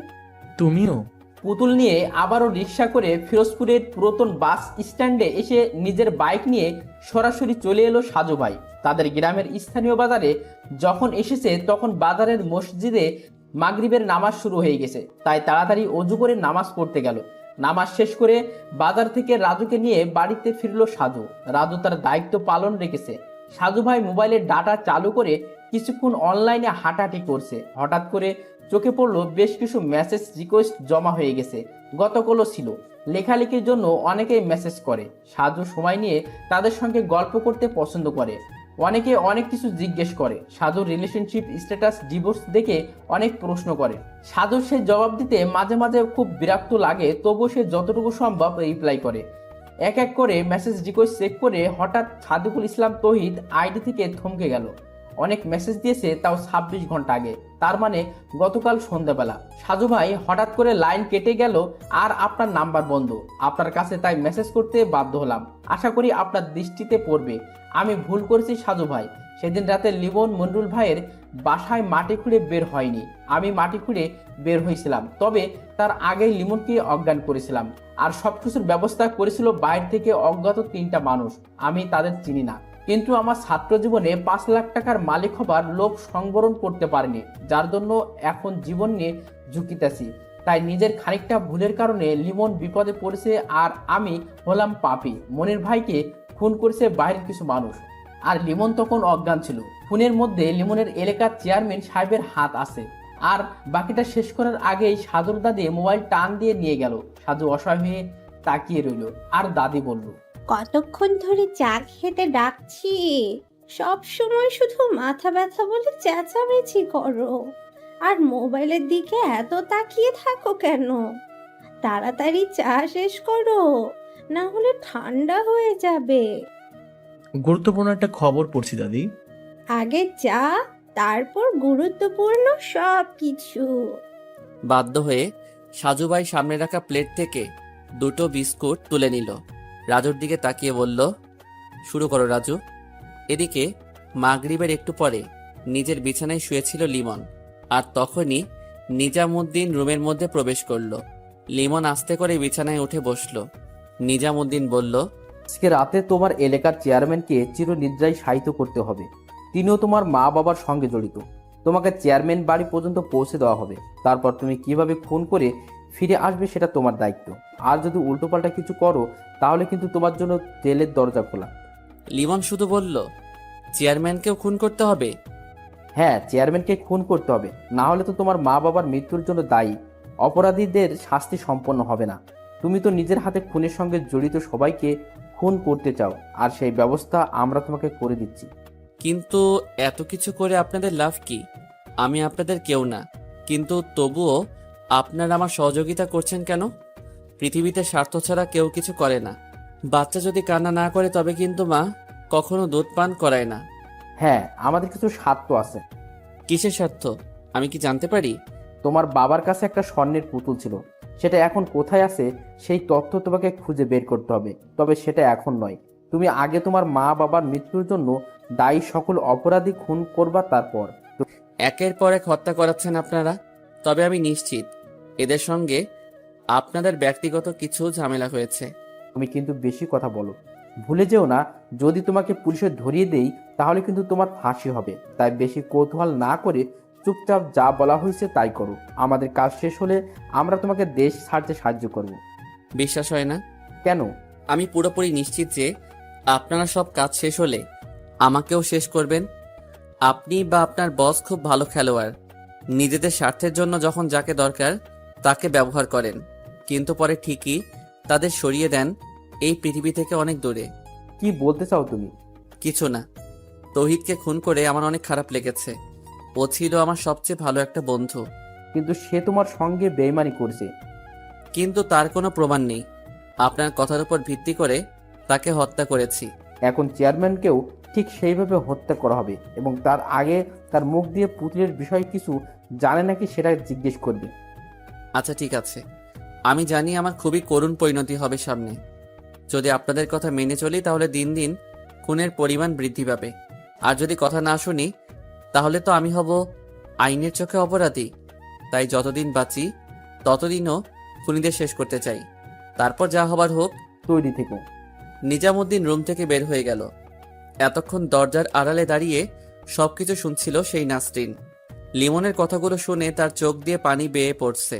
তুমিও। পুতুল নিয়ে আবারও রিক্সা করে ফিরোজপুরের পুরাতন বাস স্ট্যান্ডে এসে নিজের বাইক নিয়ে সরাসরি চলে এলো সাজু ভাই। তাদের গ্রামের স্থানীয় বাজারে যখন এসেছে তখন বাজারের মসজিদে মাগরিবের নামাজ শুরু হয়ে গেছে, তাই তাড়াতাড়ি অজু করে নামাজ পড়তে গেল। নামাজ শেষ করে বাজার থেকে রাজুকে নিয়ে বাড়িতে ফিরল সাজু। রাজু তার দায়িত্ব পালন রেখেছে। সাজু ভাই মোবাইলের ডাটা চালু করে কিছুক্ষণ অনলাইনে হাঁটাহাঁটি করছে। হঠাৎ করে চোখে পড়লো বেশ কিছু মেসেজ রিকোয়েস্ট জমা হয়ে গেছে। গতকালও ছিল। লেখালেখির জন্য অনেকেই মেসেজ করে। সাজু সময় নিয়ে তাদের সঙ্গে গল্প করতে পছন্দ করে। অনেকে অনেক কিছু জিজ্ঞেস করে। সাজুর রিলেশনশিপ স্ট্যাটাস ডিভোর্স দেখে অনেক প্রশ্ন করে। সাজুর সে জবাব দিতে মাঝে মাঝে খুব বিরক্ত লাগে, তবুও সে যতটুকু সম্ভব রিপ্লাই করে। এক এক করে মেসেজ রিকোয়েস্ট চেক করে হঠাৎ সাদিকুল ইসলাম তৌহিদ আইডি থেকে থমকে গেল। অনেক মেসেজ দিয়েছে, তাও 26 ঘন্টা আগে, তার মানে গতকাল সন্ধ্যাবেলা। সাজু ভাই হঠাৎ করে লাইন কেটে গেল আর আপনার নাম্বার বন্ধ। আপনার কাছে তাই মেসেজ করতে বাধ্য হলাম। আশা করি আপনার দৃষ্টিতে পড়বে। আমি ভুল করেছি সাজু ভাই। সেদিন রাতে লিমন মন্ডুল ভাইয়ের বাসায় মাটি খুঁড়ে বের হয়নি, আমি মাটি খুঁড়ে বের হয়েছিলাম। তবে তার আগেই লিমনকে অজ্ঞান করেছিলাম, আর সবকিছুর ব্যবস্থা করেছিল বাইরে থেকে অজ্ঞাত 3টা মানুষ। আমি তাদের চিনি না, কিন্তু আমার ছাত্র জীবনে 5 লাখ টাকার মালিক হবার লোভ সংবরণ করতে পারিনি, যার জন্য এখন জীবন নিয়ে ঝুঁকিতেছি। তাই নিজের খানিকটা ভুলের কারণে লিমন বিপদে পড়েছে, আর আমি হলাম পাপী। মনির ভাইকে খুন করেছে বাইরের কিছু মানুষ, আর লিমন তখন অজ্ঞান ছিল। খুনের মধ্যে লিমনের এলাকার চেয়ারম্যান সাহেবের হাত আছে। আর বাকিটা শেষ করার আগেই সাজুর দাদি মোবাইল টান দিয়ে নিয়ে গেল। সাজু অসহায় হয়ে তাকিয়ে রইল, আর দাদি বলল, কতক্ষণ ধরে চা খেতে ডাকছি, সব সময় শুধু মাথা ব্যথা বলে চেঁচামেচি করো, আর মোবাইলের দিকে এত তাকিয়ে থাকো কেন? তাড়াতাড়ি চা শেষ করো, না হলে ঠান্ডা হয়ে যাবে। গুরুত্বপূর্ণ একটা খবর পড়ছি দাদি। আগে চা, তারপর গুরুত্বপূর্ণ সব কিছু। বাধ্য হয়ে সাজুভাই সামনে রাখা প্লেট থেকে 2টো বিস্কুট তুলে নিল। রাজুর দিকে তাকিয়ে বলল, শুরু করো রাজু। এদিকে মাগরিবের একটু পরে নিজের বিছানায় শুয়েছিল লিমন, আর তখনই নিজামুদ্দিন রুমের মধ্যে প্রবেশ করলো। লিমন আস্তে করে বিছানায় উঠে বসলো। নিজামুদ্দিন বলল, আজকে রাতে তোমার এলাকার চেয়ারম্যানকে চিরনিদ্রায় শায়িত করতে হবে। তিনিও তোমার মা বাবার সঙ্গে জড়িত। তোমাকে চেয়ারম্যান বাড়ি পর্যন্ত পৌঁছে দেওয়া হবে। তারপর তুমি কিভাবে খুন করে ফিরে আসবে সেটা তোমার দায়িত্ব। আর যদি উল্টোপাল্টা কিছু করো তাহলে কিন্তু তোমার জন্য জেলের দরজা খোলা। লিমন শুধু বলল, চেয়ারম্যানকেও খুন করতে হবে? হ্যাঁ, চেয়ারম্যানকে খুন করতে হবে, না হলে তো তোমার মা বাবার মৃত্যুর জন্য দায়ী অপরাধীদের শাস্তি সম্পন্ন হবে না। তুমি তো নিজের হাতে খুনের সঙ্গে জড়িত সবাইকে খুন করতে চাও, আর সেই ব্যবস্থা আমরা তোমাকে করে দিচ্ছি। কিন্তু এত কিছু করে আপনাদের লাভ কি? আমি আপনাদের কেউ না, কিন্তু তবুও আপনারা আমার সহযোগিতা করছেন কেন? পৃথিবীতে স্বার্থ ছাড়া কেউ কিছু করে না। বাচ্চা যদি কান্না না করে তবে কিন্তু মা কখনো দুধ পান করায় না। হ্যাঁ, আমাদের কিছু স্বার্থ আছে। কিসের স্বার্থ আমি কি জানতে পারি? তোমার বাবার কাছে একটা স্বর্ণের পুতুল ছিল, সেটা এখন কোথায় আছে সেই তথ্য তোমাকে খুঁজে বের করতে হবে। তবে সেটা এখন নয়, তুমি আগে তোমার মা বাবার মৃত্যুর জন্য দায়ী সকল অপরাধী খুন করবা, তারপর। একের পর এক হত্যা করাচ্ছেন আপনারা। তবে আমি নিশ্চিত এদের সঙ্গে আপনাদের ব্যক্তিগত কিছু ঝামেলা হয়েছে। তুমি কিন্তু বেশি কথা বলো। ভুলে যেও না, যদি তোমাকে পুলিশে ধরিয়ে দেই তাহলে কিন্তু তোমার ফাঁসি হবে। তাই বেশি কৌতূহল না করে চুপচাপ যা বলা হয়েছে তাই করো। আমাদের কাজ শেষ হলে আমরা তোমাকে দেশ ছাড়তে সাহায্য করব। বিশ্বাস হয় না? কেন? আমি পুরোপুরি নিশ্চিত যে আপনারা সব কাজ শেষ হলে আমাকেও শেষ করবেন। আপনি বা আপনার বস খুব ভালো খেলোয়াড়। নিজেদের স্বার্থের জন্য যখন যাকে দরকার তাকে ব্যবহার করেন, কিন্তু পরে ঠিকই তাদের সরিয়ে দেন এই পৃথিবী থেকে অনেক দূরে। কি বলতে চাও তুমি? কিছু না। তৌহিদকে খুন করে আমার অনেক খারাপ লেগেছে। ও ছিল আমার সবচেয়ে ভালো একটা বন্ধু। কিন্তু সে তোমার সঙ্গে বেইমানি করছে। কিন্তু তার কোনো প্রমাণ নেই। আপনার কথার উপর ভিত্তি করে তাকে হত্যা করেছি। এখন চেয়ারম্যানকেও ঠিক সেইভাবে হত্যা করা হবে, এবং তার আগে তার মুখ দিয়ে পুতুলের বিষয় কিছু জানে নাকি সেটা জিজ্ঞেস করবে। আচ্ছা ঠিক আছে, আমি জানি আমার খুবই করুণ পরিণতি হবে সামনে। যদি আপনাদের কথা মেনে চলি তাহলে দিন দিন খুনের পরিমাণ বৃদ্ধি পাবে। আর যদি কথা না শুনি তাহলে তো আমি হব আইনের চোখে অপরাধী। তাই যতদিন বাঁচি ততদিনও খুনিদের শেষ করতে চাই। তারপর যা হবার হোক। তৈরি থেকো। নিজামুদ্দিন রুম থেকে বের হয়ে গেল। এতক্ষণ দরজার আড়ালে দাঁড়িয়ে সবকিছু শুনছিল সেই নাসরিন। লিমনের কথাগুলো শুনে তার চোখ দিয়ে পানি বেয়ে পড়ছে।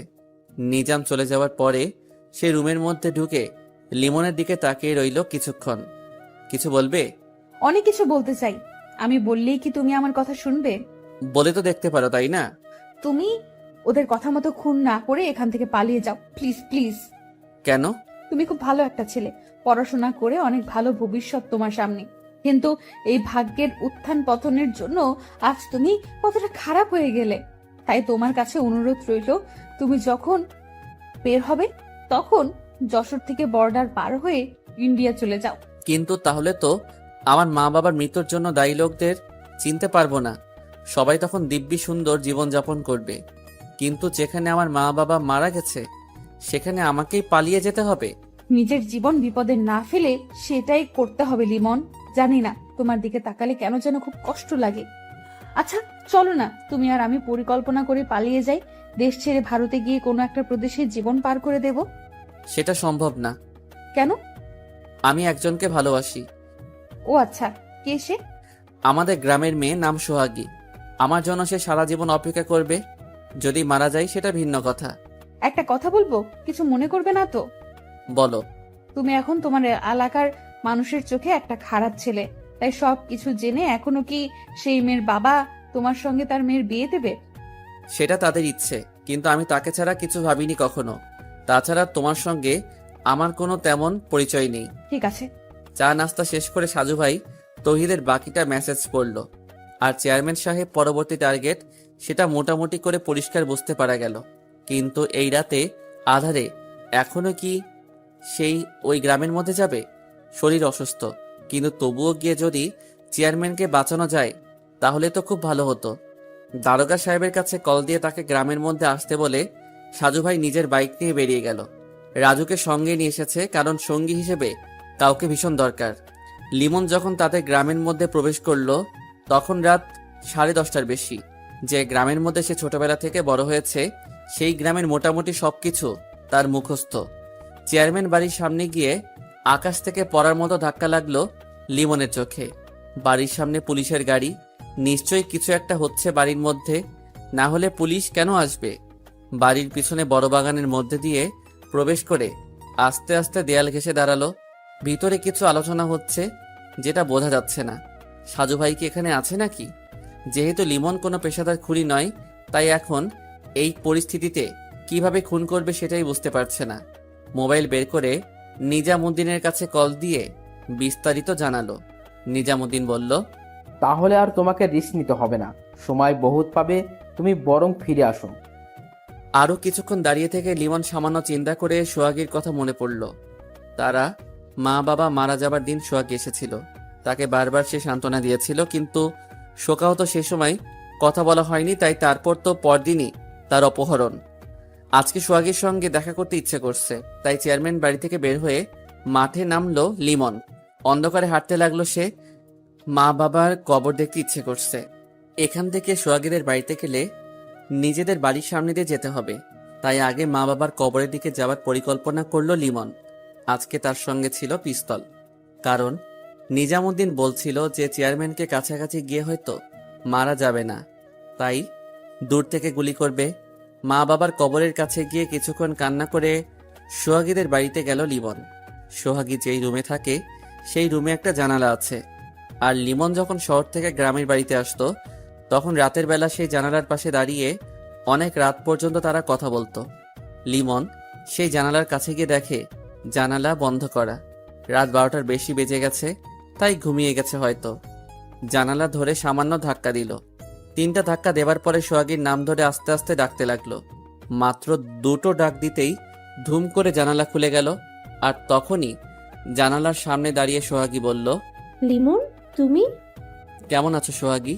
নিজাম চলে যাওয়ার পরে সে রুমের মধ্যে ঢুকে লিমনের দিকে তাকিয়ে রইল কিছুক্ষণ। কিছু বলবে? অনেক কিছু বলতে চাই। আমি বললেই কি তুমি আমার কথা শুনবে? বলে তো দেখতে পারো, তাই না? তুমি ওদের কথা মতো খুন না করে এখান থেকে পালিয়ে যাও, প্লিজ প্লিজ। কেন? তুমি খুব ভালো একটা ছেলে, পড়াশোনা করে অনেক ভালো ভবিষ্যৎ তোমার সামনে, কিন্তু এই ভাগ্যের উত্থান পতনের জন্য আজ তুমি কতটা খারাপ হয়ে গেলে। তাই তোমার কাছে অনুরোধ রইল, তুমি যখন বের হবে তখন যশোর থেকে বর্ডার পার হয়ে ইন্ডিয়া চলে যাও। কিন্তু তাহলে তো আমার মা বাবার মৃত্যুর জন্য দায়ী লোকদের চিনতে পারবো না। সবাই তখন দিব্যি সুন্দর জীবনযাপন করবে। কিন্তু যেখানে আমার মা বাবা মারা গেছে সেখানে আমাকেই পালিয়ে যেতে হবে। নিজের জীবন বিপদে না ফেলে সেটাই করতে হবে লিমন। জানি না তোমার দিকে তাকালে কেন যেন খুব কষ্ট লাগে। আচ্ছা চলো না, তুমি আর আমি পরিকল্পনা করে পালিয়ে যাই। দেশ ছেড়ে ভারতে গিয়ে কোনো একটা প্রদেশে জীবন পার করে দেব। সেটা সম্ভব না। কেন? আমি একজনকে ভালোবাসি। ও আচ্ছা, কে সে? আমাদের গ্রামের মেয়ে, নাম সোহাগী। আমার জন্য সে সারা জীবন অপেক্ষা করবে। যদি মারা যায় সেটা ভিন্ন কথা। একটা কথা বলবো, কিছু মনে করবে না তো? বলো। তুমি এখন তোমার এলাকার মানুষের চোখে একটা খারাপ ছেলে, তাই সব কিছু জেনে এখনো কি সেই মেয়ের বাবা তোমার সঙ্গে তার মেয়ের বিয়ে দেবে? সেটা তাদের ইচ্ছে, কিন্তু আমি তাকে ছাড়া কিছু ভাবিনি কখনো। তাছাড়া তোমার সঙ্গে আমার কোনো তেমন পরিচয় নেই। ঠিক আছে। চা নাস্তা শেষ করে সাজু ভাই তৌহিদের বাকিটা মেসেজ পড়ল। আর চেয়ারম্যান সাহেব পরবর্তী টার্গেট সেটা মোটামুটি করে পরিষ্কার বুঝতে পারা গেল। কিন্তু এই রাতে আধারে এখনো কি সেই ওই গ্রামের মধ্যে যাবে? শরীর অসুস্থ, কিন্তু তবুও গিয়ে যদি চেয়ারম্যানকে বাঁচানো যায় তাহলে তো খুব ভালো হতো। দারোগা সাহেবের কাছে কল দিয়ে তাকে গ্রামের মধ্যে আসতে বলে সাজু ভাই নিজের বাইক নিয়ে বেরিয়ে গেল। রাজুকে সঙ্গে নিয়ে এসেছে, কারণ সঙ্গী হিসেবে কাউকে ভীষণ দরকার। লিমন যখন তাদের গ্রামের মধ্যে প্রবেশ করলো তখন রাত 10:30টার বেশি। যে গ্রামের মধ্যে সে ছোটবেলা থেকে বড় হয়েছে সেই গ্রামের মোটামুটি সবকিছু তার মুখস্থ। চেয়ারম্যান বাড়ির সামনে গিয়ে আকাশ থেকে পড়ার মতো ধাক্কা লাগলো লিমনের চোখে। বাড়ির সামনে পুলিশের গাড়ি, নিশ্চয়ই কিছু একটা হচ্ছে বাড়ির মধ্যে, না হলে পুলিশ কেন আসবে? বাড়ির পিছনে বড় বাগানের মধ্যে দিয়ে প্রবেশ করে আস্তে আস্তে দেয়াল ঘেঁষে দাঁড়ালো। ভিতরে কিছু আলোচনা হচ্ছে যেটা বোঝা যাচ্ছে না। সাজু ভাই কি এখানে আছে নাকি? যেহেতু লিমন কোনো পেশাদার খুনি নয়, তাই এখন এই পরিস্থিতিতে কিভাবে খুন করবে সেটাই বুঝতে পারছে না। মোবাইল বের করে নিজামুদ্দিনের কাছে কল দিয়ে বিস্তারিত জানালো। নিজামুদ্দিন বলল, তাহলে আর তোমাকে রিস্ক নিতে হবে না, সময় বহুত পাবে, তুমি বরং ফিরে আসো। আরও কিছুক্ষণ দাঁড়িয়ে থেকে লিমন সামান্য চিন্তা করে সোহাগীর কথা মনে পড়ল। তারা মা বাবা মারা যাবার দিন সোহাগ এসেছিল। তাকে বারবার সে সান্ত্বনা দিয়েছিল, কিন্তু শোকাহত সে সময় কথা বলা হয়নি। তাই তারপর তো পরদিনই তার অপহরণ। আজকে সোহাগীর সঙ্গে দেখা করতে ইচ্ছে করছে, তাই চেয়ারম্যান বাড়ি থেকে বের হয়ে মাঠে নামলো লিমন। অন্ধকারে হাঁটতে লাগলো সে। মা বাবার কবর দেখতে ইচ্ছে করছে। এখান থেকে সোহাগীদের বাড়িতে গেলে নিজেদের বাড়ির সামনে দিয়ে যেতে হবে, তাই আগে মা বাবার কবরের দিকে যাওয়ার পরিকল্পনা করলো লিমন। আজকে তার সঙ্গে ছিল পিস্তল, কারণ নিজামুদ্দিন বলছিল যে চেয়ারম্যানকে কাছাকাছি গিয়ে হয়তো মারা যাবে না, তাই দূর থেকে গুলি করবে। মা বাবার কবরের কাছে গিয়ে কিছুক্ষণ কান্না করে সোহাগীদের বাড়িতে গেল লিমন। সোহাগী যেই রুমে থাকে সেই রুমে একটা জানালা আছে, আর লিমন যখন শহর থেকে গ্রামের বাড়িতে আসতো তখন রাতের বেলা সেই জানালার পাশে দাঁড়িয়ে অনেক রাত পর্যন্ত তারা কথা বলতো। লিমন সেই জানালার কাছে গিয়ে দেখে জানালা বন্ধ করা। রাত 12টার বেশি বেজে গেছে, তাই ঘুমিয়ে গেছে হয়তো। জানালা ধরে সামান্য ধাক্কা দিল। 3টা ধাক্কা দেবার পরে সোহাগীর নাম ধরে আস্তে আস্তে ডাকতে লাগলো। মাত্র 2টো ডাক দিতেই ধুম করে জানালা খুলে গেল, আর তখনই জানালার সামনে দাঁড়িয়ে সোহাগী বলল, লিমন, তুমি? কেমন আছো সোহাগী?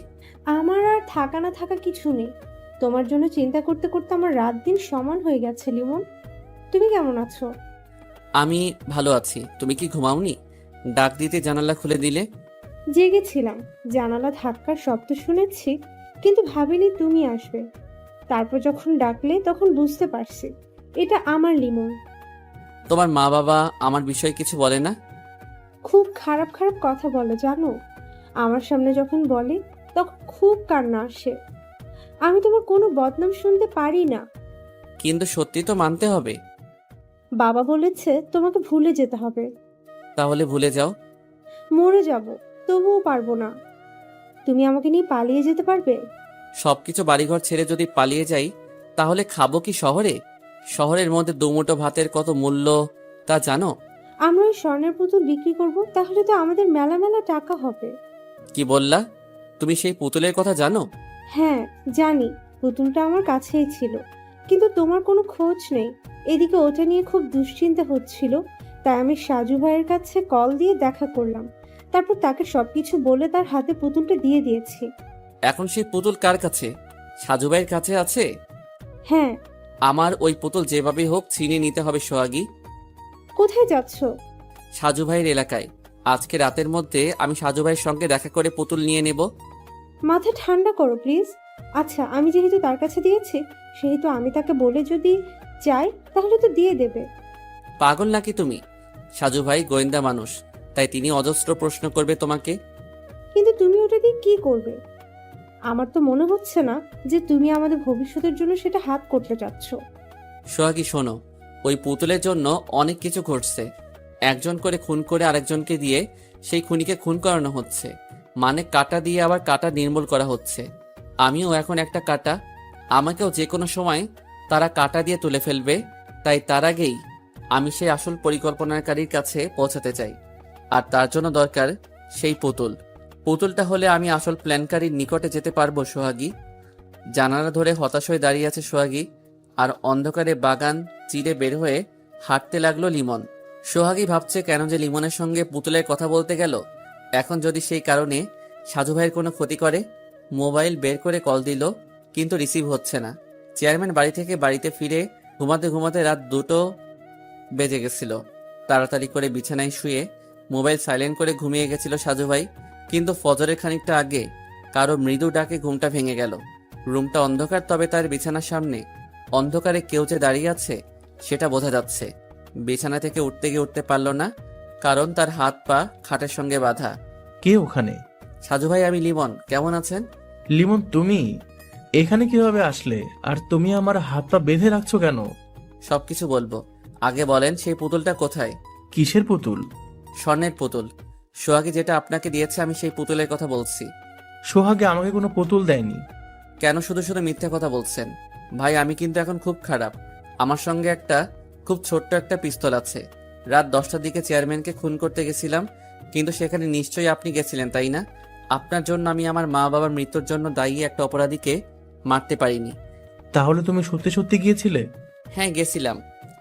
আমার আর থাকা না থাকা কিছু নেই। তোমার জন্য চিন্তা করতে করতে আমার রাত দিন সমান হয়ে গেছে লিমন। তুমি কেমন আছো? আমি ভালো আছি। তুমি কি ঘুমাওনি? ডাক দিতে জানালা খুলে দিলে। জেগেছিলাম, জানালা ধাক্কার শব্দ শুনেছি, কিন্তু ভাবিনি তুমি আসবে। তারপর যখন ডাকলে তখন বুঝতে পারছি এটা আমার লিমন। তোমার মা বাবা আমার বিষয়ে কিছু বলে না? খুব খারাপ খারাপ কথা বলে জানো। আমার সামনে যখন বলে তখন খুব কান্না আসে। আমি তোমার কোনো বদনাম শুনতে পারি না। কিন্তু সত্যি তো মানতে হবে। বাবা বলেছে তোমাকে ভুলে যেতে হবে। তাহলে ভুলে যাও। মরে যাব, তবুও পারবো না। তুমি আমাকে নিয়ে পালিয়ে যেতে পারবে? সবকিছু বাড়িঘর ছেড়ে যদি পালিয়ে যাই তাহলে খাবো কি শহরে? শহরের মধ্যে দুমুঠো ভাতের কত মূল্য তা জানো? আমরা ওই স্বর্ণের পুতুল বিক্রি করব, তাহলে তো আমাদের মেলা মেলা টাকা হবে। কি বললা? তুমি সেই পুতুলের কথা জানো? হ্যাঁ জানি, পুতুলটা আমার কাছেই ছিল, কিন্তু তোমার কোনো খোঁজ নেই। এদিকে ওটা নিয়ে খুব দুশ্চিন্তা হচ্ছিল, তাই আমি সাজু ভাইয়ের কাছে কল দিয়ে দেখা করলাম। তারপর তাকে সবকিছু বলে তার হাতে পুতুলটা দিয়ে দিয়েছি। এখন সেই পুতুল কার কাছে? সাজুভাইয়ের কাছে আছে? হ্যাঁ। আমার ওই পুতুল যেভাবে হোক ছিনিয়ে নিতে হবে সোহাগী। কোথায় যাচ্ছ? সাজুভাইয়ের এলাকায়। আজকে রাতের মধ্যে আমি সাজুভাইয়ের সঙ্গে দেখা করে পুতুল নিয়ে নেব। মাথা ঠান্ডা করো প্লিজ। আচ্ছা, আমি যেহেতু তার কাছে দিয়েছি, সেহেতু আমি তাকে বলে যদি চাই তাহলে তো দিয়ে দেবে। পাগল নাকি তুমি? সাজুভাই গোয়েন্দা মানুষ, তাই তিনি অজস্র প্রশ্ন করবে তোমাকে। কিন্তু তুমি ওটা দিয়ে কি করবে? আমার তো মনে হচ্ছে না যে তুমি আমাদের ভবিষ্যতের জন্য সেটা হাত করতে চাচ্ছ। সোহাগী শোনো, ওই পুতুলের জন্য অনেক কিছু ঘটছে। একজন করে খুন করে আরেকজনকে দিয়ে সেই খুনিকে খুন করানো হচ্ছে, মানে কাঁটা দিয়ে আবার কাঁটা নির্মূল করা হচ্ছে। আমিও এখন একটা কাঁটা, আমাকেও যে কোনো সময় তারা কাঁটা দিয়ে তুলে ফেলবে। তাই তার আগেই আমি সেই আসল পরিকল্পনাকারীর কাছে পৌঁছাতে চাই, আর তার জন্য দরকার সেই পুতুল। পুতুলটা হলে আমি আসল প্ল্যানকারীর নিকটে যেতে পারবো সোহাগী। জানালা ধরে হতাশ হয়ে দাঁড়িয়ে আছে সোহাগী, আর অন্ধকারে বাগান চিরে বের হয়ে হাঁটতে লাগলো লিমন। সোহাগী ভাবছে কেন যে লিমনের সঙ্গে পুতুলের কথা বলতে গেল। এখন যদি সেই কারণে সাজু ভাইয়ের কোনো ক্ষতি করে। মোবাইল বের করে কল দিল, কিন্তু রিসিভ হচ্ছে না। চেয়ারম্যান বাড়ি থেকে বাড়িতে ফিরে ঘুমাতে ঘুমাতে রাত 2টো বেজে গেছিল। তাড়াতাড়ি করে বিছানায় শুয়ে মোবাইল সাইলেন্ট করে ঘুমিয়ে গেছিল সাজু ভাই, কিন্তু ফজরের খানিকটা আগে কারো মৃদু ডাকে ঘুমটা ভেঙে গেল। রুমটা অন্ধকার, তবে তার বিছানার সামনে অন্ধকারে কেউ যে দাঁড়িয়ে আছে সেটা বোঝা যাচ্ছে। বিছানা থেকে উঠতে গিয়ে উঠতে পারল না, কারণ তার হাত পা খাটের সঙ্গে বাঁধা। কে ওখানে? সাজু ভাই, আমি লিমন, কেমন আছেন? লিমন, তুমি এখানে কিভাবে আসলে? আর তুমি আমার হাত পা বেঁধে রাখছো কেন? সবকিছু বলবো, আগে বলেন সেই পুতুলটা কোথায়? কিসের পুতুল? স্বর্ণের পুতুল। সোহাগী যেটা আপনাকে দিয়েছে, আমি সেই পুতুলের কথা বলছি। সোহাগে আমাকে কোনো পুতুল দেয়নি। কেন শুধু শুধু মিথ্যা কথা বলছেন? ভাই, আমি কিন্তু এখন খুব খারাপ। আমার সঙ্গে একটা খুব ছোট্ট একটা পিস্তল আছে। রাত 10টার দিকে চেয়ারম্যানকে খুন করতে গেছিলাম, কিন্তু সেখানে নিশ্চয়ই আপনি গেছিলেন, তাই না? আপনার জন্য আমি আমার মা বাবার মৃত্যুর জন্য দায়ী একটা অপরাধীকে মারতে পারিনি। তাহলে তুমি সত্যি সত্যি গিয়েছিলে? হ্যাঁ, গেছিলাম।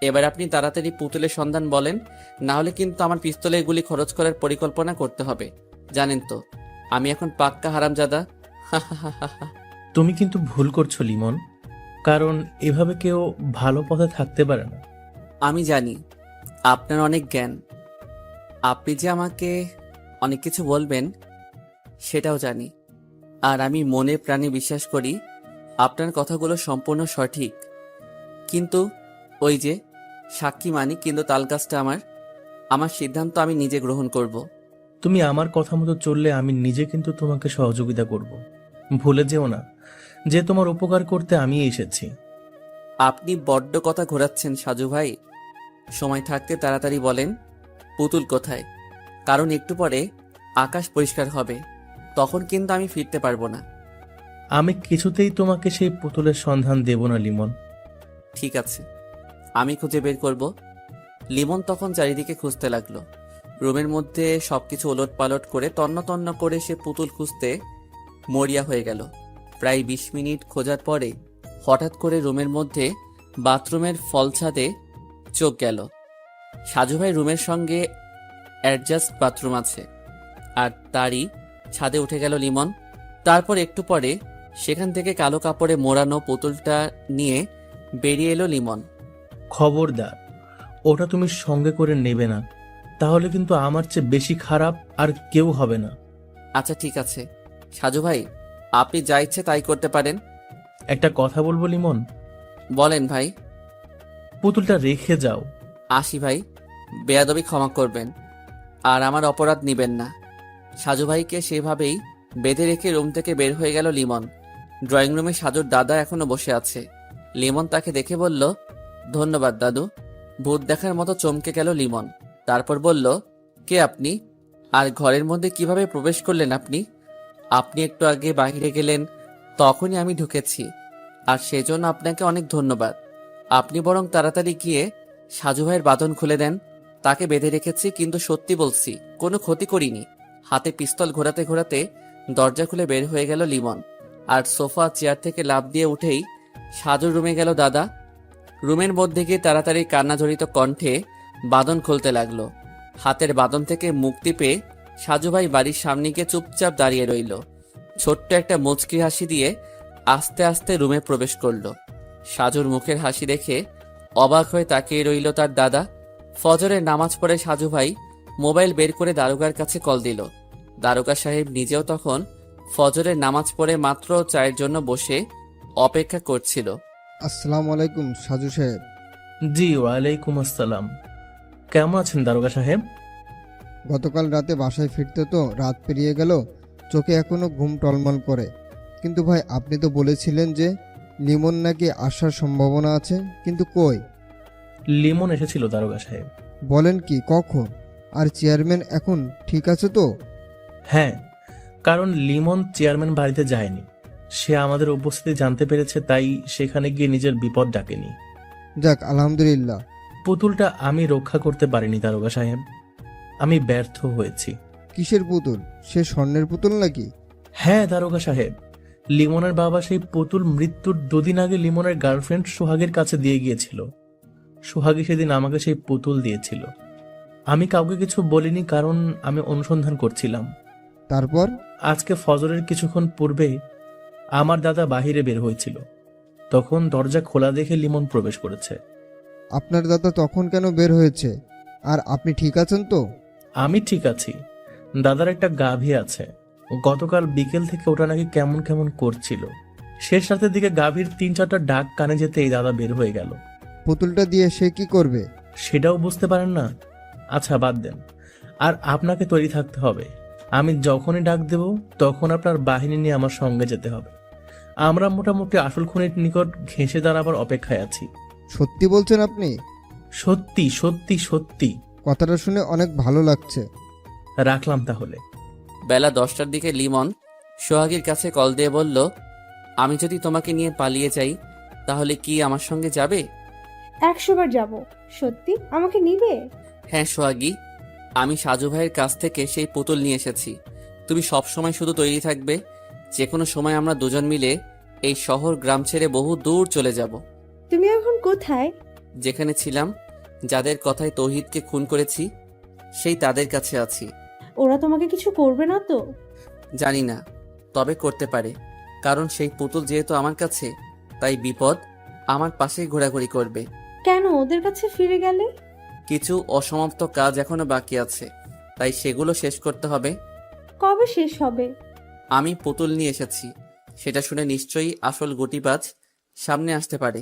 এবার আপনি তাড়াতাড়ি পুতুলের সন্ধান বলেন, না হলে কিন্তু আমার পিস্তলের গুলি খরচ করার পরিকল্পনা করতে হবে। জানেন তো, আমি এখন পাক্কা হারামজাদা। তুমি কিন্তু ভুল করছো লিমন, কারণ এভাবে কেউ ভালো পথে থাকতে পারে না। আমি জানি আপনার অনেক জ্ঞান, আপনি যে আমাকে অনেক কিছু বলবেন সেটাও জানি। আর আমি মনে প্রাণে বিশ্বাস করি আপনার কথাগুলো সম্পূর্ণ সঠিক। কিন্তু ওই যে সাক্ষী মানি, কিন্তু তালগাছটা আমার সিদ্ধান্ত আমি নিজে গ্রহণ করব। তুমি আমার কথা মতো চললে আমি নিজে কিন্তু তোমাকে সহযোগিতা করব। ভুলে যেও না যে তোমার উপকার করতে আমি এসেছি। আপনি বড্ড কথা ঘোরাচ্ছেন সাজু ভাই। সময় থাকতে তাড়াতাড়ি বলেন পুতুল কোথায়, কারণ একটু পরে আকাশ পরিষ্কার হবে, তখন কিন্তু আমি ফিরতে পারবো না। আমি কিছুতেই তোমাকে সেই পুতুলের সন্ধান দেব না লিমন। ঠিক আছে, আমি খুঁজে বের করব। লিমন তখন চারিদিকে খুঁজতে লাগলো। রুমের মধ্যে সবকিছু ওলট পালট করে তন্ন তন্ন করে সে পুতুল খুঁজতে মরিয়া হয়ে গেল। প্রায় 20 মিনিট খোঁজার পরে হঠাৎ করে রুমের মধ্যে বাথরুমের ফলছাদে চোখ গেল। সাজু ভাই রুমের সঙ্গে অ্যাডজাস্ট বাথরুম আছে, আর তারই ছাদে উঠে গেল লিমন। তারপর একটু পরে সেখান থেকে কালো কাপড়ে মোড়ানো পুতুলটা নিয়ে বেরিয়ে এলো লিমন। খবরদার, ওটা তুমি সঙ্গে করে নেবে না, তাহলে কিন্তু আমার চেয়ে বেশি খারাপ আর কেউ হবে না। আচ্ছা ঠিক আছে সাজু ভাই, আপনি যা ইচ্ছে তাই করতে পারেন। একটা কথা বলবো লিমন? বলেন ভাই। পুতুলটা রেখে যাও। আসি ভাই, বেয়াদবি ক্ষমা করবেন, আর আমার অপরাধ নিবেন না। সাজু ভাইকে সেভাবেই বেঁধে রেখে রুম থেকে বের হয়ে গেল লিমন। ড্রয়িং রুমে সাজুর দাদা এখনো বসে আছে। লিমন তাকে দেখে বলল, ধন্যবাদ দাদু। ভূত দেখার মতো চমকে গেল লিমন। তারপর বলল, কে আপনি? আর ঘরের মধ্যে কিভাবে প্রবেশ করলেন আপনি? আপনি একটু আগে বাইরে গেলেন, তখনই আমি ঢুকেছি, আর সেজন্য আপনাকে অনেক ধন্যবাদ। আপনি বরং তাড়াতাড়ি গিয়ে সাজু ভাইয়ের বাঁধন খুলে দেন। তাকে বেঁধে রেখেছি, কিন্তু সত্যি বলছি কোনো ক্ষতি করিনি। হাতে পিস্তল ঘোরাতে ঘোরাতে দরজা খুলে বের হয়ে গেল লিমন। আর সোফা চেয়ার থেকে লাফ দিয়ে উঠেই সাজুর রুমে গেল দাদা। রুমের মধ্যে গিয়ে তাড়াতাড়ি কান্নাজড়িত কণ্ঠে বাঁধন খুলতে লাগলো। হাতের বাঁধন থেকে মুক্তি পেয়ে সাজু ভাই বাড়ির সামনে গিয়ে চুপচাপ দাঁড়িয়ে রইল। ছোট্ট একটা মুচকি হাসি দিয়ে আস্তে আস্তে রুমে প্রবেশ করলো। সাজুর মুখের হাসি দেখে অবাক হয়ে তাকিয়ে রইল তার দাদা। ফজরের নামাজ পড়ে সাজু ভাই মোবাইল বের করে দারোগার কাছে কল দিল। দারোগা সাহেব নিজেও তখন ফজরের নামাজ পড়ে মাত্র চায়ের জন্য বসে অপেক্ষা করছিল। আসসালামু আলাইকুম সাজু সাহেব। জি ওয়ালাইকুম আসসালাম। কেমন আছেন দারোগা সাহেব? গতকাল রাতে বাসায় ফিরতে তো রাত পেরিয়ে গেল, চোখে এখনো ঘুম টলমল করে। কিন্তু ভাই, আপনি তো বলেছিলেন যে লিমন নাকি আসার সম্ভাবনা আছে, কিন্তু কই? লিমন এসেছিল দারোগা সাহেব। বলেন কি, কখন? আর চেয়ারম্যান এখন ঠিক আছে তো? হ্যাঁ, কারণ লিমন চেয়ারম্যান বাড়িতে যায়নি। সে আমাদের উপস্থিতি জানতে পেরেছে, তাই সেখানে গিয়ে নিজের বিপদ ডাকেনি। যাক, আলহামদুলিল্লাহ। পুতুলটা আমি রক্ষা করতে পারিনি দারোগা সাহেব, আমি ব্যর্থ হয়েছি। কিসের পুতুল? সে স্বর্ণের পুতুল নাকি? হ্যাঁ দারোগা সাহেব, লিমনের বাবা সেই পুতুল মৃত্যুর 2 দিন আগে লিমনের গার্লফ্রেন্ড সোহাগের কাছে দিয়ে গিয়েছিল। সোহাগী সেদিন আমাকে সেই পুতুল দিয়েছিল। আমি কাউকে কিছু বলিনি, কারণ আমি অনুসন্ধান করছিলাম। তারপর? আজকে ফজরের কিছুক্ষণ পূর্বে আমার দাদা বাহিরে বের হয়েছিল, তখন দরজা খোলা দেখে লিমন প্রবেশ করেছে। আপনার দাদা তখন কেন বের হয়েছে? আর আপনি ঠিক আছেন তো? আমি ঠিক আছি। দাদার একটা গাভী আছে, গতকাল বিকেল থেকে ওটা নাকি কেমন কেমন করছিল। শেষ রাতের দিকে গাভীর 3-4টা ডাক কানে যেতে এই দাদা বের হয়ে গেল। পুতুলটা দিয়ে সে কি করবে? সেটাও বুঝতে পারেন না? আচ্ছা বাদ দেন, আর আপনাকে তৈরি থাকতে হবে। আমি যখনই ডাক দেব তখন আপনার বাহিনী নিয়ে আমার সঙ্গে যেতে হবে। আমরা মোটামুটি আসল খুনির নিকট ঘেঁষে দাঁড়াবার অপেক্ষায় আছি। সত্যি বলছেন আপনি? সত্যি সত্যি সত্যি। কথাটা শুনে অনেক ভালো লাগছে। রাখলাম তাহলে। বেলা 10টার দিকে লিমন সোহাগীর কাছে কল দিয়ে বলল, আমি যদি তোমাকে নিয়ে পালিয়ে যাই তাহলে কি আমার সঙ্গে যাবে? 100 বার যাব। সত্যি আমাকে নিবে? হ্যাঁ সোহাগী, আমি সাজু ভাইয়ের কাছ থেকে সেই পুতুল নিয়ে এসেছি। তুমি সব সময় শুধু তৈরি থাকবে। যে কোনো সময় আমরা দুজন মিলে এই শহর গ্রাম ছেড়ে বহু দূর চলে যাব। তুমি এখন কোথায়? যেখানে ছিলাম, যাদের কথায় তৌহিদকে খুন করেছি, সেই তাদের কাছে আছি। ওরা তোমাকে কিছু করবে না তো? জানি না, তবে করতে পারে। কারণ সেই পুতুল যেহেতু আমার কাছে, তাই বিপদ আমার পাশেই ঘোরাঘুরি করবে। কেন ওদের কাছে ফিরে গেলে? কিছু অসমাপ্ত কাজ এখনো বাকি আছে, তাই সেগুলো শেষ করতে হবে। কবে শেষ হবে? আমি পুতুল নিয়ে এসেছি, সেটা শুনে নিশ্চয়ই আসল গুটিবাজ সামনে আসতে পারে।